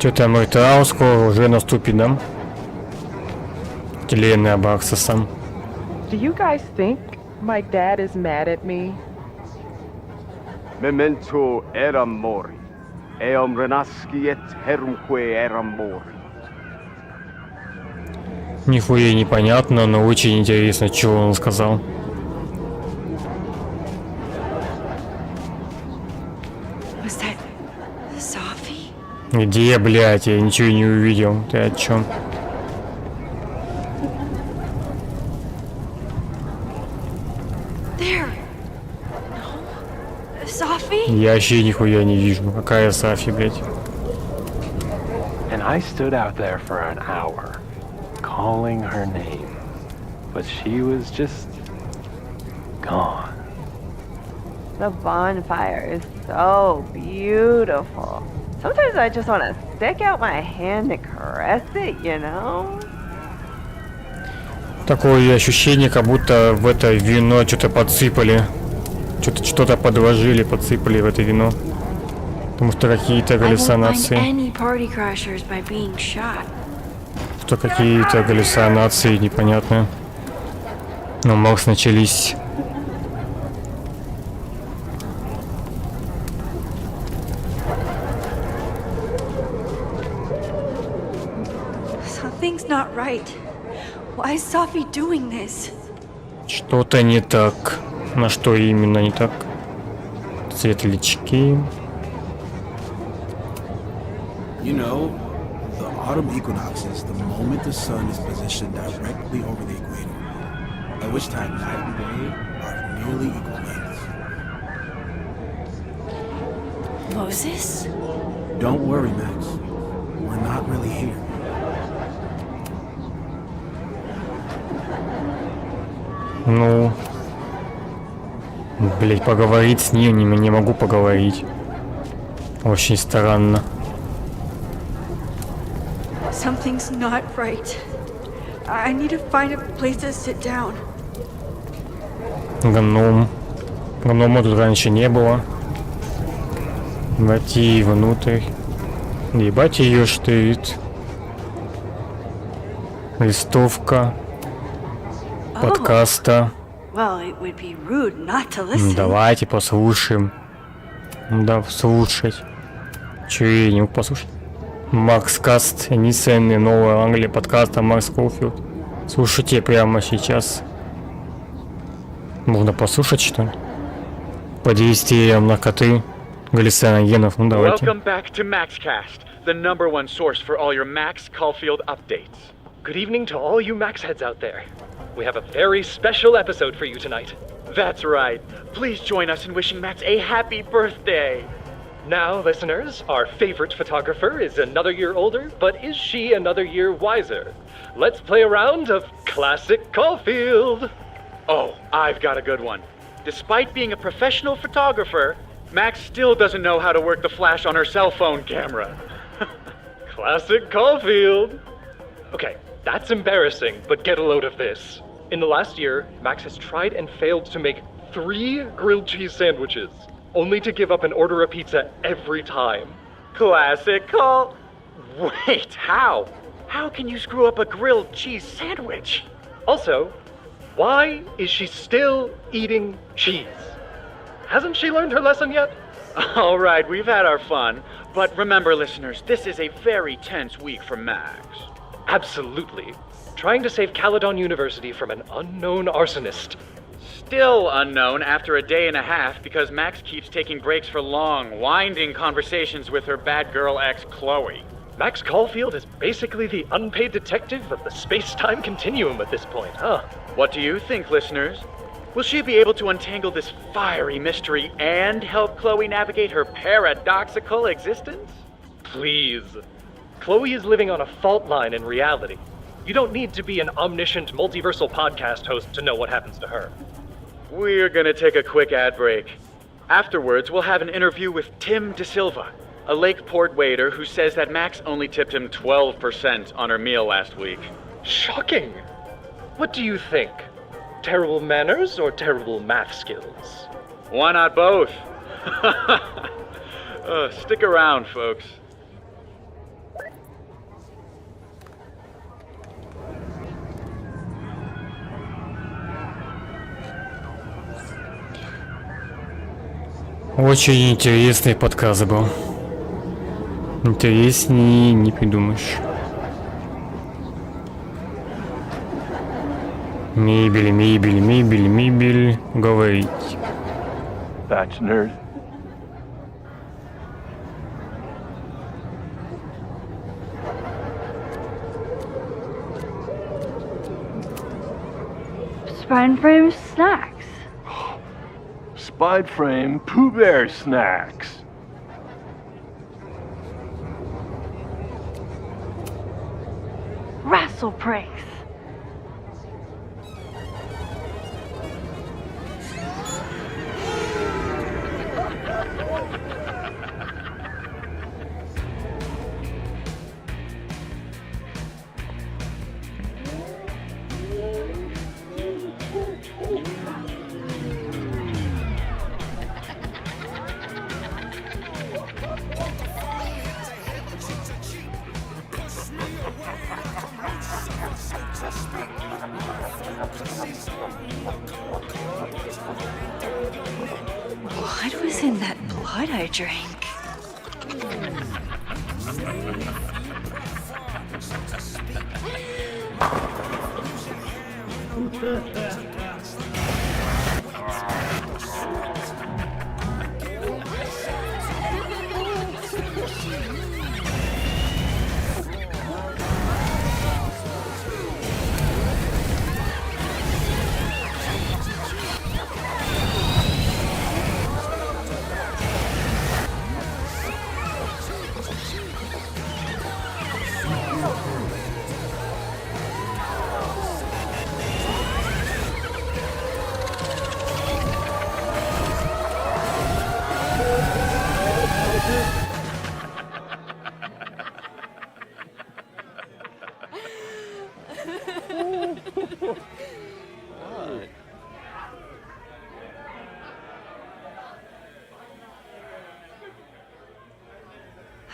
Что-то Мартау скоро уже наступит, да? Телены Абраксаса.
Do you guys think my dad is mad at me?
Memento eram mori. Eom renasciet herumque eram mori.
Нихуя непонятно, но очень интересно, что он сказал.
Was that Sophie?
Где, блядь? Я ничего не увидел. Ты о чем?
There. No. Sophie?
Я вообще нихуя не вижу. Какая Сафи, блядь?
And I stood out there for an hour, calling her name, but she was just gone.
The bonfire is so beautiful. Sometimes I just want to stick out my hand and caress it, you know?
Такое ощущение, как будто в это вино что-то подсыпали. Что-то подложили, подсыпали в это вино. Потому что какие-то галлюцинации. Что какие-то галлюцинации непонятные. Но Макс начались.
Something's not right. Why is Sophie doing this?
Что-то не так. На что именно не так? Светлячки.
You know, the autumn equinox is the moment the sun is positioned directly over the equator, at which time night and day are nearly equal lengths.
Moses?
Don't worry, Max. We're not really here.
Ну... Блять, поговорить с ним не могу поговорить. Очень странно.
Something's not right. I need to find a place to sit down.
Гном. Гнома тут раньше не было. Войти внутрь. Ебать ее штырит. Листовка. Подкаста.
Well, it would be rude not to listen.
Давайте послушаем. Да, слушать. Че я не мог послушать? Макс Каст, инициальный Новая Англия подкаста Макс Колфилд. Слушайте прямо сейчас. Можно послушать что-нибудь? По действиям наркоты, галлюциногенов, ну давайте.
Welcome back to MaxCast, the #1 source for all your Max Caulfield updates.
Good evening to all you Max heads out there. We have a very special episode for you tonight.
That's right. Please join us in wishing Max a happy birthday.
Now, listeners, our favorite photographer is another year older, but is she another year wiser? Let's play a round of Classic Caulfield.
Oh, I've got a good one. Despite being a professional photographer, Max still doesn't know how to work the flash on her cell phone camera.
Classic Caulfield. Okay, that's embarrassing, but get a load of this. In the last year, Max has tried and failed to make 3 grilled cheese sandwiches, only to give up and order a pizza every time.
Classic Caul... Wait, how? How can you screw up a grilled cheese sandwich?
Also, why is she still eating cheese? Hasn't she learned her lesson yet?
All right, we've had our fun, but remember, listeners, this is a very tense week for Max.
Absolutely. Trying to save Caledon University from an unknown arsonist.
Still unknown after a day and a half because Max keeps taking breaks for long, winding conversations with her bad girl ex, Chloe.
Max Caulfield is basically the unpaid detective of the space-time continuum at this point, huh?
What do you think, listeners? Will she be able to untangle this fiery mystery and help Chloe navigate her paradoxical existence?
Please. Chloe is living on a fault line in reality. You don't need to be an omniscient multiversal podcast host to know what happens to her.
We're gonna take a quick ad break. Afterwards, we'll have an interview with Tim De Silva, a Lakeport waiter who says that Max only tipped him 12% on her meal last week.
Shocking! What do you think? Terrible manners or terrible math skills?
Why not both? Stick around, folks.
Очень интересный подкаст был. Интереснее не придумаешь. Мебель, мебель, мебель, мебель. Говорить.
That's nerd.
Spine frame snacks.
Spide frame Pooh Bear snacks.
Wrestle pranks. What was in that blood I drank?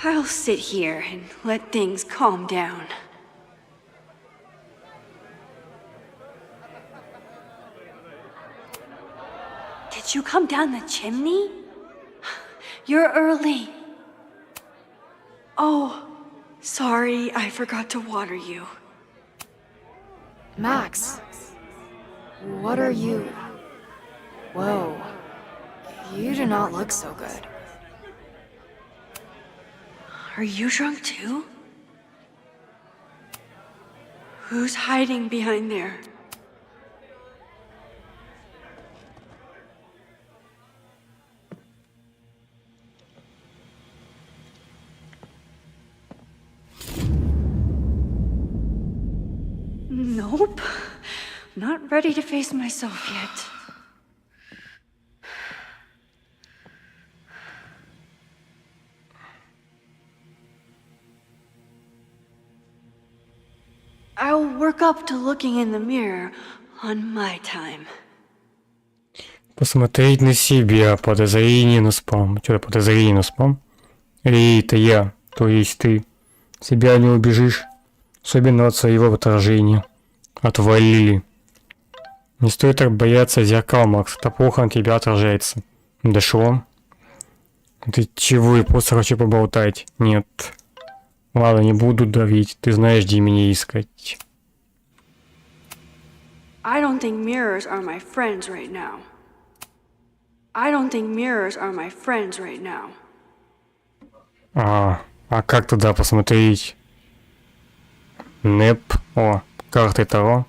I'll sit here and let things calm down. Did you come down the chimney? You're early. Oh, sorry, I forgot to water you.
Max, what are you? Whoa, you do not look so good.
Are you drunk too? Who's hiding behind there? Nope. Not ready to face myself yet. I'll work up to looking in the mirror on my time.
Посмотреть на себя, подозрение на спам. Что-то подозрение на спам? Или это я, то есть ты. Себя не убежишь, особенно от своего отражения. Отвалили. Не стоит так бояться зеркал, Макс, это плохо на тебя отражается. Дошло? Ты чего, я просто хочу поболтать. Нет. Ладно, не буду давить, ты знаешь, где меня искать.
I don't think mirrors are my friends right now. I don't think mirrors are my friends right now.
А как туда посмотреть? Неп. О, карты Таро.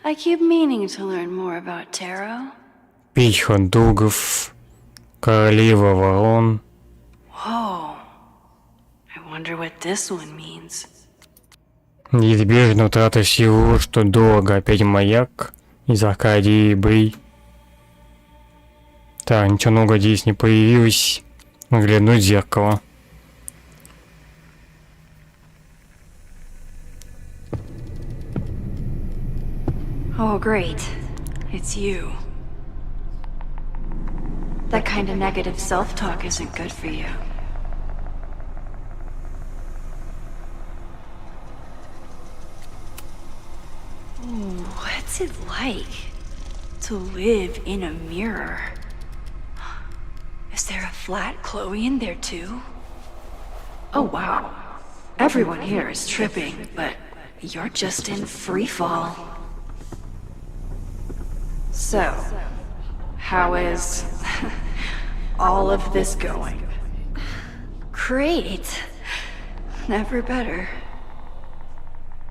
I keep meaning to learn more about tarot.
Пить хот-догов. Королева ворон.
Whoa. I wonder what this one means.
Неизбежно утрата всего, что дорого. Опять маяк. Из Аркадии Брей. Так, ничего нового здесь не появилось. Взглянуть в зеркало.
Oh, great. It's you. That kind of negative self-talk isn't good for you. Ooh, what's it like to live in a mirror? Is there a flat Chloe in there too? Oh wow. Everyone here is tripping, but you're just in free fall. So, how is all of this going? Great. Never better.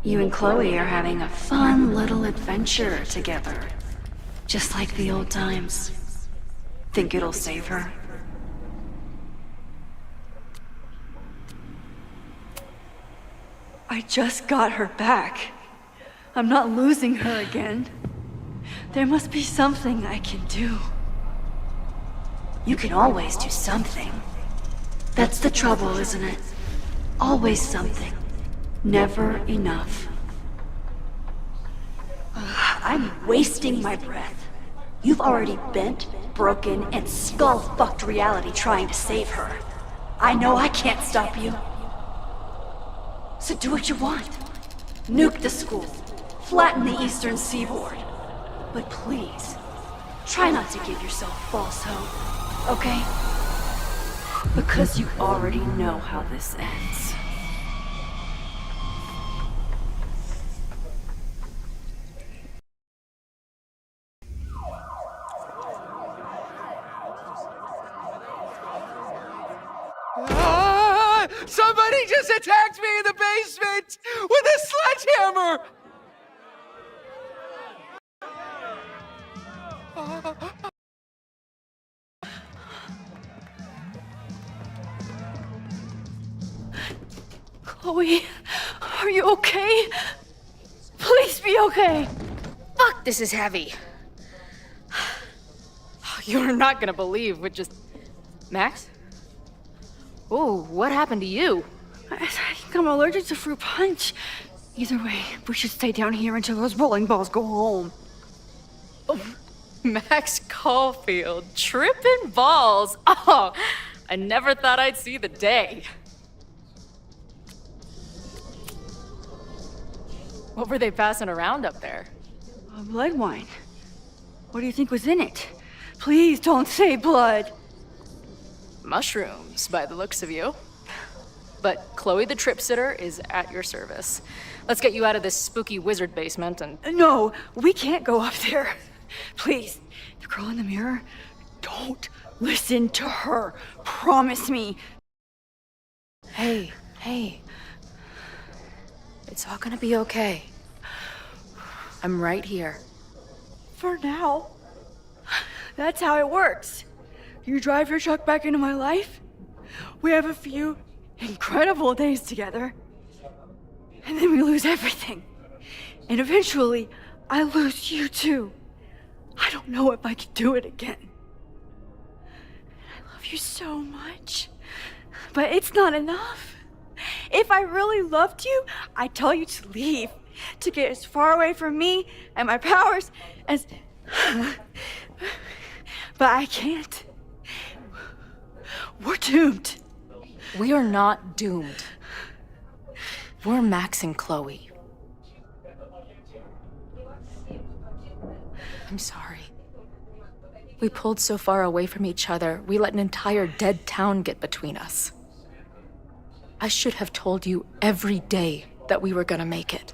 You and Chloe are having a fun little adventure together. Just like the old times. Think it'll save her? I just got her back. I'm not losing her again. There must be something I can do. You can always do something. That's the trouble, isn't it? Always something. Never enough. I'm wasting my breath. You've already bent, broken, and skull-fucked reality trying to save her. I know I can't stop you. So do what you want. Nuke the school. Flatten the eastern seaboard. But please, try not to give yourself false hope, okay? Because you already know how this ends.
Somebody just attacked me in the basement with a sledgehammer!
Chloe, are you okay? Please be okay.
Fuck, this is heavy. You're not gonna believe what just... Max? Oh, what happened to you?
I think I'm allergic to fruit punch. Either way, we should stay down here until those bowling balls go home.
Max Caulfield, tripping balls. Oh,
I never thought I'd see the day. What were they passing around up there?
Blood wine. What do you think was in it? Please don't say blood.
Mushrooms, by the looks of you. But Chloe the Trip Sitter is at your service. Let's get you out of this spooky wizard basement and...
No, we can't go up there. Please, the girl in the mirror, don't listen to her. Promise me.
Hey. It's all gonna be okay. I'm right here.
For now. That's how it works. You drive your truck back into my life. We have a few incredible days together. And then we lose everything. And eventually, I lose you too. I don't know if I can do it again. I love you so much. But it's not enough. If I really loved you, I'd tell you to leave. To get as far away from me and my powers as... But I can't. We're doomed.
We are not doomed. We're Max and Chloe. I'm sorry. We pulled so far away from each other, we let an entire dead town get between us. I should have told you every day that we were gonna make it.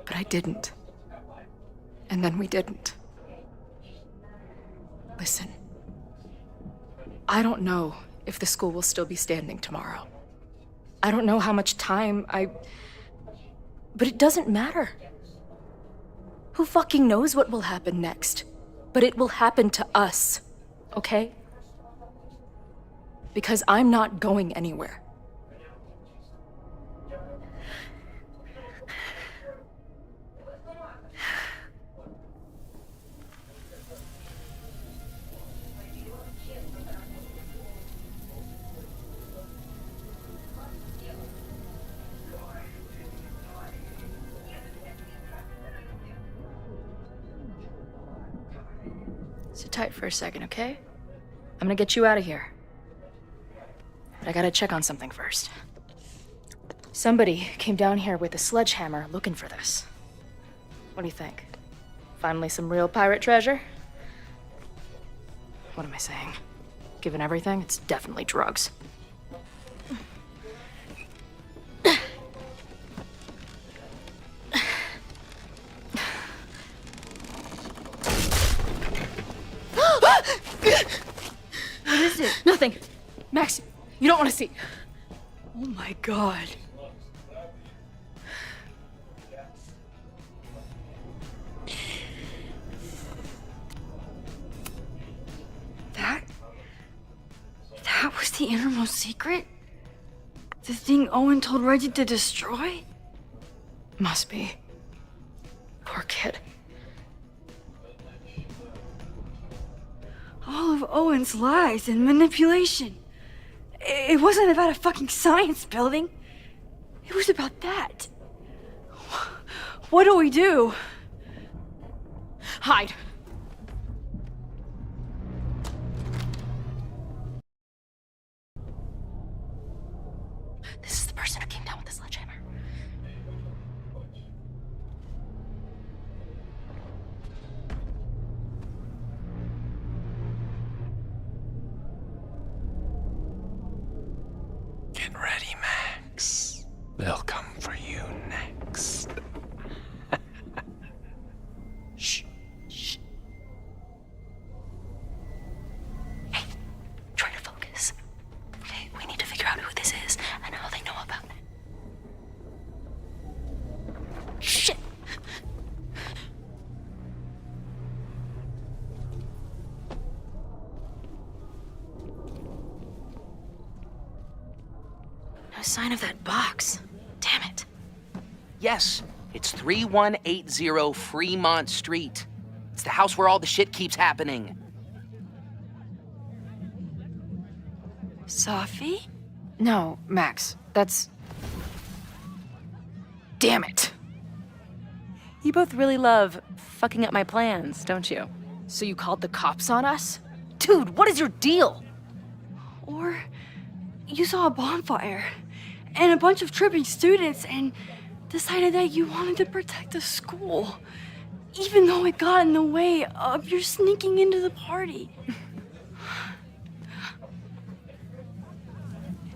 But I didn't. And then we didn't. Listen. I don't know if the school will still be standing tomorrow. I don't know how much time But it doesn't matter. Who fucking knows what will happen next? But it will happen to us, okay? Because I'm not going anywhere. Sit tight for a second, okay? I'm gonna get you out of here. But I gotta check on something first. Somebody came down here with a sledgehammer looking for this. What do you think? Finally some real pirate treasure? What am I saying? Given everything, it's definitely drugs.
What is it?
Nothing. Max, you don't want to see.
Oh my god. That was the innermost secret? The thing Owen told Reggie to destroy?
Must be. Poor kid.
All of Owen's lies and manipulation. It wasn't about a fucking science building. It was about that. What do we do?
Hide. This is the person who came down with the sledgehammer.
Get ready, Max. They'll come for you next.
Shh. Shh. Hey, try to focus. Okay, we need to figure out who this is and how they know about it. Shit! No sign of that box. Damn it.
Yes, it's 3180 Fremont Street. It's the house where all the shit keeps happening.
Sophie?
No, Max, that's... Damn it.
You both really love fucking up my plans, don't you?
So you called the cops on us? Dude, what is your deal?
you saw a bonfire and a bunch of tripping students and decided that you wanted to protect the school, even though it got in the way of your sneaking into the party.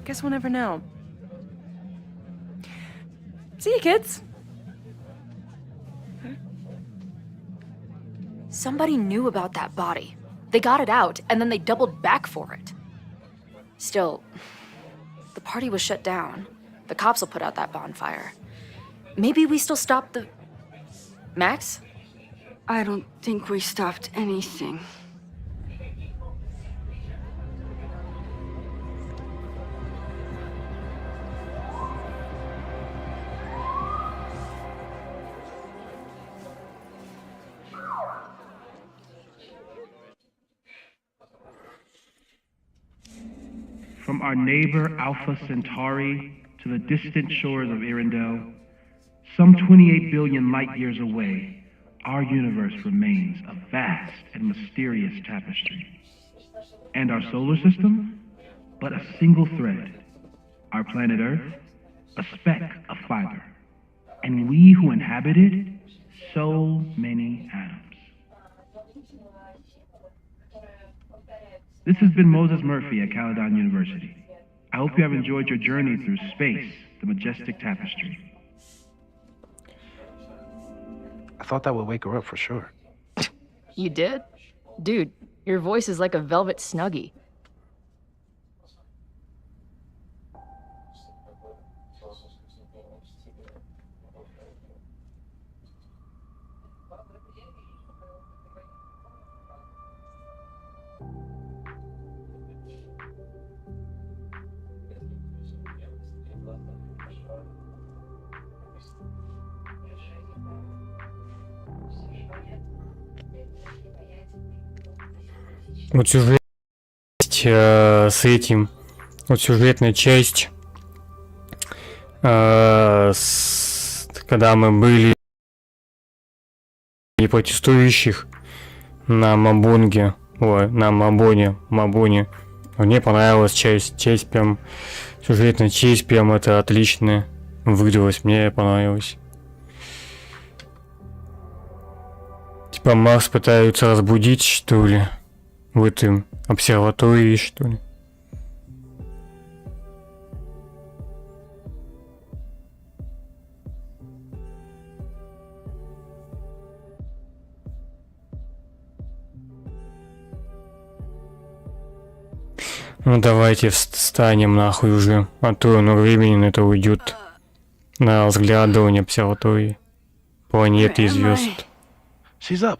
Guess we'll never know. See you, kids.
Somebody knew about that body. They got it out, and then they doubled back for it. Still, the party was shut down. The cops will put out that bonfire. Maybe we still stopped the... Max?
I don't think we stopped anything.
From our neighbor Alpha Centauri to the distant shores of Arendelle, some 28 billion light years away, our universe remains a vast and mysterious tapestry. And our solar system, but a single thread. Our planet Earth, a speck of fiber. And we who inhabit it, so many atoms. This has been Moses Murphy at Caledon University. I hope you have enjoyed your journey through space, the majestic tapestry.
I thought that would wake her up for sure.
You did? Dude, your voice is like a velvet snuggie.
Вот сюжет с этим, вот сюжетная часть, когда мы были и протестующих на Мабонге, на Мабоне, мне понравилась часть прям, сюжетная часть прям это отлично выдалась, мне понравилось. Типа Марс пытаются разбудить, что ли? В этом обсерватории, что ли? Ну давайте встанем нахуй уже, а то много времени на это уйдет. На разглядывание обсерватории, планеты и звезд.
She's up.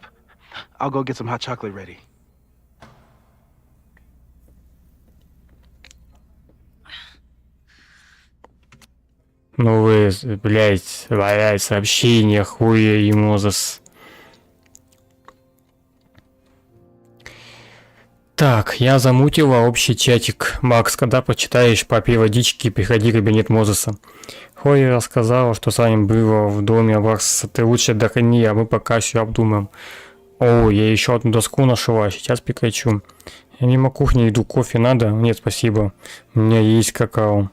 I'll go get some hot chocolate ready.
Ну вы, блядь, сообщения, хуя и Мозес. Так, я замутила общий чатик. Макс, когда почитаешь попей водички, приходи в кабинет Мозеса. Хой рассказала, что с вами было в доме Варса. Ты лучше отдохни, а мы пока все обдумаем. О, я еще одну доску нашла, сейчас прикачу. Я мимо кухни иду, кофе надо? Нет, спасибо. У меня есть какао.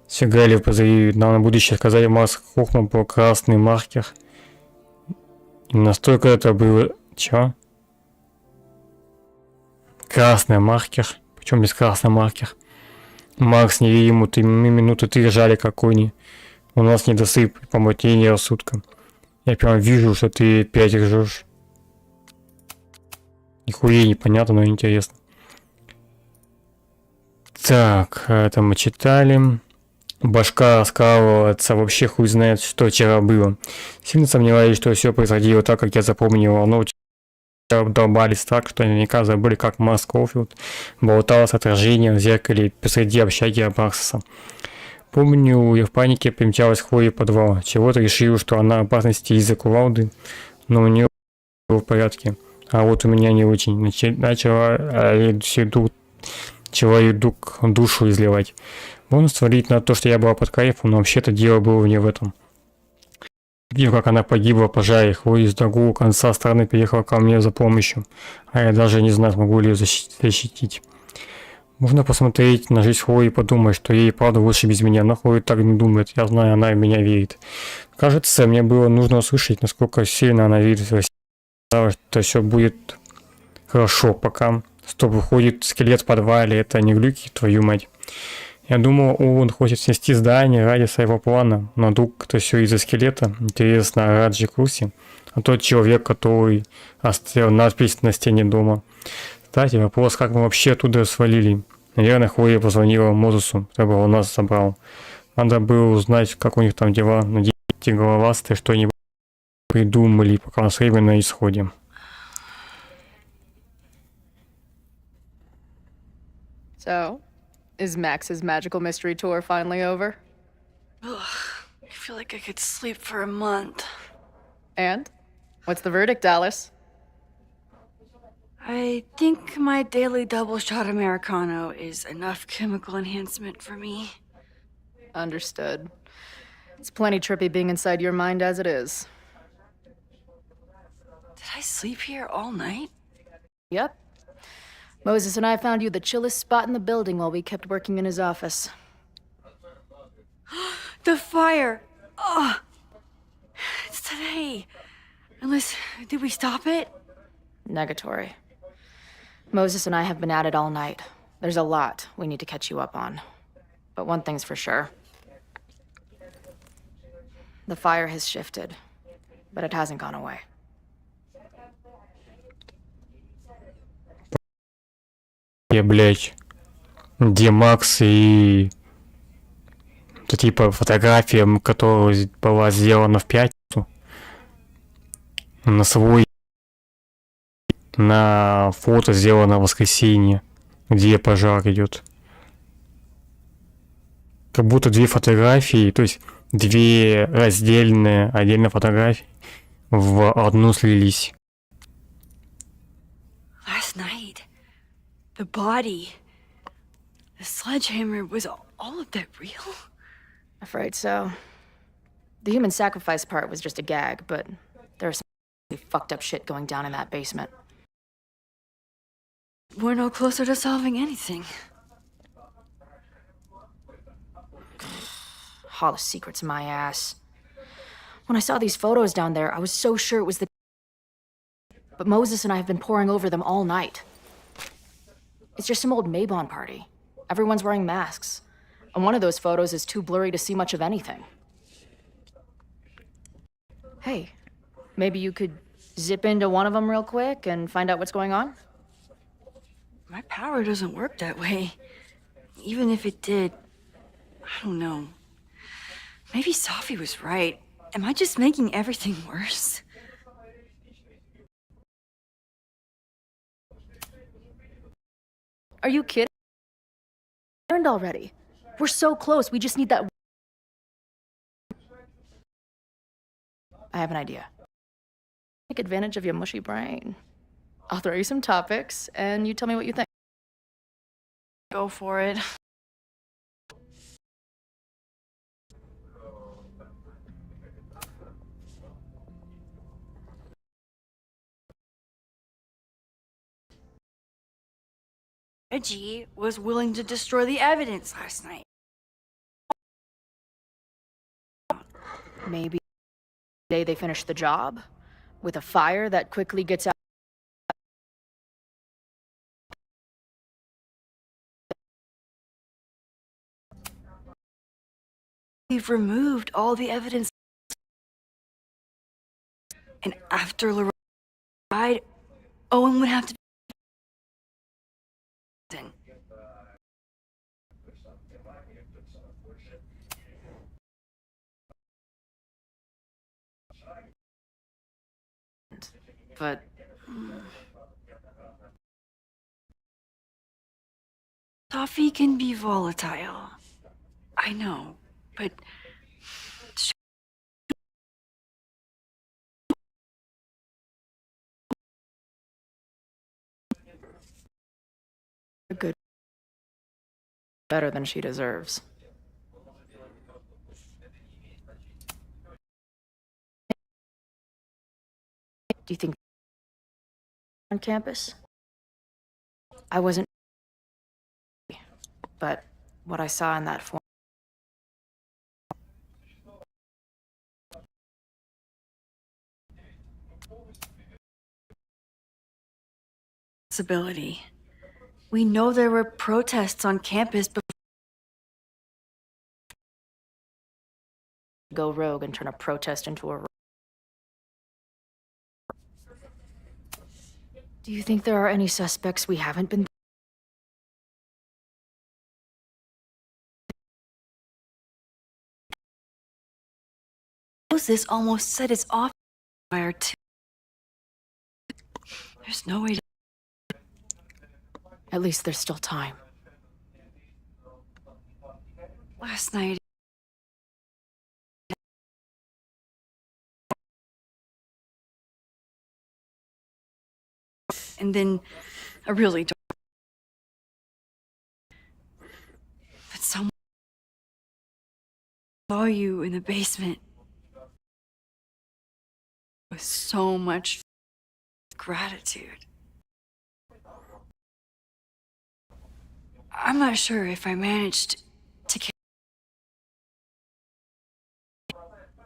Сигали позови, нам на будущее сказали, Марс Хохма был красный маркер. И настолько это было... Чё? Красный маркер. Причем без красный маркер? Макс, не вери ему, ты минуты 3 жали как кони. У нас недосып, помутнение рассудка. Я прям вижу, что ты 5 ржешь. Нихуя непонятно, но интересно. Так, это мы читали. Башка раскалывается, вообще хуй знает, что вчера было. Сильно сомневаюсь, что все происходило так, как я запомнил, но вчера долбались так, что наверняка забыли, как Марс Коуфилд болталось отражение в зеркале посреди общаги Марса. Помню, я в панике примчалась к Хлое в подвал. Чего-то решил, что она в опасности из-за кувалды, но у нее было в порядке. А вот у меня не очень. Начала человеку душу изливать. Можно свалить на то, что я была под кайфом, но вообще-то дело было не в этом. Видел, как она погибла в пожаре, Хлоя из другого конца страны переехала ко мне за помощью, а я даже не знаю, смогу ли ее защитить. Можно посмотреть на жизнь Хлои и подумать, что ей правда лучше без меня, но Хлоя так не думает, я знаю, она в меня верит. Кажется, мне было нужно услышать, насколько сильно она верит в Россию, что все будет хорошо, пока стоп выходит скелет в подвале, это не глюки, твою мать. Я думал, он хочет снести здание ради своего плана, но вдруг это все из-за скелета. Интересно, Раджи в курсе? А тот человек, который оставил надпись на стене дома. Кстати, вопрос, как мы вообще оттуда свалили? Наверное, Хлоя позвонила Мозесу, чтобы он нас забрал. Надо было узнать, как у них там дела. Надеюсь, эти головастые что-нибудь придумали, пока у нас время на исходе.
So, is Max's magical mystery tour finally over?
Ugh, I feel like I could sleep for a month.
And? What's the verdict, Alice?
I think my daily double shot Americano is enough chemical enhancement for me.
Understood. It's plenty trippy being inside your mind as it is.
Did I sleep here all night?
Yep. Moses and I found you the chillest spot in the building while we kept working in his office.
The fire! Ugh! It's today. Unless, did we stop it?
Negatory. Moses and I have been at it all night. There's a lot we need to catch you up on. But one thing's for sure. The fire has shifted, but it hasn't gone away.
Блять, где Макс и это типа фотография, которая была сделана в пятницу на свой на фото сделано в воскресенье, где пожар идет. Как будто две фотографии, то есть две раздельные отдельно фотографии в одну слились.
Last night, the body, the sledgehammer, was all of that real?
Afraid so. The human sacrifice part was just a gag, but there's some fucked up shit going down in that basement.
We're no closer to solving anything.
All the secrets in my ass. When I saw these photos down there, I was so sure it was the... But Moses and I have been poring over them all night. It's just some old Mabon party. Everyone's wearing masks. And one of those photos is too blurry to see much of anything. Hey, maybe you could zip into one of them real quick and find out what's going on?
My power doesn't work that way. Even if it did, I don't know. Maybe Sophie was right. Am I just making everything worse?
Are you kidding? Learned already. We're so close, we just need that... I have an idea. Take advantage of your mushy brain. I'll throw you some topics, and you tell me what you think.
Go for it. Reggie was willing to destroy the evidence last night.
Maybe the day they finish the job, with a fire that quickly gets out.
We've removed all the evidence. And after Lorraine died, Owen would have to be...
But...
Sophie can be volatile. I know, but...
good. Better than she deserves. Do you think on campus? I wasn't... But what I saw in that form.
Possibility. We know there were protests on campus before.
Go rogue and turn a protest into a. Do you think there are any suspects we haven't been?
This almost set us off fire too. There's no way to.
At least there's still time.
Last night. And then I really don't. But someone saw you in the basement with so much gratitude. I'm not sure if I managed to get.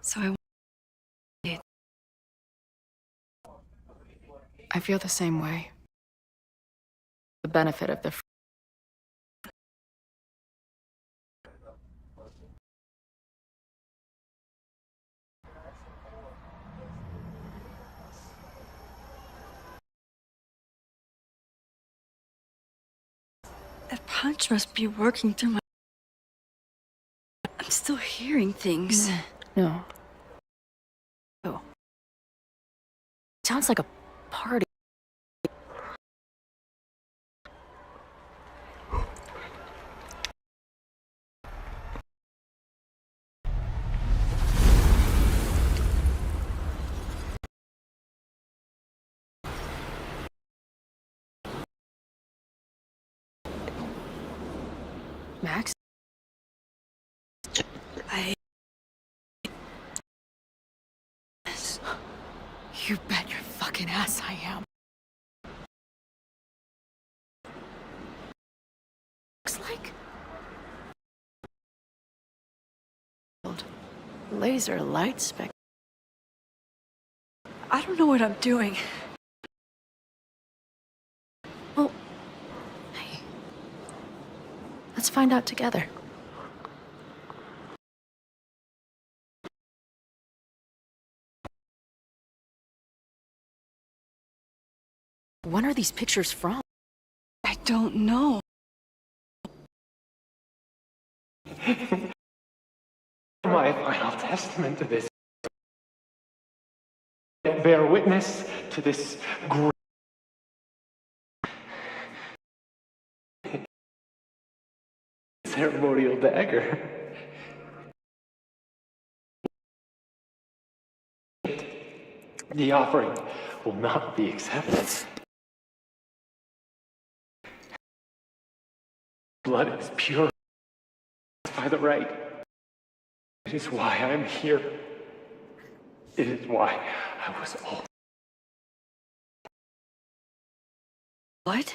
So I did.
I feel the same way. The benefit of the.
That punch must be working through my. I'm still hearing things.
No. Oh. Sounds like a party. Max? You bet your fucking ass I am. Looks like laser light spec.
I don't know what I'm doing.
Well, hey, let's find out together. When are these pictures from?
I don't know.
My final testament to this. Bear witness to this great ceremonial dagger. The offering will not be accepted. Blood is pure by the right. It is why I'm here. It is why I was all.
What?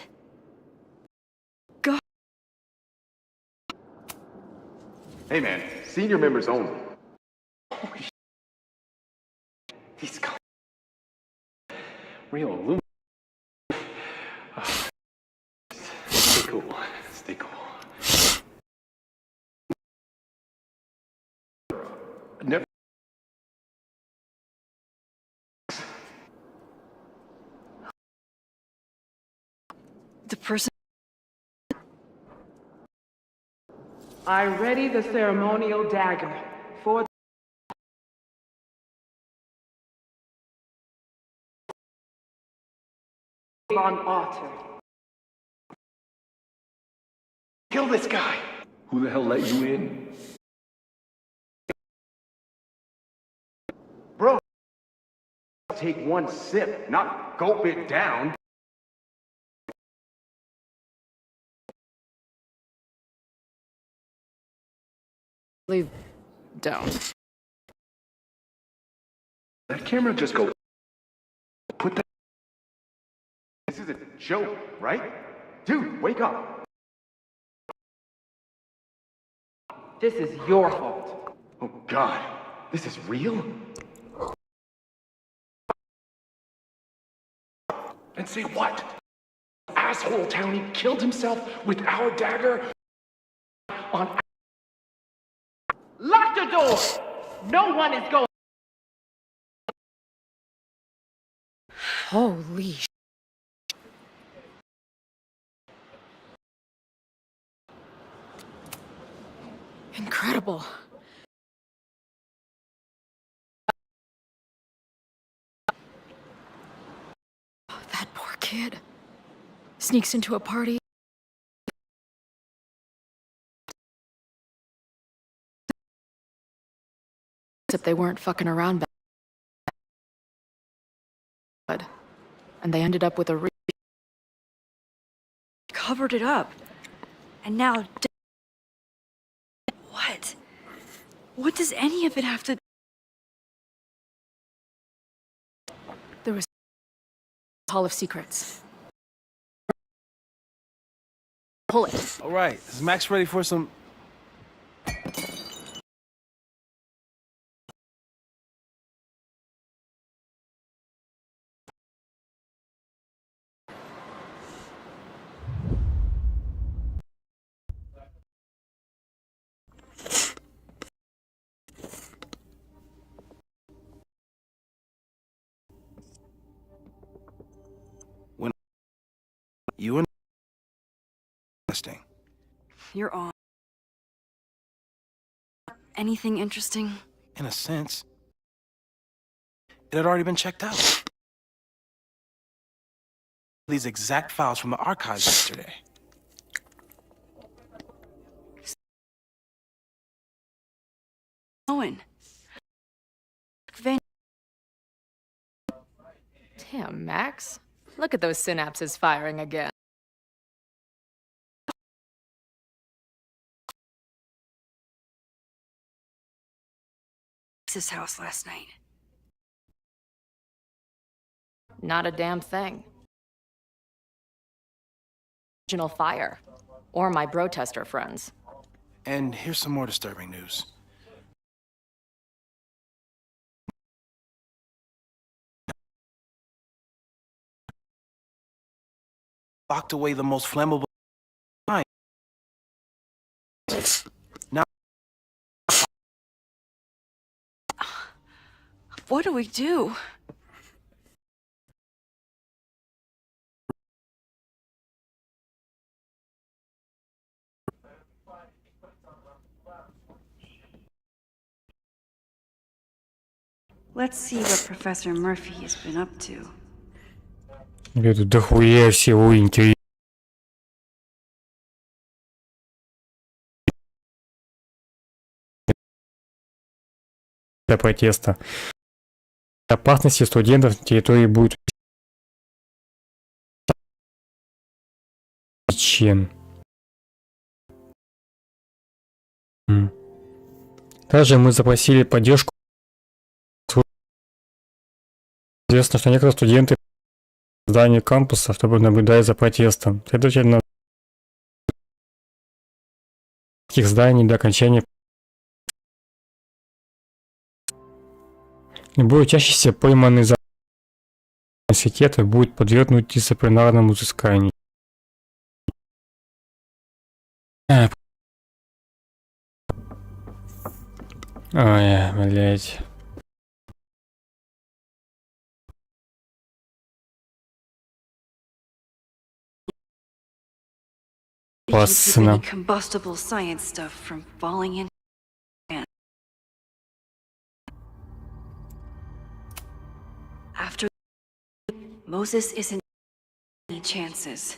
God.
Hey man, senior members only.
Holy shit. These guys. Real loot. Stay cool. Stay cool.
Never.
The person.
I ready the ceremonial dagger for on altar.
Kill this guy!
Who the hell let you in? Bro, take one sip, not gulp it down.
Leave. Don't.
That camera just go. Put that. This is a joke, right? Dude, wake up.
This is your fault.
Oh God, this is real? And say what? Asshole Townie killed himself with our dagger on...
Lock the door! No one is going...
Holy sh... Incredible. That poor kid. Sneaks into a party. Except they weren't fucking around bad. And they ended up with a
Covered it up. And now... What? What does any of it have to...
There was Hall of Secrets. Pull it.
All right, is Max ready for some... When you and... Interesting.
You're on. Anything interesting?
In a sense. It had already been checked out. These exact files from the archives yesterday.
Owen.
Damn, Max. Look at those synapses firing again.
His house last night.
Not a damn thing. Original fire. Or my bro-tester friends.
And here's some more disturbing news. Locked away the most flammable... Now...
What do we do? Let's see what Professor Murphy has been up to.
Я тут дохуя всего интересного. Для протеста. Опасности студентов на территории будет Чен. Также мы запросили поддержку. Известно, что некоторые студенты в здании кампуса, чтобы наблюдать за протестом. Следовательно, таких зданий до окончания любой учащийся, пойманный за университета, будет подвергнут дисциплинарному взысканию. Ой, блять.
Keep any combustible science stuff from falling in. After Moses isn't any chances.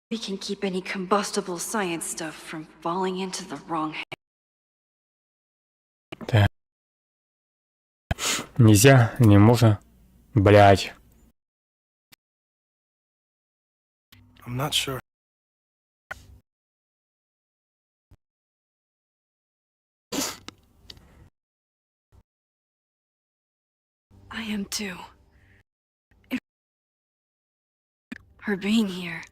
We can keep any combustible science stuff from falling into the wrong hands.
Да. Нельзя, не можно. Блять.
I'm not sure.
I am too. Her being here.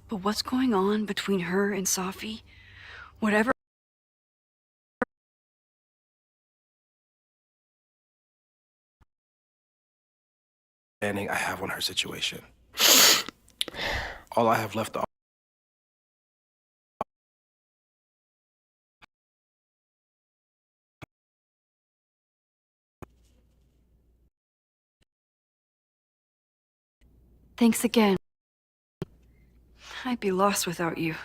But what's going on between her and Safi? Whatever.
Understanding I have on her situation. All I have left to
Thanks again. I'd be lost without you.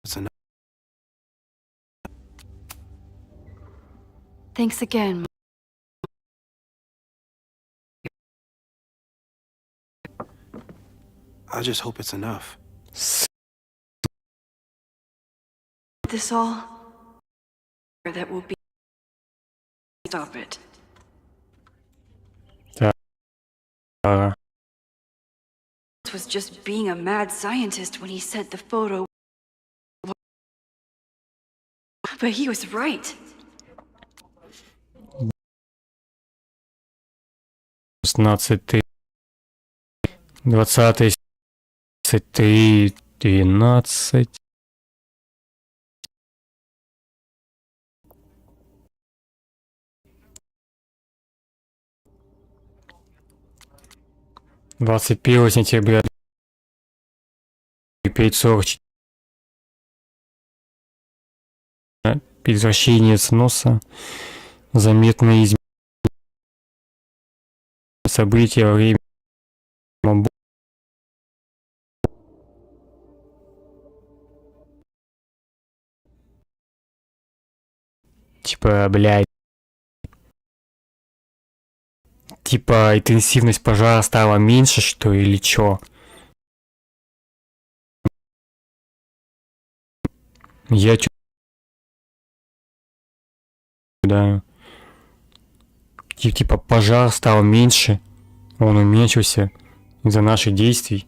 it's enough.
Thanks again.
I just hope it's enough.
This all that will be. Stop it. Was just being a mad scientist when he said the photo. But he was right.
16, 20, 23, 12. Двадцать 21 сентября 5:44. Превращение носа. Заметные изменения. События во время. Типа, блядь. Типа, интенсивность пожара стала меньше, что или чё? Я чё... Да. Типа, пожар стал меньше. Он уменьшился из-за наших действий.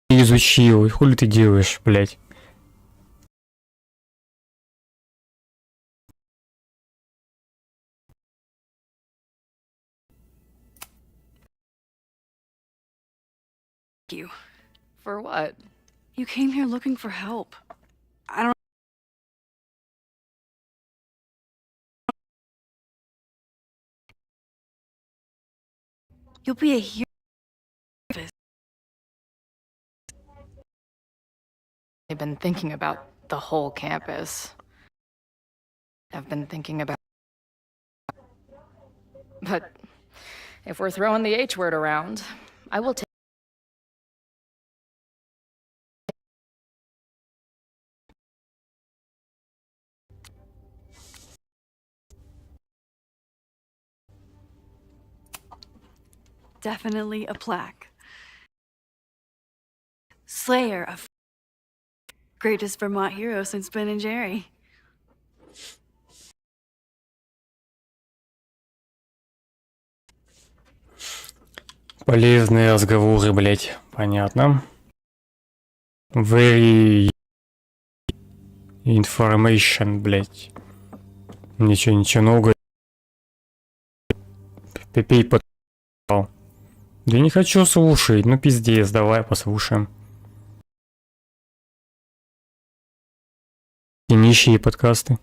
Изучил. Хули ты делаешь, блядь?
You.
For what?
You came here looking for help. I don't. You'll be a hero.
I've been thinking about the whole campus. I've been thinking about. But if we're throwing the H word around, I will take.
Definitely a plaque. Slayer of greatest Vermont hero since Ben and Jerry.
Полезные разговоры, блядь. Понятно. Very information, блядь. Ничего нового. Пипей подпал. Да не хочу слушать. Ну пиздец, давай послушаем. И нищие подкасты.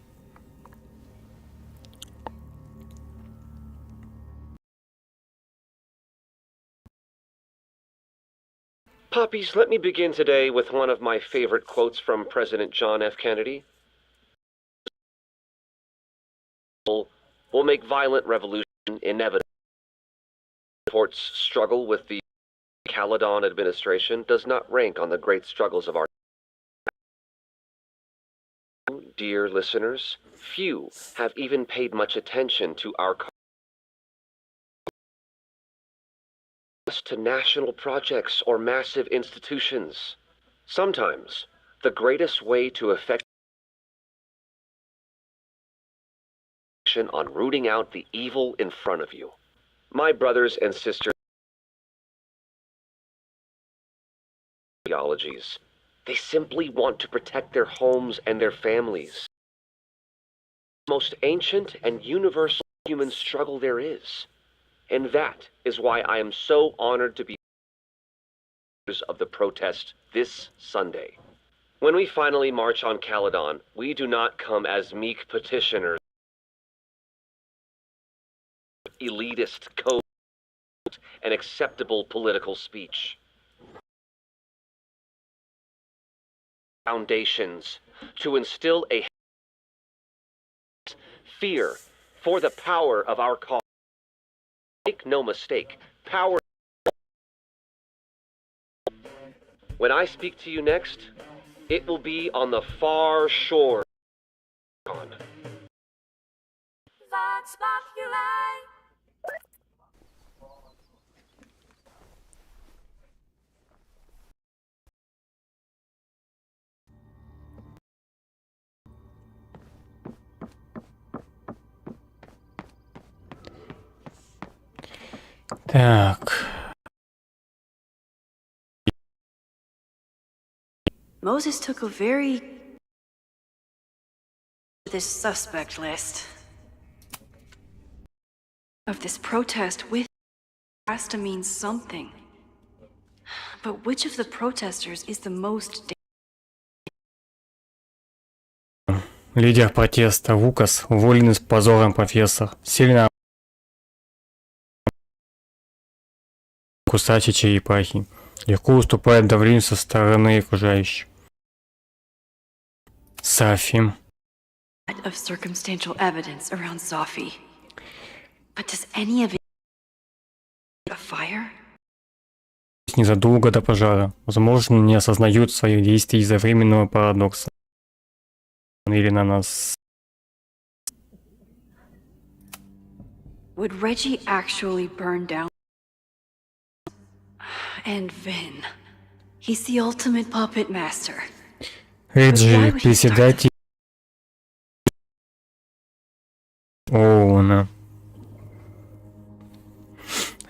Poppies, let me begin today with one of my favorite quotes from President John F. Kennedy. Will make violent revolution inevitable. Report's struggle with the Caledon administration does not rank on the great struggles of our dear listeners. Few have even paid much attention to our to national projects or massive institutions. Sometimes, the greatest way to effect on rooting out the evil in front of you. My brothers and sisters ideologies. They simply want to protect their homes and their families. The most ancient and universal human struggle there is. And that is why I am so honored to be of the protest this Sunday. When we finally march on Caledon, we do not come as meek petitioners, elitist code, and acceptable political speech. Foundations to instill a fear for the power of our cause. Make no mistake, power. When I speak to you next, it will be on the far shore.
Так.
Moses took a very... this suspect list of this protest with has to mean something. But which of the protesters is the most...
Лидер протеста Лукас уволен с позором профессор. Сильно кусачие черепахи. Легко уступает давлению со стороны окружающих. Сафи.
of circumstantial evidence around Sophie. But does any of it a fire?
Незадолго до пожара. Возможно, не осознают своих действий из-за временного парадокса. Или на нас.
Would Reggie actually burn down? And Vin. He's the ultimate puppet master.
Реджи, председатель ООН.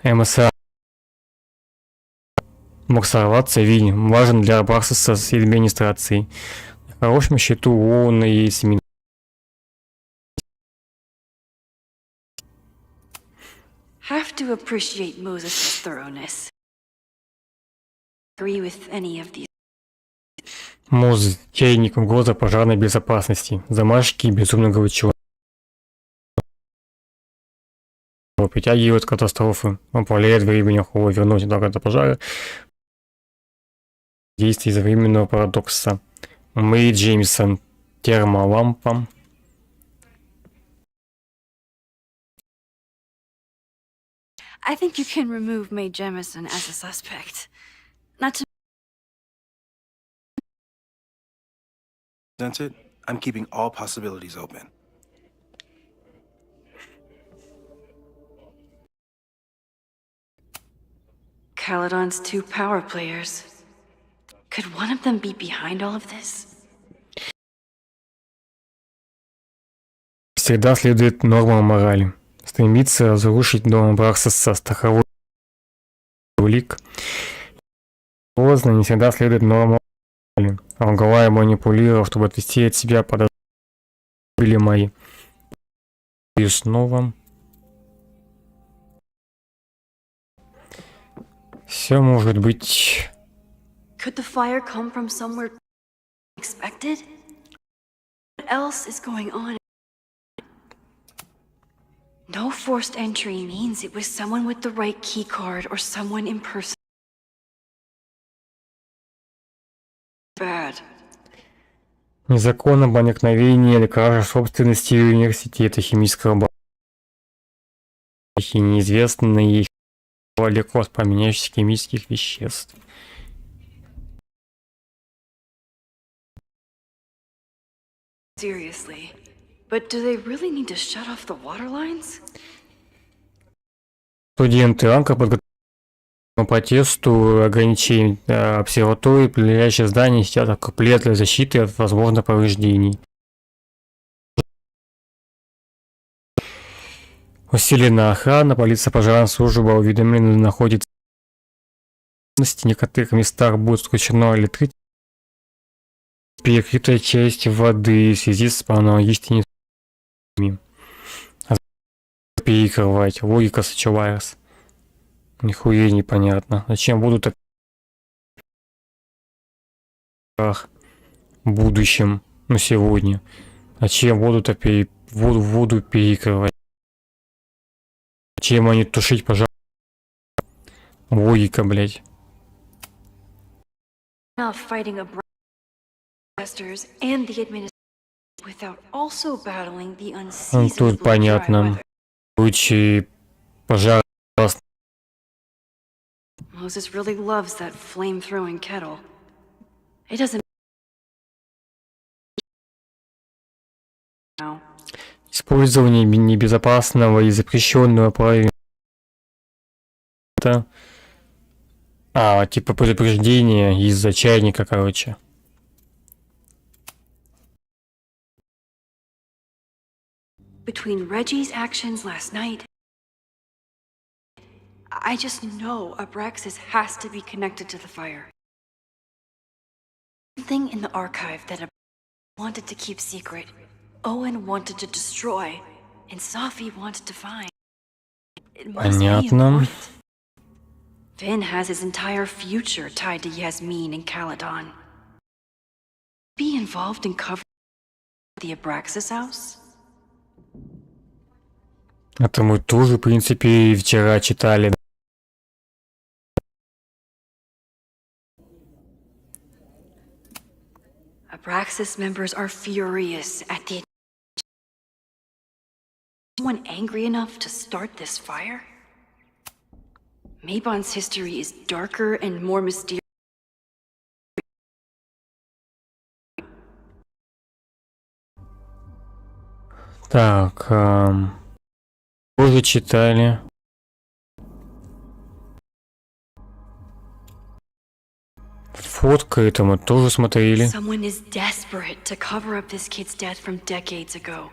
МСА мог сорваться, Винни важен для Барсуса с администрацией. На хорошем счету ООН и СМИ.
Have to appreciate Moses' thoroughness. Agree with any of these.
Моз, чайник, угроза пожарной безопасности, замашки безумного человека. Притягивают катастрофы, управляет временем, вернуть до пожара. Действий из-за временного парадокса. Мэри Джеймсон, термолампа.
I think you can remove Mae Jemison as a suspect. Not to...
It, I'm keeping all possibilities open.
Caledon's two power players. Could one of them be behind all of this?
Всегда следует нормам морали. Стремится разрушить дом Браксоса страховой улик. Поздно не всегда следует нормам морали. Лгала и манипулировав, чтобы отвести от себя подозрения были мои. И снова. Все может быть.
Could the fire come from somewhere unexpected? What else is going on? No forced entry means it was someone with the right key card or someone in person. Bad.
Незаконное проникновение или кража собственности университета химического и неизвестные легко воспламеняющихся химических веществ.
Seriously, but do they really need to shut off the water lines?
Студенты ранка подготовлены к протесту ограничений обсерватории, прилегающие здания сейчас комплект для защиты от возможных повреждений. Усилена охрана, полиция пожарная служба уведомлена находится В некоторых местах будет включено электричество. Перекрытая часть воды в связи с аналогичными перекрывать. Логика сочувайрс. Нихуя непонятно. Зачем будут так в будущем, ну сегодня? Зачем будут опять воду перекрывать? Зачем они тушить пожар? Логика, блядь.
Enough fighting investors and the administration without also battling the
Ну,
unseasonably
тут
dry
понятно.
weather.
Случай пожара.
Moses really loves that flame-throwing kettle. It doesn't now.
Использование небезопасного и запрещенного правила. Типа предупреждение из-за чайника, короче.
Between Reggie's actions last night, I just know Abraxas has to be connected to the fire. Something in the archive that Abraxas wanted to keep secret, Owen wanted to destroy, and Safi wanted to find. It must be
Понятно.
important. Finn has his entire future tied to Yasmin and Caledon. Be involved in covering the Abraxas house?
Это мы тоже, в принципе, вчера читали.
Abraxas members are furious at the... Someone angry enough to start this fire? Mabon's history is darker and more mysterious.
Так, тоже читали. Фотка это мы тоже смотрели.
Someone is desperate to cover up this kid's death from decades ago.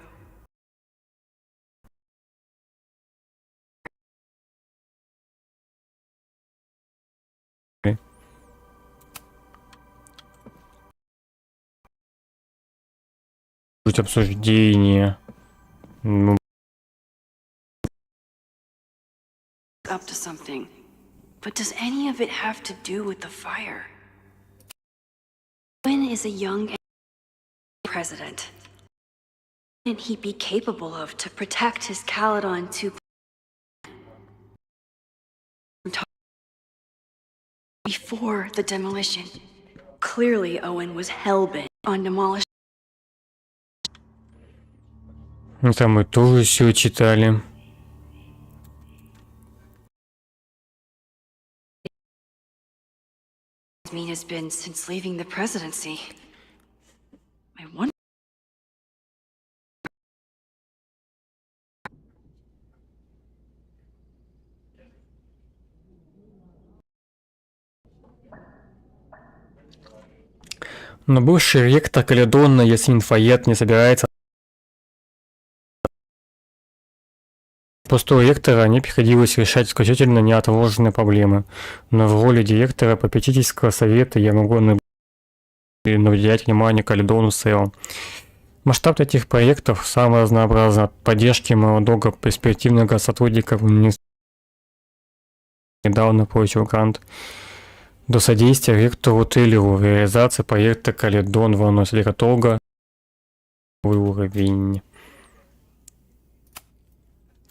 Будет обсуждение. Ну,
Up to something. But does any of it have to do with the fire? When is a young president? What can he be capable of to protect his Caledon 2 before the demolition? Clearly Owen was hellbent on demolishing.
это мы тоже все читали.
Yasmin has been since leaving the presidency. I wonder.
Но бывший ректор Каледона Ясмин Фayет не собирается. Пустого ректора не приходилось решать исключительно неотложные проблемы, но в роли директора попечительского совета я могу уделять внимание Каледону в целом. Масштаб этих проектов самый разнообразный, от поддержки молодого перспективного сотрудника недавно получил грант, до содействия ректору Тейлеру в реализации проекта Каледон выносит готового уровень.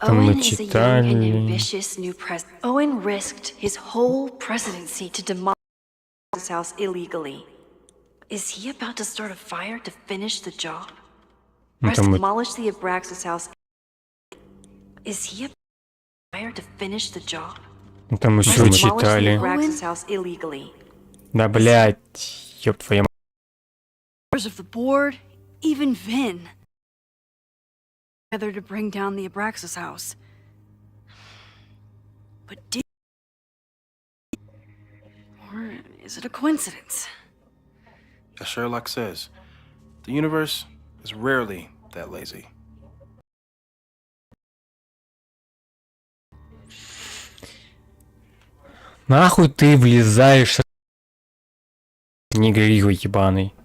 Owen is a young and ambitious new president. Owen risked his whole presidency to demolish his house illegally. Is he about to start a fire to finish the job? Press demolish the Abraxas house. Is he about to start a fire to finish the job?
Это мы все читали.
Abraxas house illegally.
Да блять, ёб твою мать.
Members of the board, even Vin. Together to bring down the Abraxas house. But did... Or is it a coincidence?
As Sherlock says, the universe is rarely that lazy.
Нахуй ты влезаешь, негригу ебаный.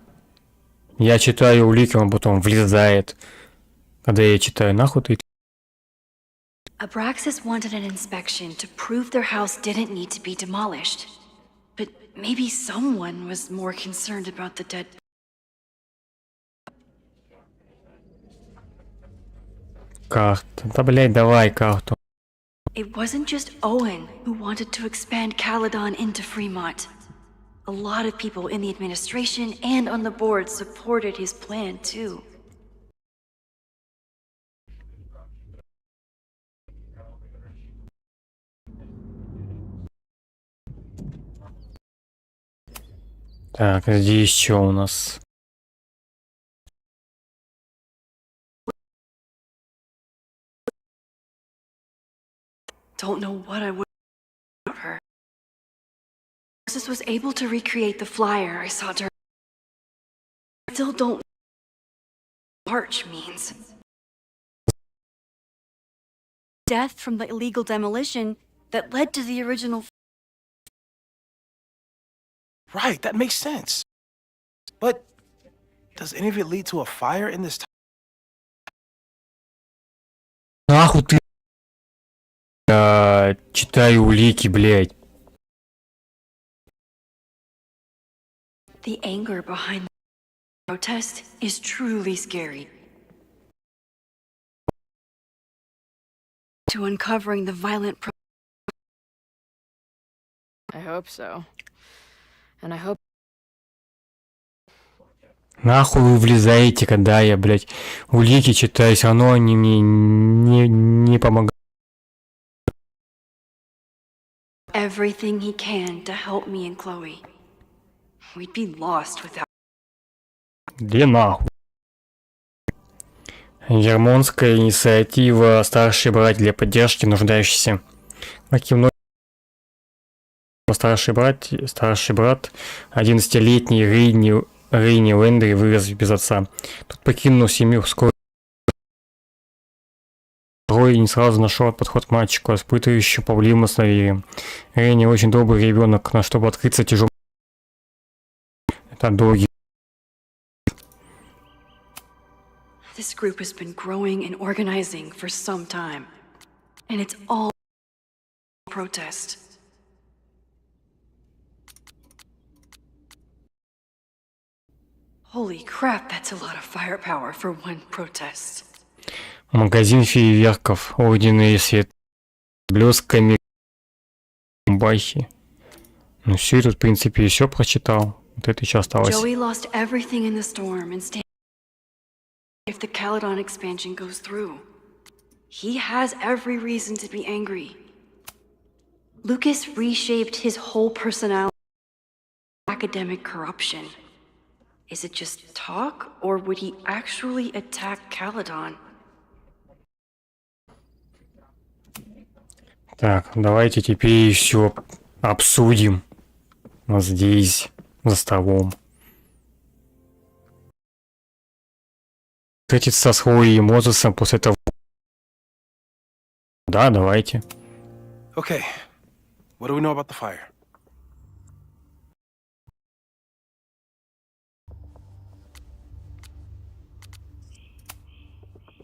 Я читаю улики, он потом влезает. Когда я читаю, нахуй ты...
Abraxas wanted an inspection to prove their house didn't need to be demolished. But maybe someone was more concerned about the dead.
Карта. Да, блядь, давай карту.
It wasn't just Owen who wanted to expand Caledon into Fremont. A lot of people in the administration and on the board supported his plan, too.
Так, здесь что у нас?
Don't know what I would about her. This was able to recreate the flyer I saw during. Still don't know what March means. Death from the illegal demolition that led to the original.
Right, that makes sense. But does any of it lead to a fire in this town?
Нахуй ты... читаю улики, блядь.
The anger behind the protest is truly scary. To uncovering the violent
I hope so. And I hope...
Нахуй вы влезаете, когда я, блядь, улики читаю, все равно они мне не помогают.
everything he can to help me and Chloe. We'd be lost without.
Где нахуй? Вермонтская инициатива «Старший брат для поддержки нуждающихся». Активно старший брат, 11-летний Рейни Лендри вырос без отца. Тут покинул семью вскоре. Рой не сразу нашел подход к мальчику, испытывающему проблемы с доверием. Рейни очень добрый ребенок, но чтобы открыться тяжело. Это долгий.
This group has been growing and organizing for some time, and it's all protest. Holy crap, that's a lot of firepower for one protest.
Магазин фейерверков, огненные свет, блесками, бахи. Ну все, тут в принципе все прочитал. Вот это еще осталось.
Joey lost everything in the storm and stands if the Caledon expansion goes through. He has every reason to be angry. Lucas reshaped his whole personality. Academic corruption. Is it just talk, or would he actually attack Caledon?
Так, давайте теперь все обсудим. Вот здесь, за столом. Встретиться с Хлоей и Мозесом после того. Да, давайте.
Okay, what do we know about the fire?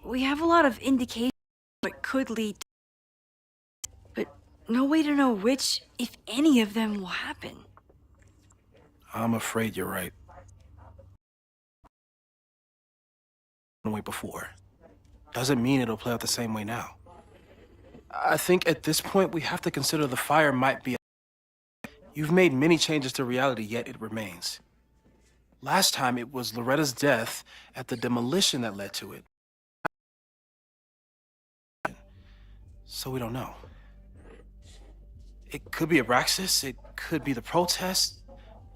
We have a lot of indications what could lead to, but no way to know which, if any of them, will happen.
I'm afraid you're right. The way before doesn't mean it'll play out the same way now. I think at this point we have to consider the fire might be. You've made many changes to reality, yet it remains. Last time it was Loretta's death at the demolition that led to it. So we don't know. It could be Abraxas, it could be the protest,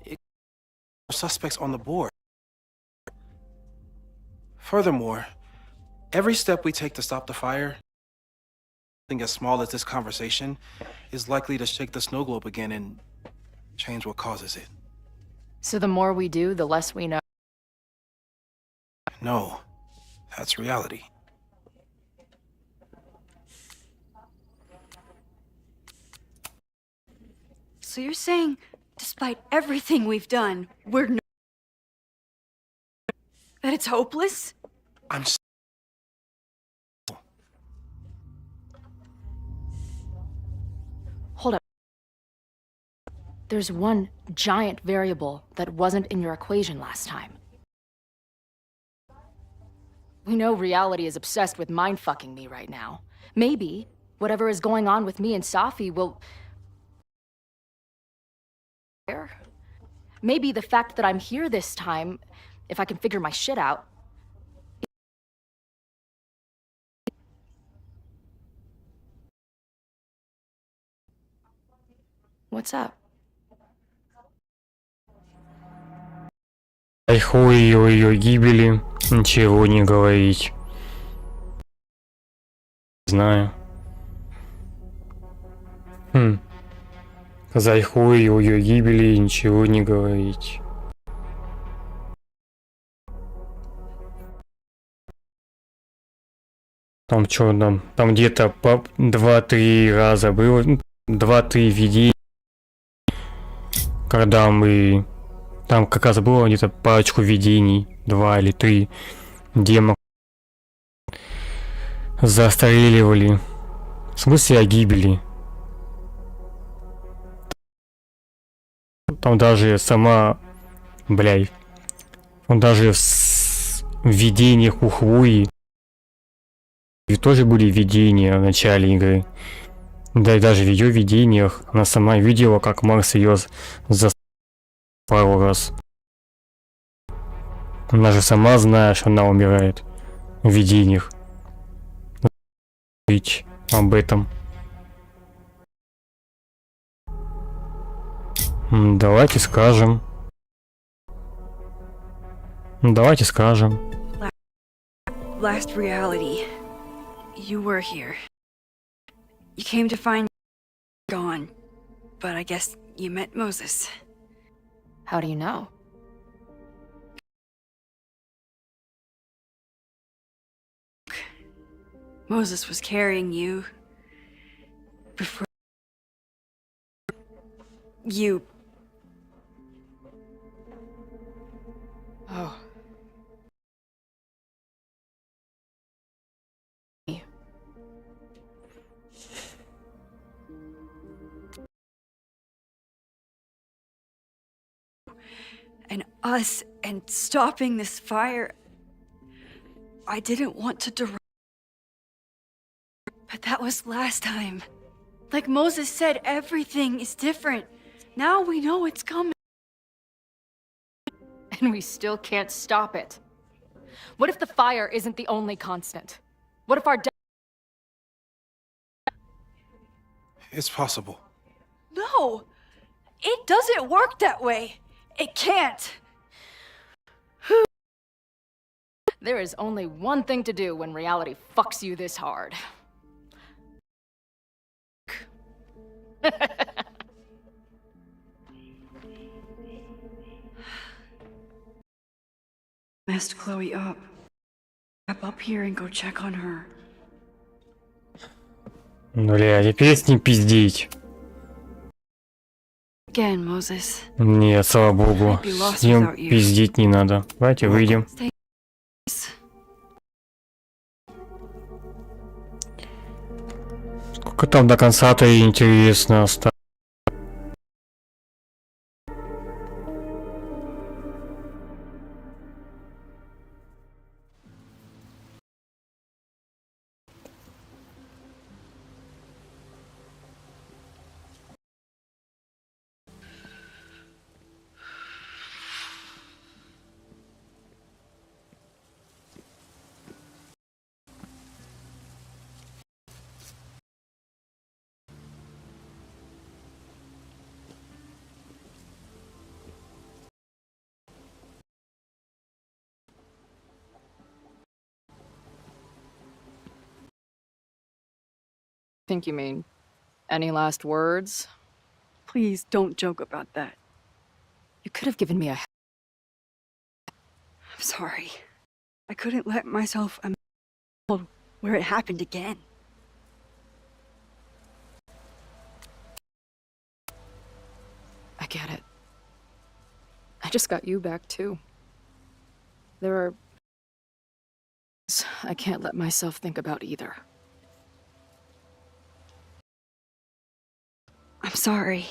it could be suspects on the board. Furthermore, every step we take to stop the fire, something as small as this conversation, is likely to shake the snow globe again and change what causes it.
So the more we do, the less we know.
No, that's reality.
So you're saying, despite everything we've done, that it's hopeless?
I'm
Hold up. There's one giant variable that wasn't in your equation last time. We know reality is obsessed with mind-fucking me right now. Maybe whatever is going on with me and Safi will... Maybe the fact that I'm here this time, if I can figure my shit out... What's up?
Ай хуй ее гибели, ничего не говорить. Знаю. Сказать хуй ее гибели, ничего не говорить. Там что там где-то по 2-3 раза было, 2-3 видений, когда мы... Там как раз было где-то парочку видений, 2 или 3, где мы застреливали. В смысле о гибели. Там даже сама... Блядь. Он даже в видениях у Хлои. И тоже были видения в начале игры. Да и даже в ее видениях она сама видела, как Марс ее за пару раз. Она же сама знает, что она умирает в видениях. Говорить об этом. Давайте скажем. Давайте скажем.
Last reality. You were here. You came to find gone, but I guess you met Moses.
How do you know?
Moses was carrying you before you...
Oh.
And us, and stopping this fire. I didn't want to direct, but that was last time. Like Moses said, everything is different. Now we know it's coming.
And we still can't stop it. What if the fire isn't the only constant? What if our
It's possible.
No! It doesn't work that way. It can't.
There is only one thing to do when reality fucks you this hard.
Messed Chloe up. Wrap up here and go check on her.
Бля, теперь с ним пиздеть.
Again, Moses.
Нет, слава богу, с ним пиздеть не надо. Давайте выйдем. Сколько там до конца-то и интересно осталось.
Think you mean any last words?
Please don't joke about that.
You could have given me a...
I'm sorry. I couldn't let myself imagine where it happened again.
I get it. I just got you back, too. There are... I can't let myself think about either.
I'm sorry.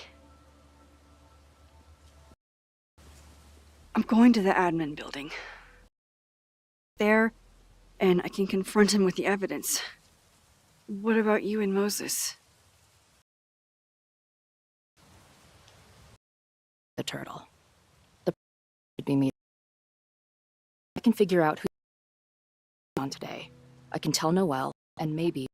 I'm going to the admin building. There, and I can confront him with the evidence. What about you and Moses?
The turtle. The should be me. I can figure out who's on today. I can tell Noelle, and maybe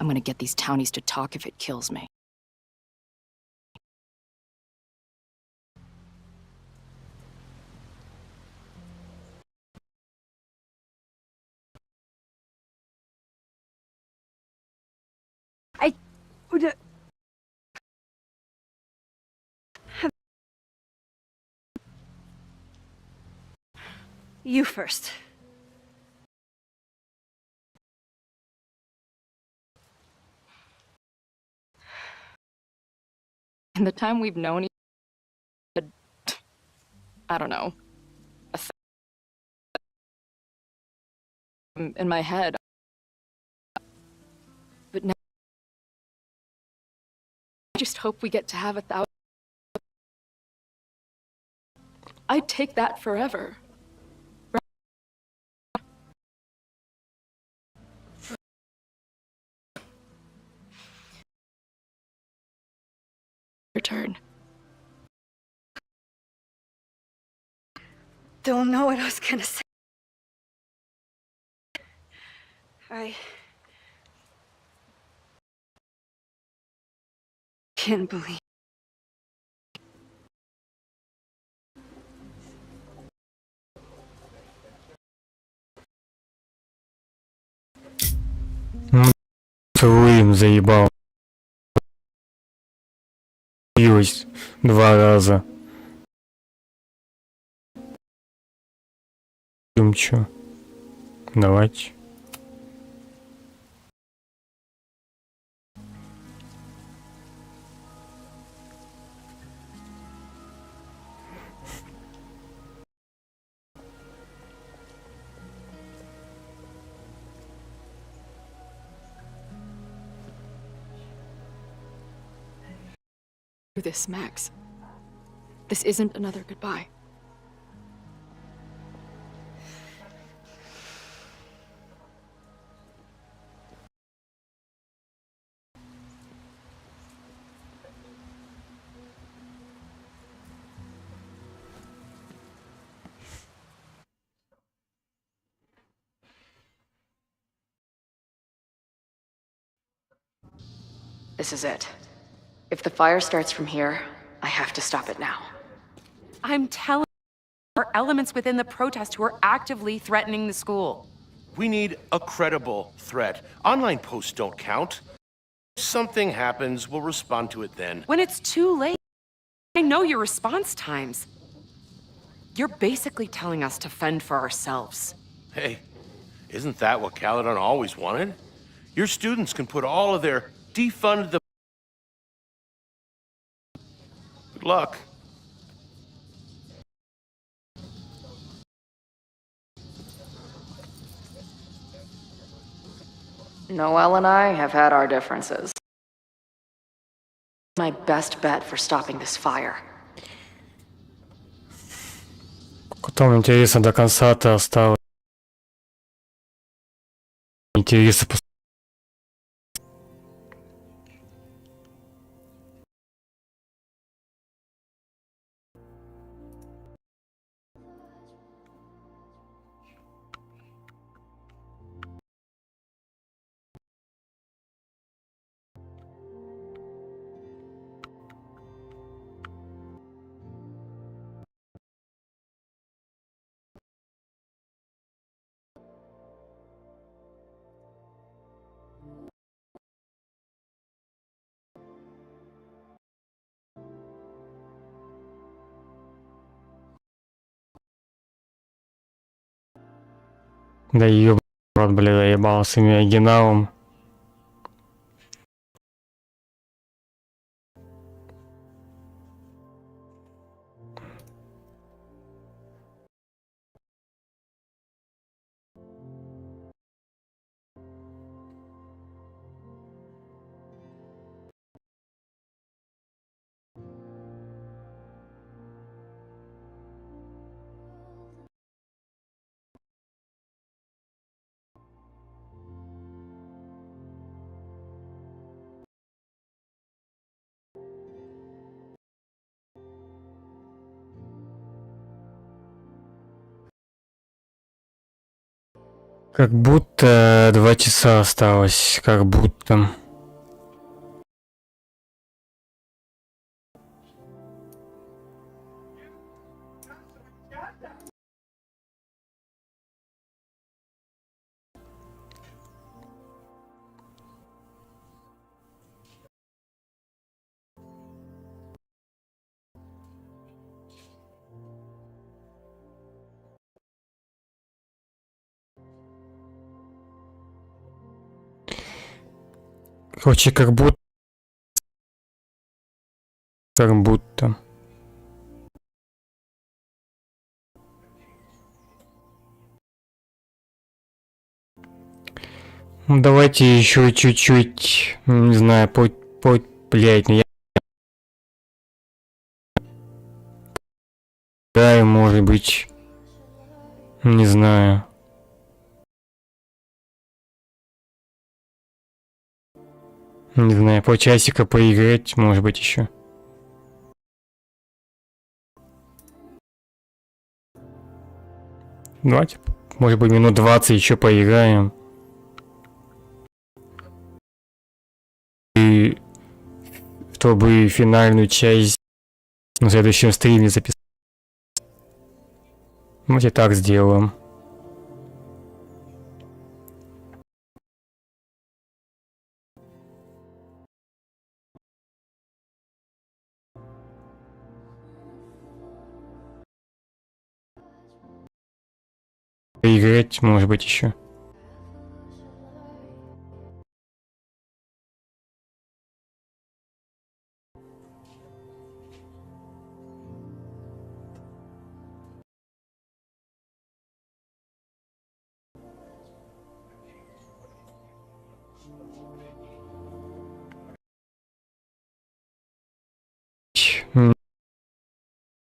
I'm gonna get these townies to talk if it kills me.
I would... You first.
In the time we've known each other, I don't know, in my head. But now, I just hope we get to have 1,000. I'd take that forever. Return.
Don't know what I was gonna say. I can't believe.
Целую им заебал. Билась 2 раза. Чё? Давайте.
Do this, Max. This isn't another goodbye.
This is it. If the fire starts from here, I have to stop it now.
I'm telling you, there are elements within the protest who are actively threatening the school.
We need a credible threat. Online posts don't count. If something happens, we'll respond to it then.
When it's too late, I know your response times. You're basically telling us to fend for ourselves.
Hey, isn't that what Caledon always wanted? Your students can put all of their defund the... Good luck.
Noelle and I have had our differences. My best bet for stopping this fire.
Потом интересно до конца-то осталось. Интересно. Да ёб, рот, блядь, заебал с этим оригиналом. Как будто 2 часа осталось, как будто. Короче, как будто. Как будто. Ну, давайте еще чуть-чуть, не знаю, блядь, ну я... Да, может быть, не знаю. Не знаю, полчасика поиграть, может быть, еще. Давайте, может быть, минут 20 еще поиграем. И чтобы финальную часть на следующем стриме записать. Давайте так сделаем. Поиграть, может быть, еще.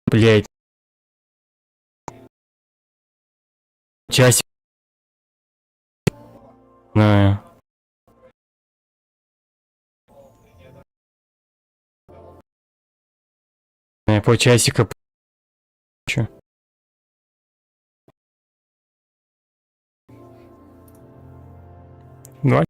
Блять. Часик. Знаю. Полчасика. Чё? Давай.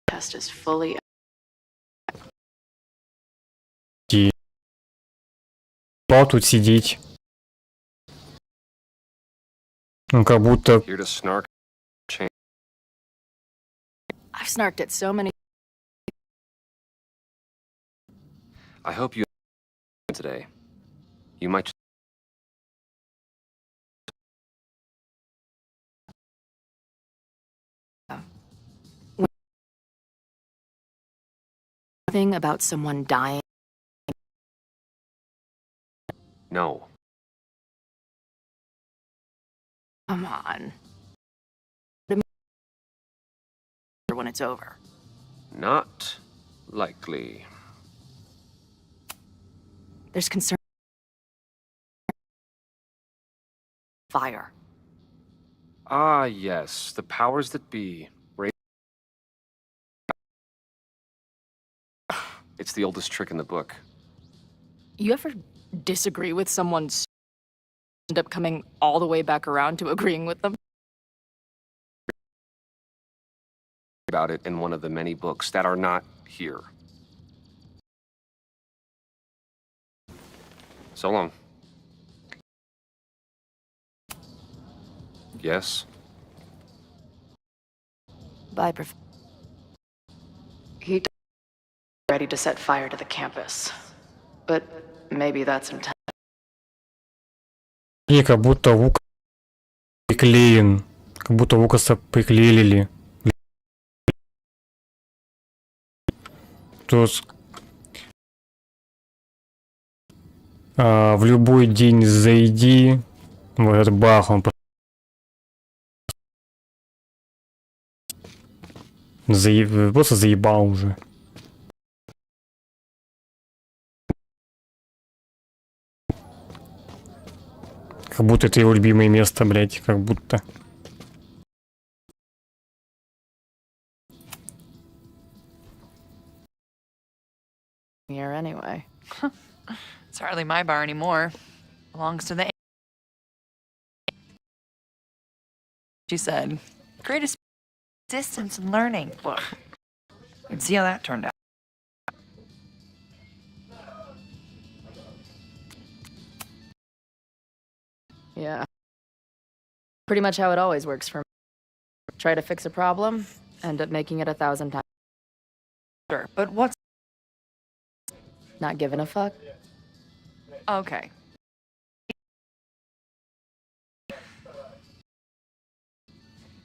Test is fully.
Пал тут сидеть. Ну, как будто...
I've snarked at so many.
I hope you today. You might
Thing about someone dying.
know.
Come on. When it's over.
Not likely.
There's concern. Fire.
Ah, yes, the powers that be. It's the oldest trick in the book.
You ever disagree with someone, end up coming all the way back around to agreeing with them?
About it in one of the many books that are not here. So long. Yes?
Bye, Prof.
He ready to set fire to the campus. But maybe that's intense.
И как будто Лука приклеен. Как будто Лукаса приклеили. То есть, в любой день зайди в этот бах, он просто заебал уже. Как будто это его любимое место, блять, как будто.
here anyway.
It's hardly my bar anymore. Belongs to the... She said, greatest distance in learning. Well, and see how that turned out.
Yeah. Pretty much how it always works for me. Try to fix a problem, end up making it 1,000 times.
Sure, but what's...
Not giving a fuck?
Okay.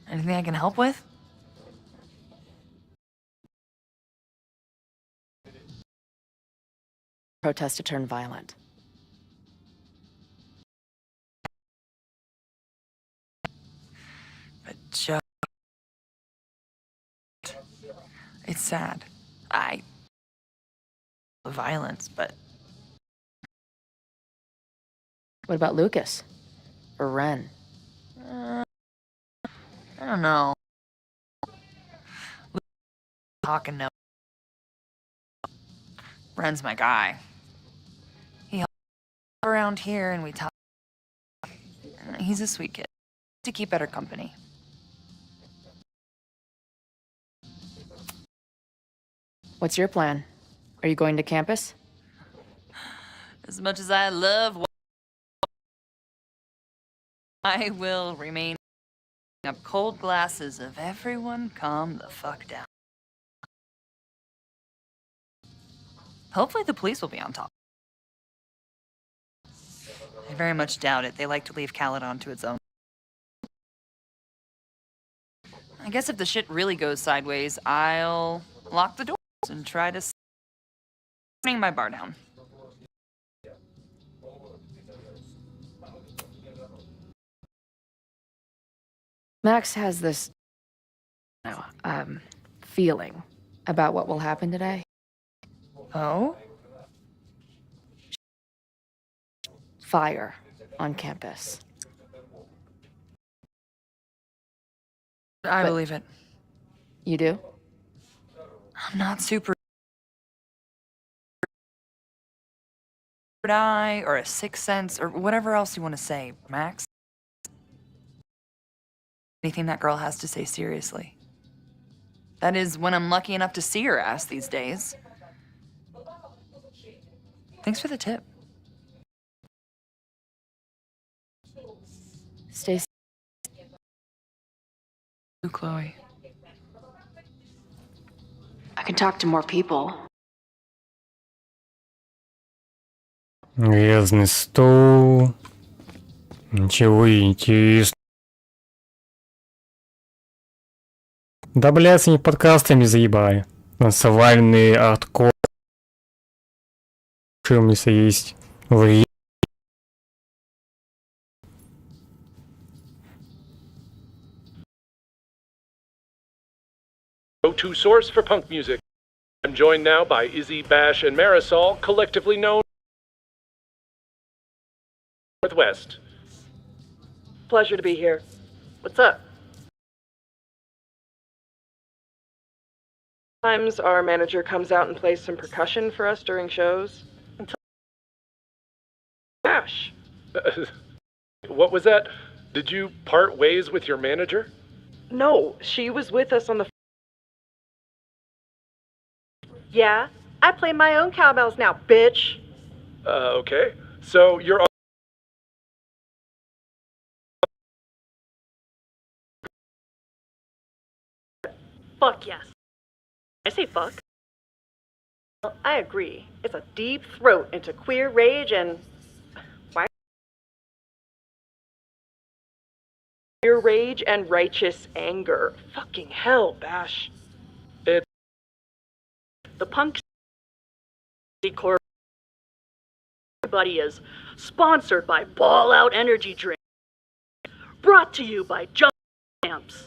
Anything I can help with?
Protest to turn violent.
But just... It's sad. Violence, but...
What about Lucas? Or Ren?
I don't know. Talking no. Ren's my guy. He helps around here and we talk. He's a sweet kid. To keep better company.
What's your plan? Are you going to campus?
As much as I love, I will remain up cold glasses of everyone calm the fuck down. Hopefully the police will be on top. I very much doubt it. They like to leave Caledon to its own. I guess if the shit really goes sideways, I'll lock the doors and try to bring my bar down.
Max has this, feeling about what will happen today.
Oh?
Fire on campus.
I believe it.
You do?
I'm not super... eye or a sixth sense or whatever else you want to say, Max. Anything that girl has to say seriously. That is when I'm lucky enough to see her ass these days. Thanks for the tip.
Stay safe.
Chloe.
I can talk to more people.
Грязный стол. Ничего интересного. Да, блядь, с этими подкастами заебали. Насовальные арткор. Если есть время.
Go-to source for punk music. I'm joined now by Izzy, Bash, and Marisol, collectively known as Northwest.
Pleasure to be here. What's up? Sometimes our manager comes out and plays some percussion for us during shows. Gosh.
What was that? Did you part ways with your manager?
No, she was with us on the... Yeah, I play my own cowbells now, bitch.
Okay. So you're...
Fuck yes. I say fuck. Well, I agree. It's a deep throat into queer rage and... Why? Queer rage and righteous anger. Fucking hell, Bash. The punk core everybody is sponsored by Ball Out Energy Drink. Brought to you by Jump Amps.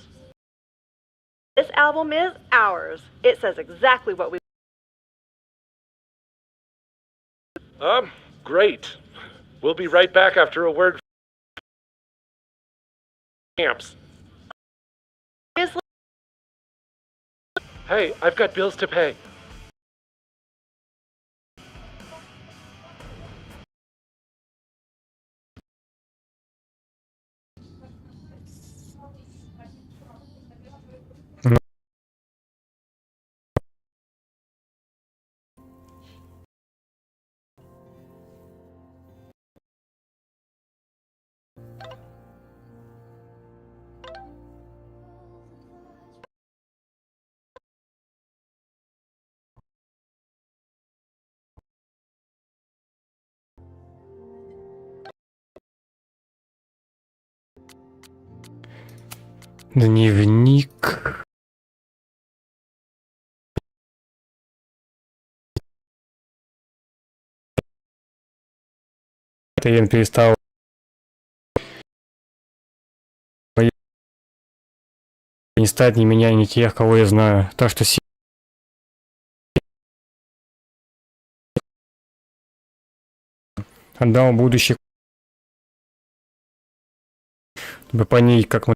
This album is ours. It says exactly what we...
Great. We'll be right back after a word. Amps. Hey, I've got bills to pay.
Дневник. Я перестал не стать ни меня, ни тех, кого я знаю. Так что отдал будущее, чтобы понять, как мы...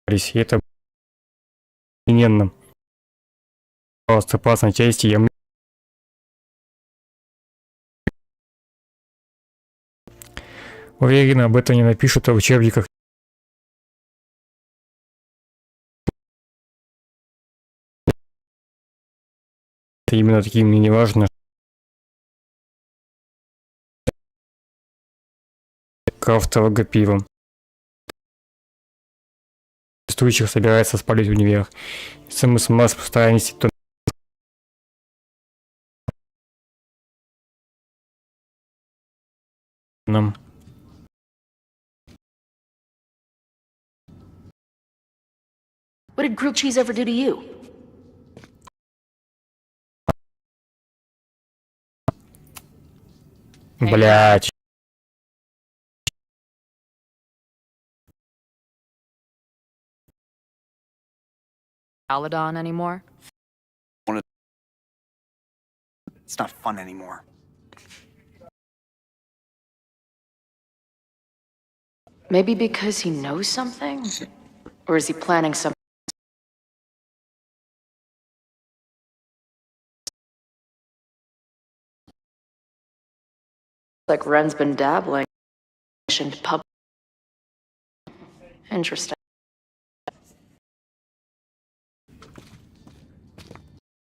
И это именно. Пожалуйста, классной части я уверен, об этом не напишут в учебниках. Это именно таким мне не важно. Крафтового пива. Тестующих собирается спалить универ. Смысл масс постараемся то нам.
What did grilled cheese ever do to you?
Блять.
Caladon anymore?
It's not fun anymore.
Maybe because he knows something? Or is he planning something? Like Ren's been dabbling in pub. Interesting.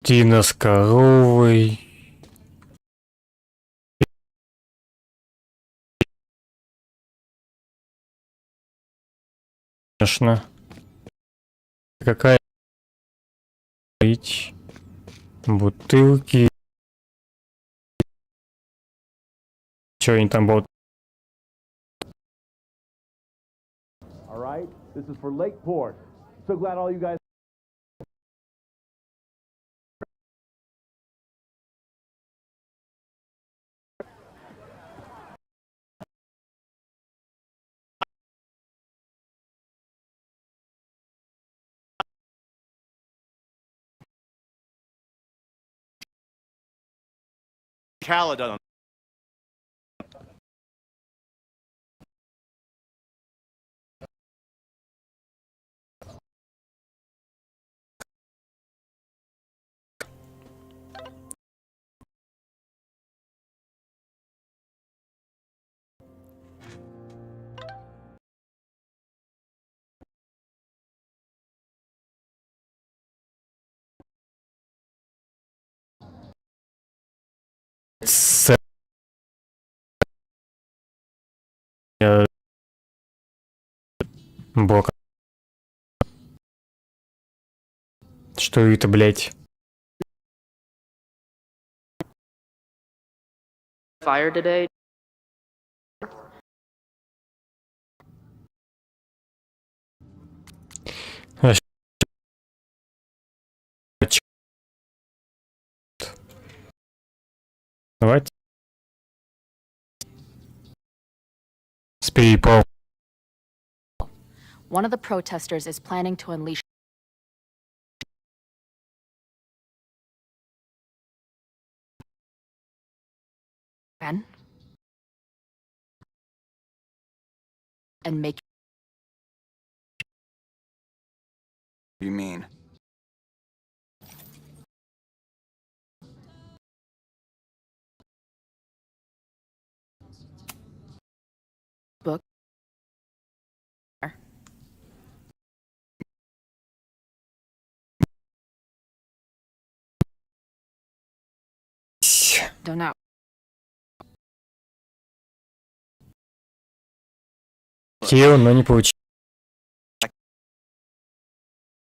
Дина с коровой. Конечно. Какая пить бутылки. Что они там будут?
All right, this is for Lakeport. So glad all you guys. Caladon.
Бог. Что это, блять?
Fire today?
Давайте. Спей-пал.
One of the protesters is planning to unleash Ben and make
You mean?
book. Don't know.
Хотел, но не получилось.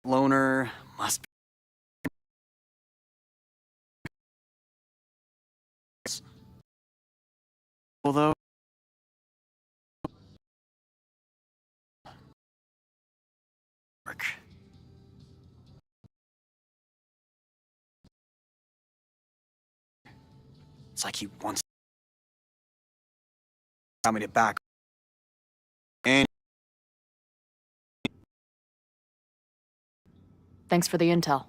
Loner must be. Although it's like he wants me to back. And
Thanks for the intel.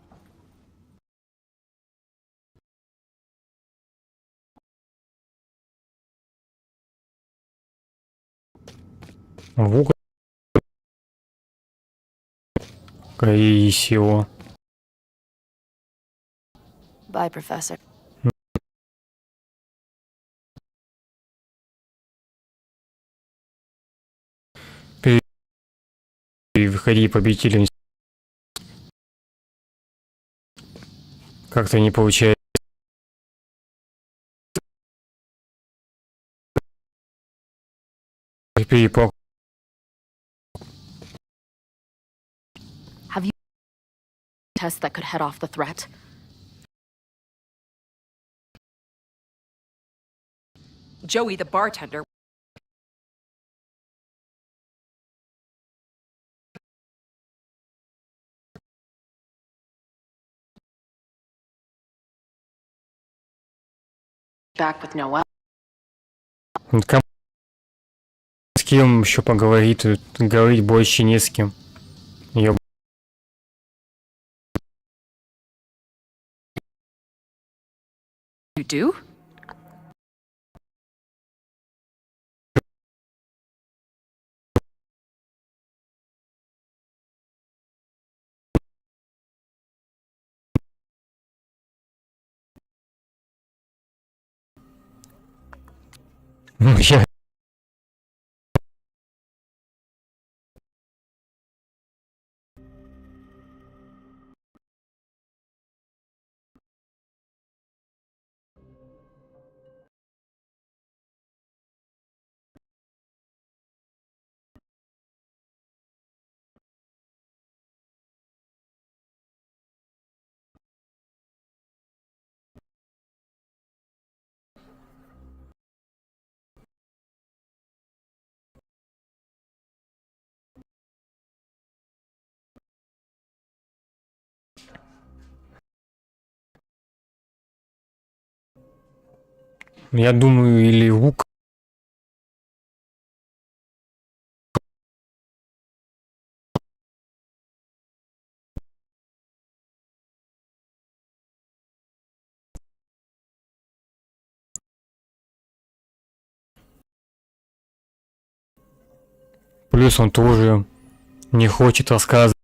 Вука. Скорее всего.
Bye, Professor.
Выходи победителем. Как-то не получается. Перепал.
Have you tests that could head off the threat?
Joey, the bartender.
Back with Noel.
С кем еще поговорить? Говорить больше не с кем. Ёб...
You do?
Я... Я думаю, или Вук. Плюс он тоже не хочет рассказывать.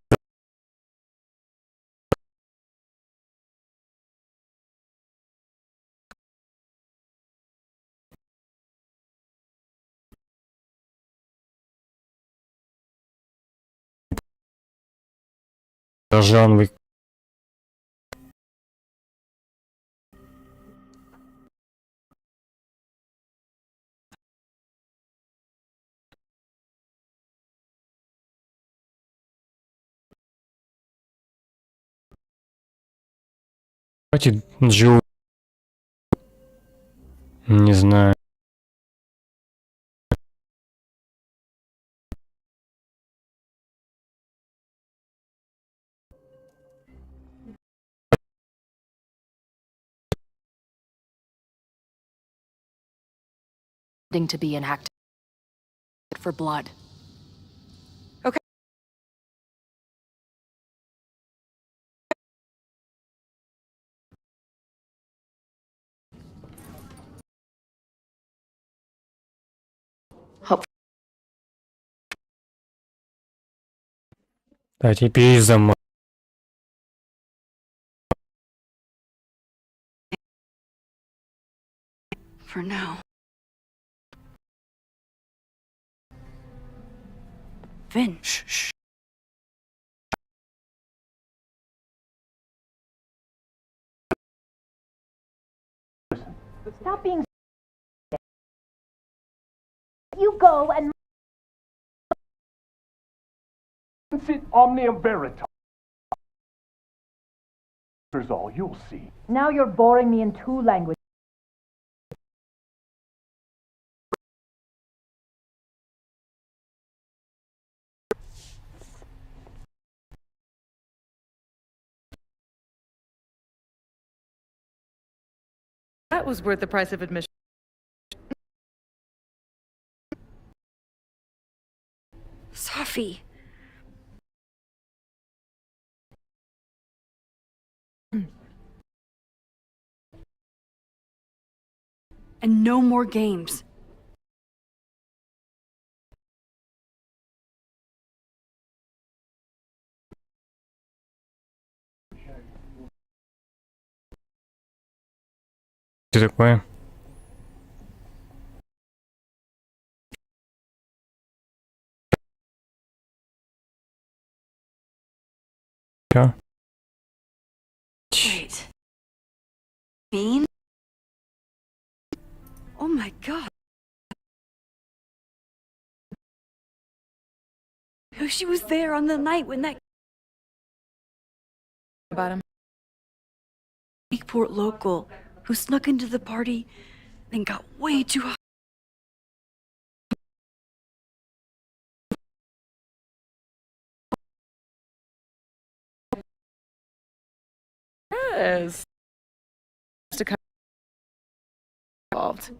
Жанвы. Хватит Джо. Не знаю.
To be inactive for blood.
Okay.
А теперь за
For now. Vin.
Shh.
Stop being. You go and.
Sit omnium veritas. Here's all you'll see.
Now you're boring me in two languages.
That was worth the price of admission.
Sophie. And no more games.
Что такое? Чё?
Wait. Bean? Oh my god. She was there on the night when that
About him.
Lakeport local who snuck into the party and got way too high.
Yes. To come involved.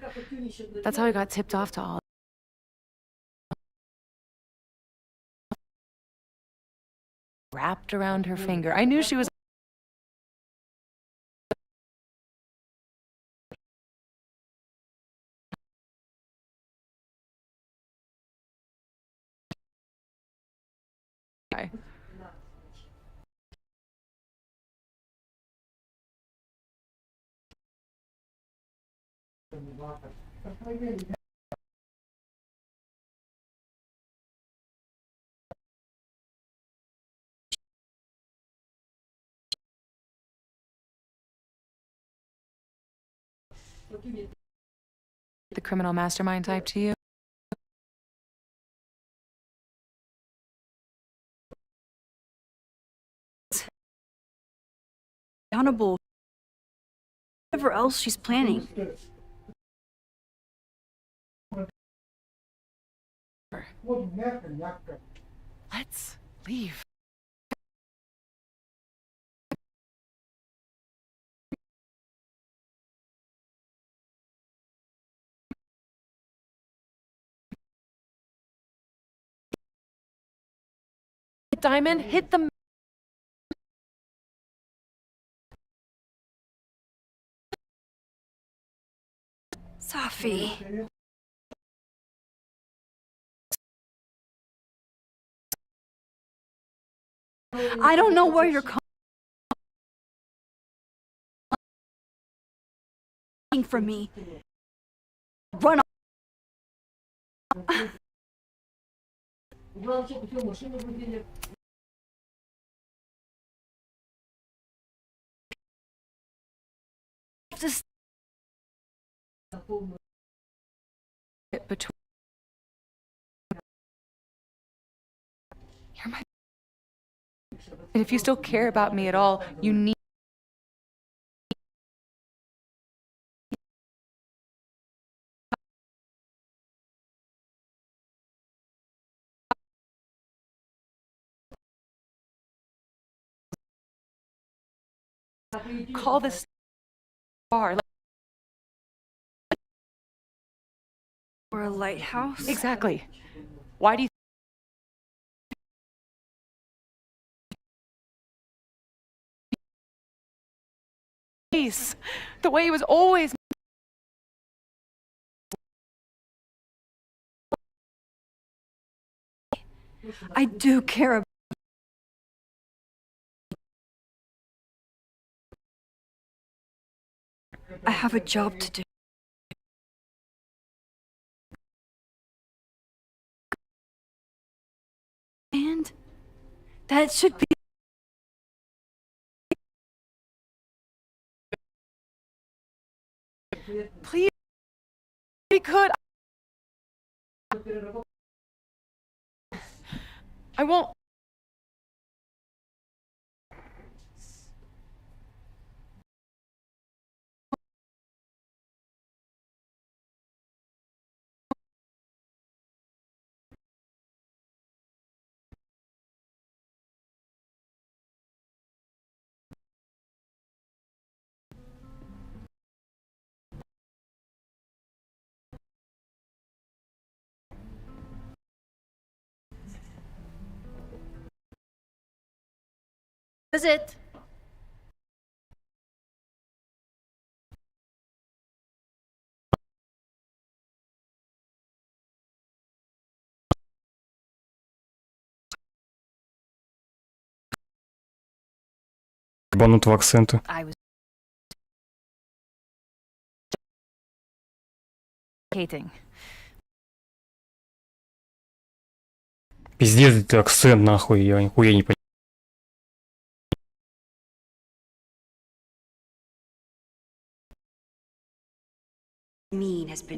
That's how he got tipped off to all. Wrapped around her finger. I knew she was. The criminal mastermind type to you?
Accountable. Whatever else she's planning.
Let's leave. Diamond, hit the.
Sophie. I don't know where you're coming from me. Run off. Just
between. You're my. And if you still care about me at all, you need. Call this bar.
Or a lighthouse?
Exactly. Why do you. The way he was always.
I do care about. I have a job to do. And that should be.
Please. We could. I won't.
Is it?
Ебанутого акцента.
I was hating.
Пиздец, это акцент нахуй, я нихуя не понимаю.
Mean has been.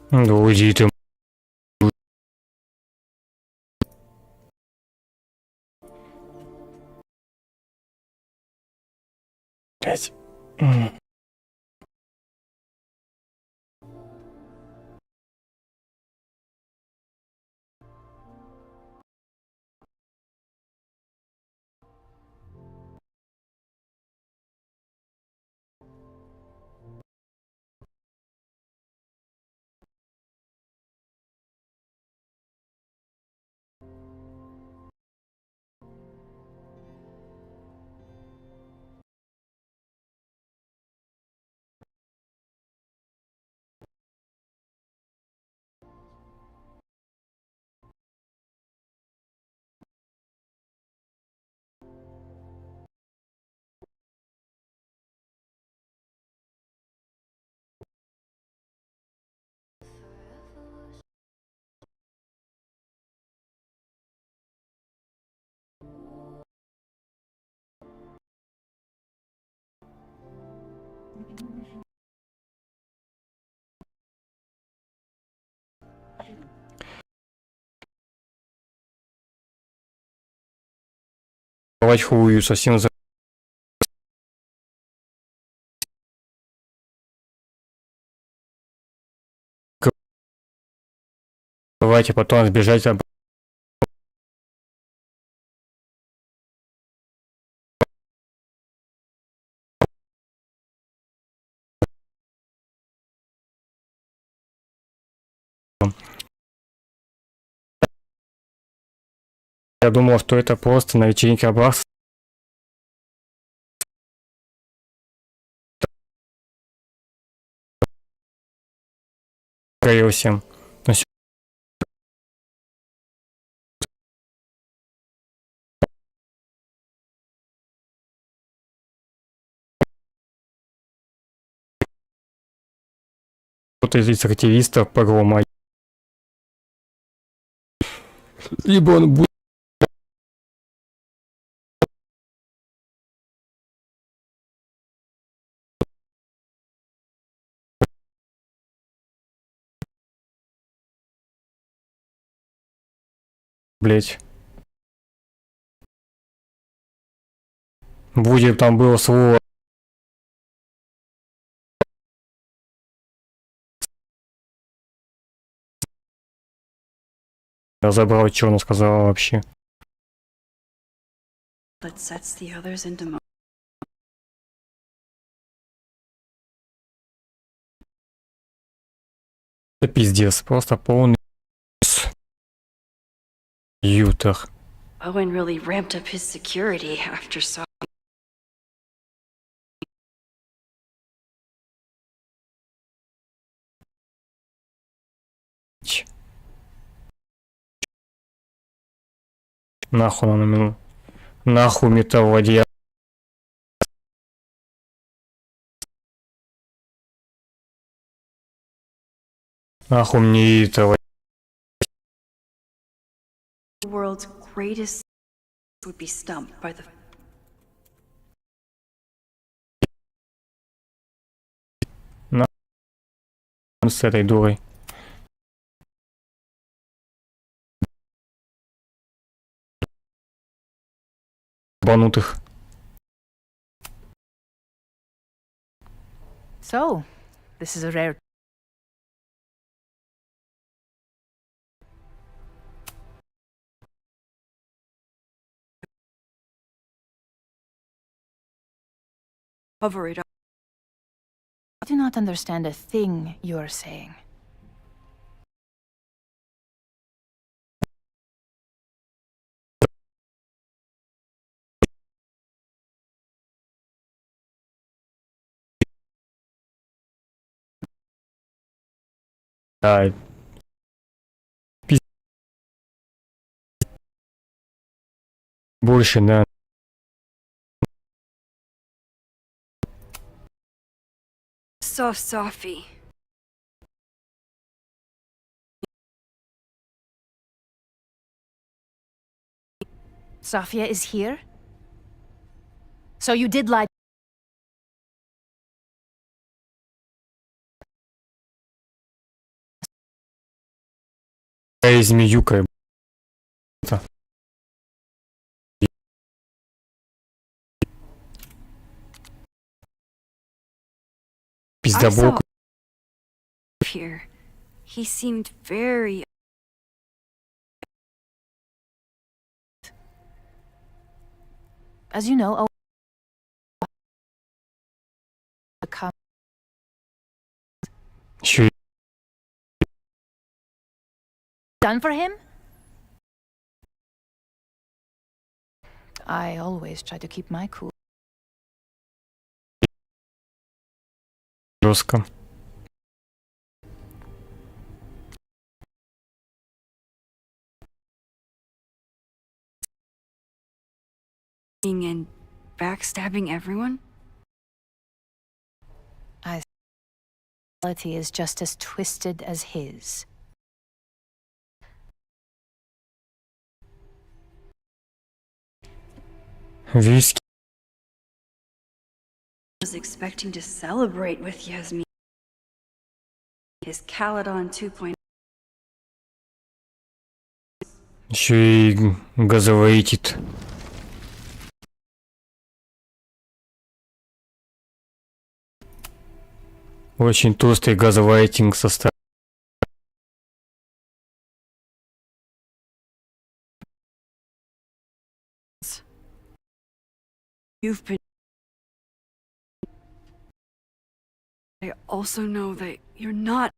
Да уйди ты. Блять. Давать хую совсем за... Давайте потом сбежать об... Я думал, что это просто на вечеринке Абракса. Скорее всем. Но кто-то из активистов погрома. Либо он будет... Блять. Будет там было слово. Я забрал, что она сказала вообще.
That sets the others into motion.
Это пиздец, просто полный ютах.
Owen really ramped up his security after saw.
Нахуй на минуту. Нахуй металлодия. Нахуй мне этого.
The world's greatest would be stumped by the.
С этой дурой. банутых.
So, this is a rare.
Cover it up.
I do not understand a thing you're saying.
Да. Больше, да.
So, Sophie.
Sophia is here? So you did lie.
Эй, змеюка. Пиздобок.
Here. He seemed very...
As you know, come.
Ещё
Done for him? I always try to keep my cool.
жестко.
And backstabbing everyone?
Reality is just as twisted as his.
Виски.
I was expecting to celebrate with Yasmin. His Caledon 2.0.
Еще и газовейтит. Очень толстый газовайтинг состав.
You've been... I also know that you're not...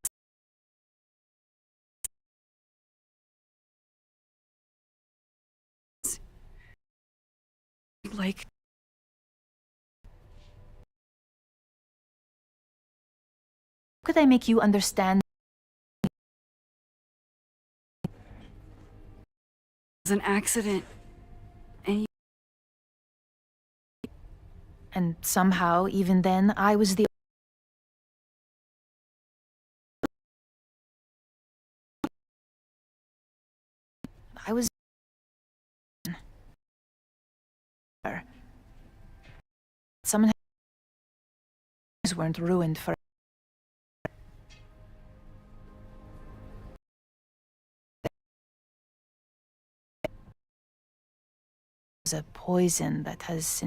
Like...
Could I make you understand?
It's an accident.
And somehow, even then, I was the... I was... Someone weren't ruined for... A poison that has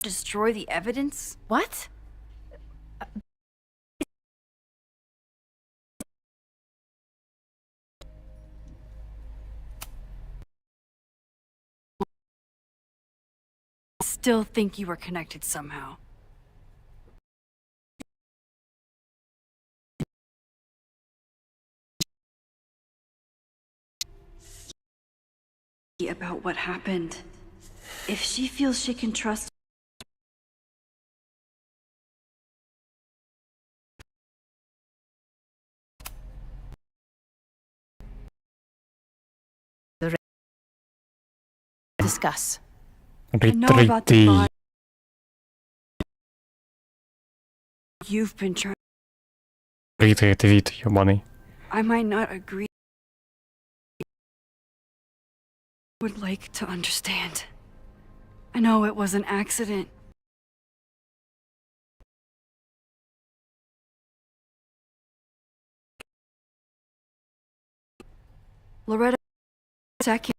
destroy the evidence?
What?
Still think you were connected somehow. About what happened. If she feels she can trust...
Discuss.
I know about the body. You've been trying...
Это вид, ёбаный.
I might not agree. Would like to understand. I know it was an accident. Loretta, second.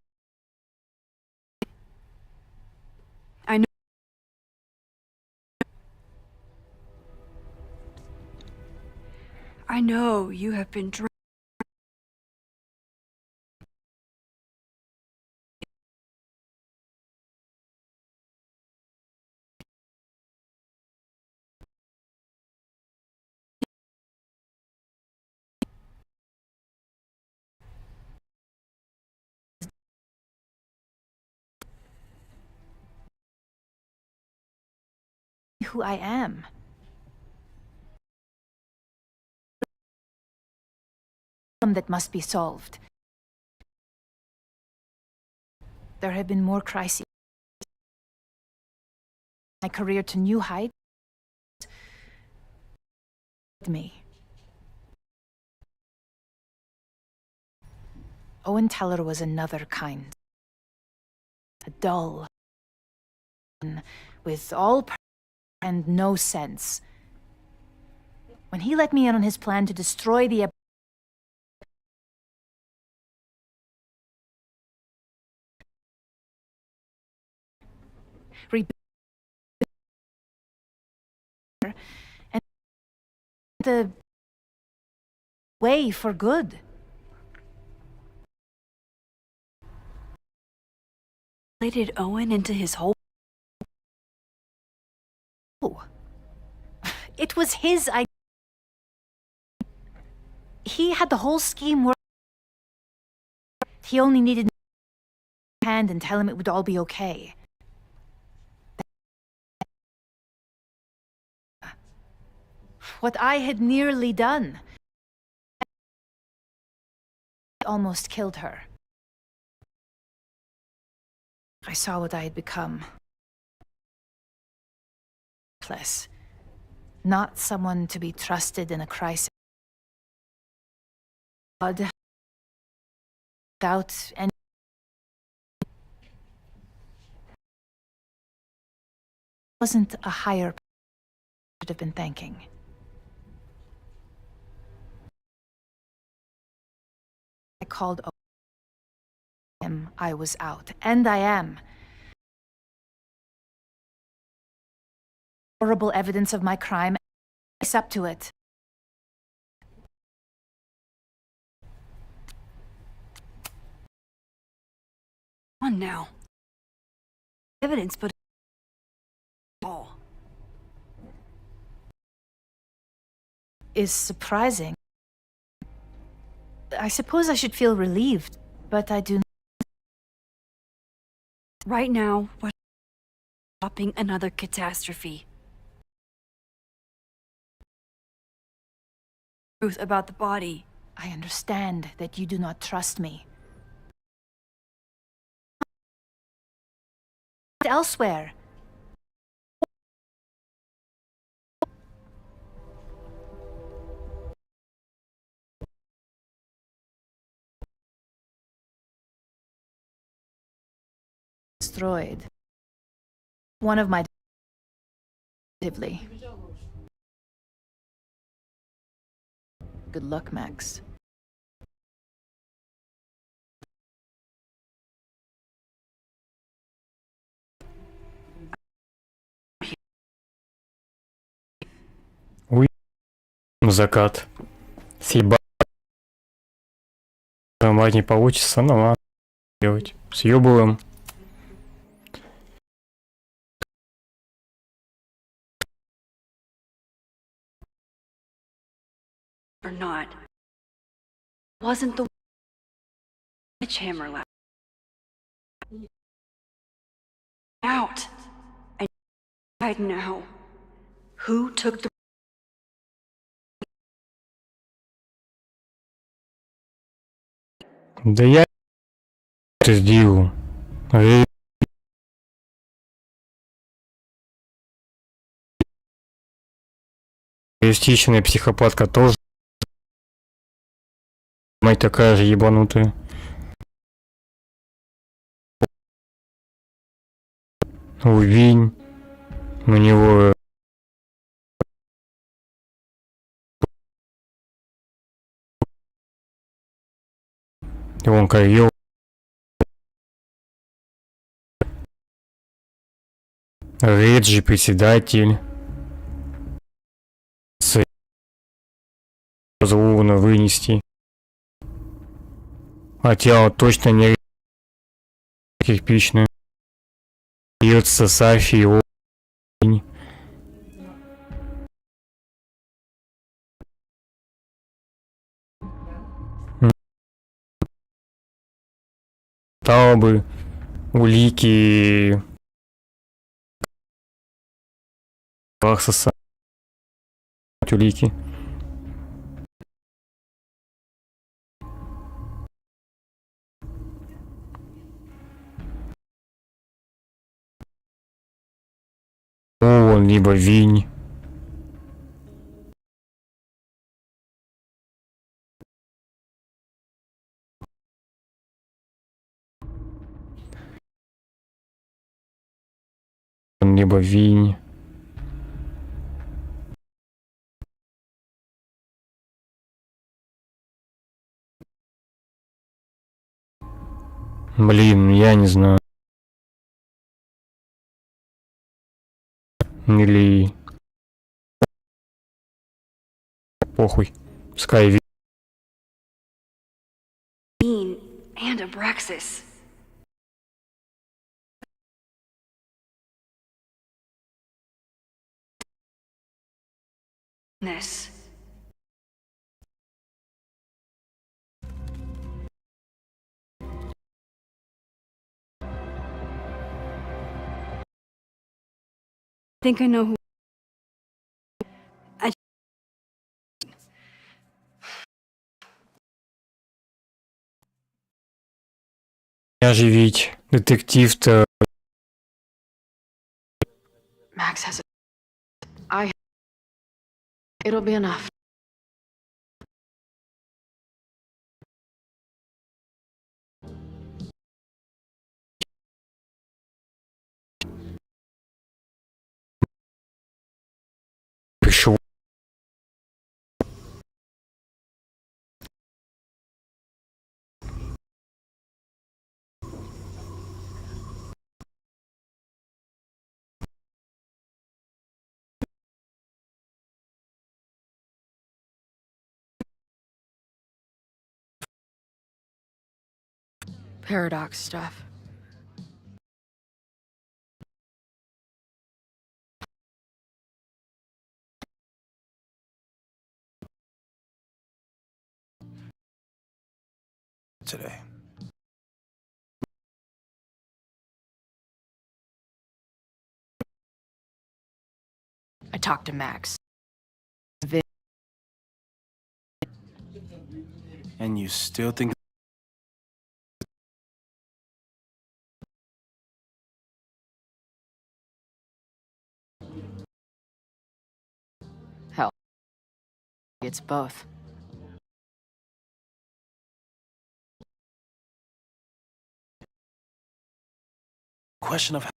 I know. I know you have been drinking.
Who I am. That must be solved. There have been more crises. My career to new heights. Me. Owen Teller was another kind. A dull, with all and no sense. When he let me in on his plan to destroy the and the way for good.
Related Owen into his whole.
It was his idea. He had the whole scheme work. He only needed a hand and tell him it would all be okay. What I had nearly done. Almost killed her. I saw what I had become. Not someone to be trusted in a crisis. God, without any. Wasn't a higher should have been thanking. I called him. I was out, and I am. Horrible evidence of my crime. It's up to it.
Come on now. Evidence, but all
Is surprising. I suppose I should feel relieved, but I do.
Right now, what? Stopping another catastrophe. Truth about the body.
I understand that you do not trust me. Elsewhere. Destroyed. One of my. Good luck, Max.
Закат. Съеба. Мать не получится, но ладно. Делать. Съебываем.
Or not. Wasn't the hammer left out? And right now, who took the
Да я это сделал. Эгоистичная психопатка тоже. Мать такая же ебанутая. Увинь. У него... Он ковел. Реджи председатель. Позволено вынести. А тело точно не кирпичное. Бьется Сафи его. Стало бы улики Лаксоса. Улики. Он либо Винь. Либо Винь. Блин, я не знаю. Или... Похуй. Пускай Винь.
Bean and Abraxas. This. I think I know who.
Я же ведь детектив-то.
Max has I. It'll be enough.
Пришел.
Paradox stuff.
Today.
I talked to Max.
And you still think...
Hell, it's both.
Question of...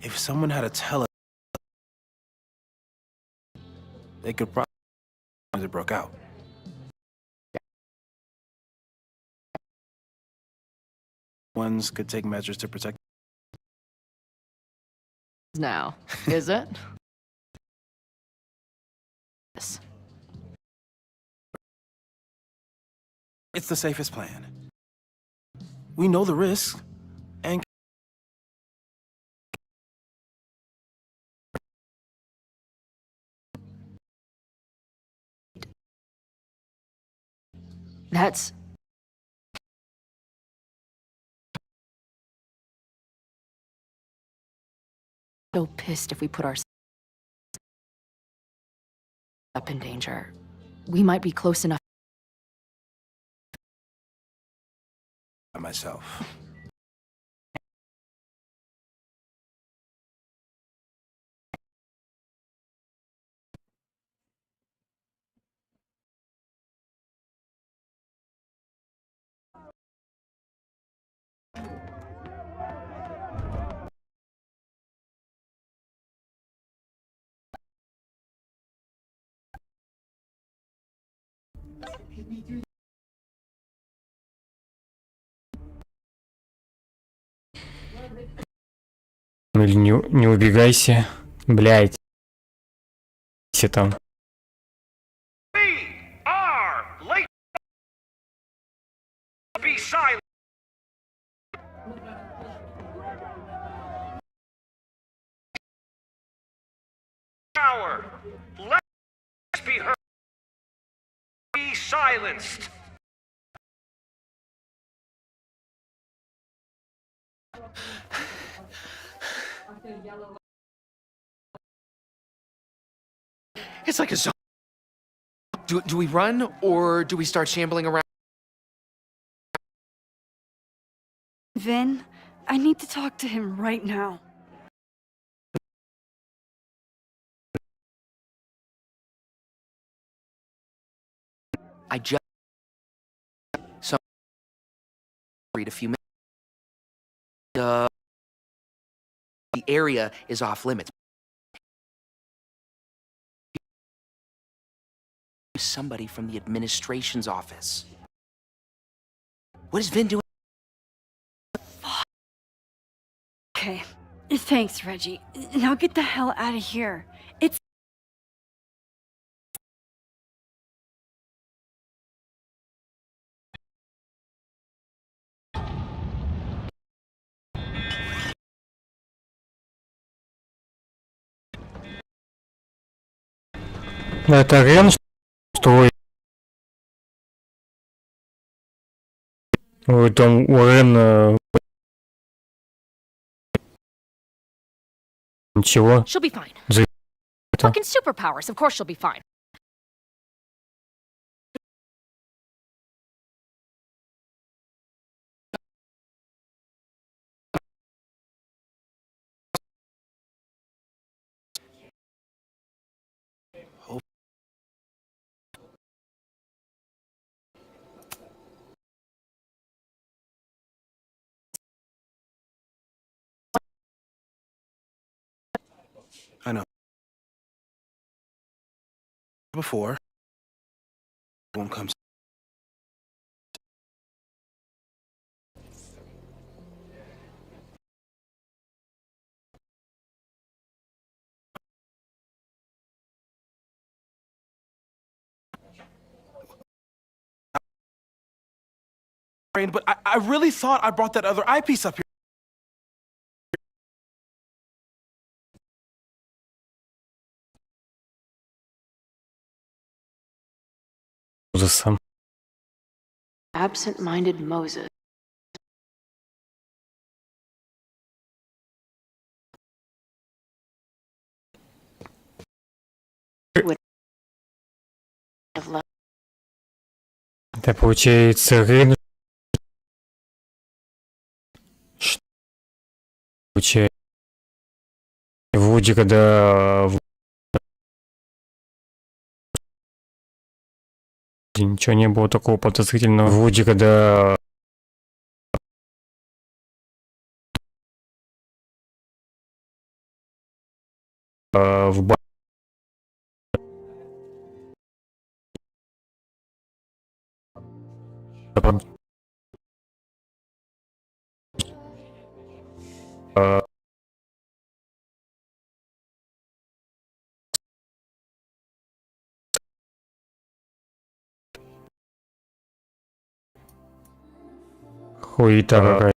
If someone had to tell us, they could probably... it broke out. Ones could take measures to protect...
Now, is it? Yes.
It's the safest plan. We know the risks, and...
That's... So pissed if we put ourselves up in danger. We might be close enough.
Myself.
Или не убегайся. Блядь. Все там.
Be silent. Power. Let's be heard. Be silenced.
It's like a zombie. Do we run or do we start shambling around?
Vin, I need to talk to him right now.
I just read a few minutes. The area is off limits. Somebody from the administration's office. What is Vin doing?
Okay. Thanks, Reggie. Now get the hell out of here. It's...
Это Рен, что ли? Ой, там у Рен... Ничего.
She'll be fine.
За...
Fucking superpowers. Of course she'll be fine.
I know. Before. Won't come. But I really thought I brought that other eyepiece up here.
Сам.
Absent-minded Moses. Would have left.
Это получается Рен. Что получается? Вроде когда... Ничего не было такого подозрительного. Вроде когда... В бар... Хуета какая.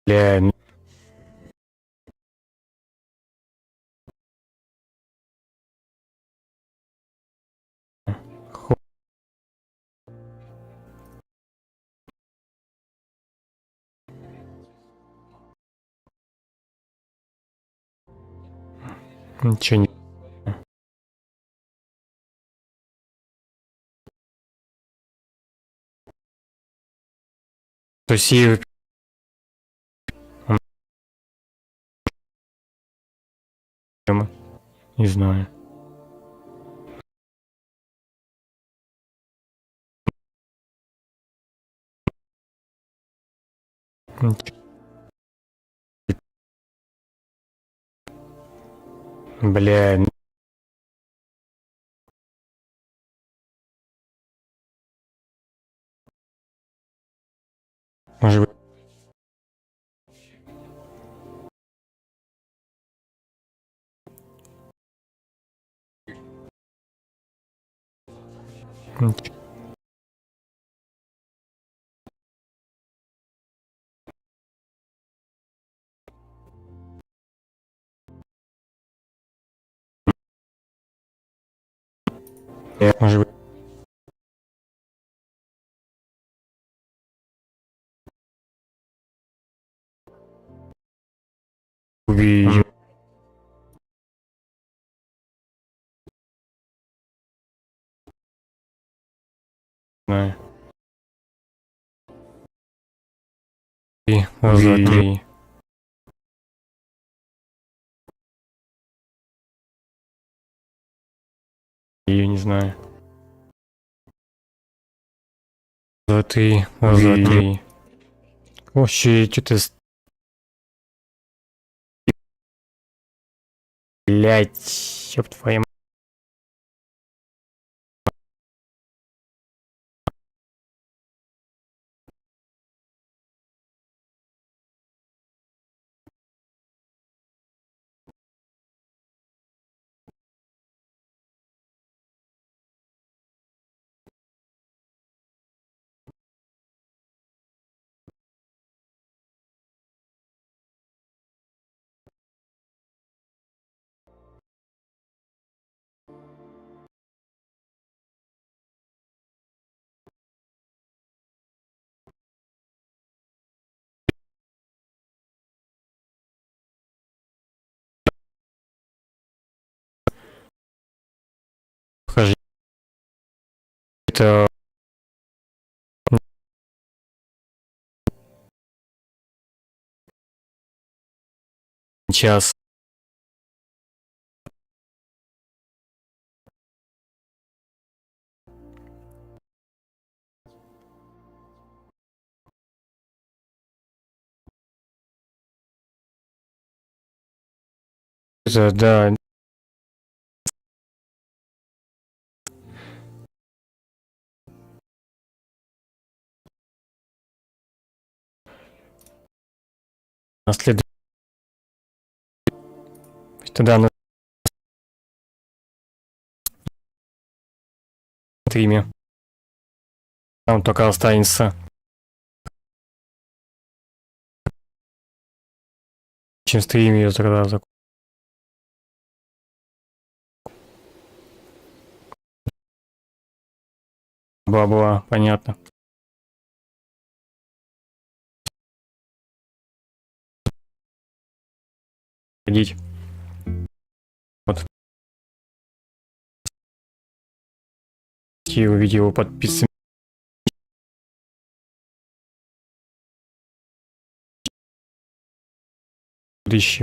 Бля, ничего не... То есть и... Не знаю. Бля. Может быть. Может быть. Увидел. Знаю. И за 3. Я не знаю. За 3. За 3. Вообще, что-то... Блять, ёб твою мать. Хожу. Это... Час. Это, да. Наследует. Тогда на стриме. Там только останется. Чем стриме я тогда закончу. Бла-бла, понятно. Ходить. Вот. Видео подписывай. Будущими.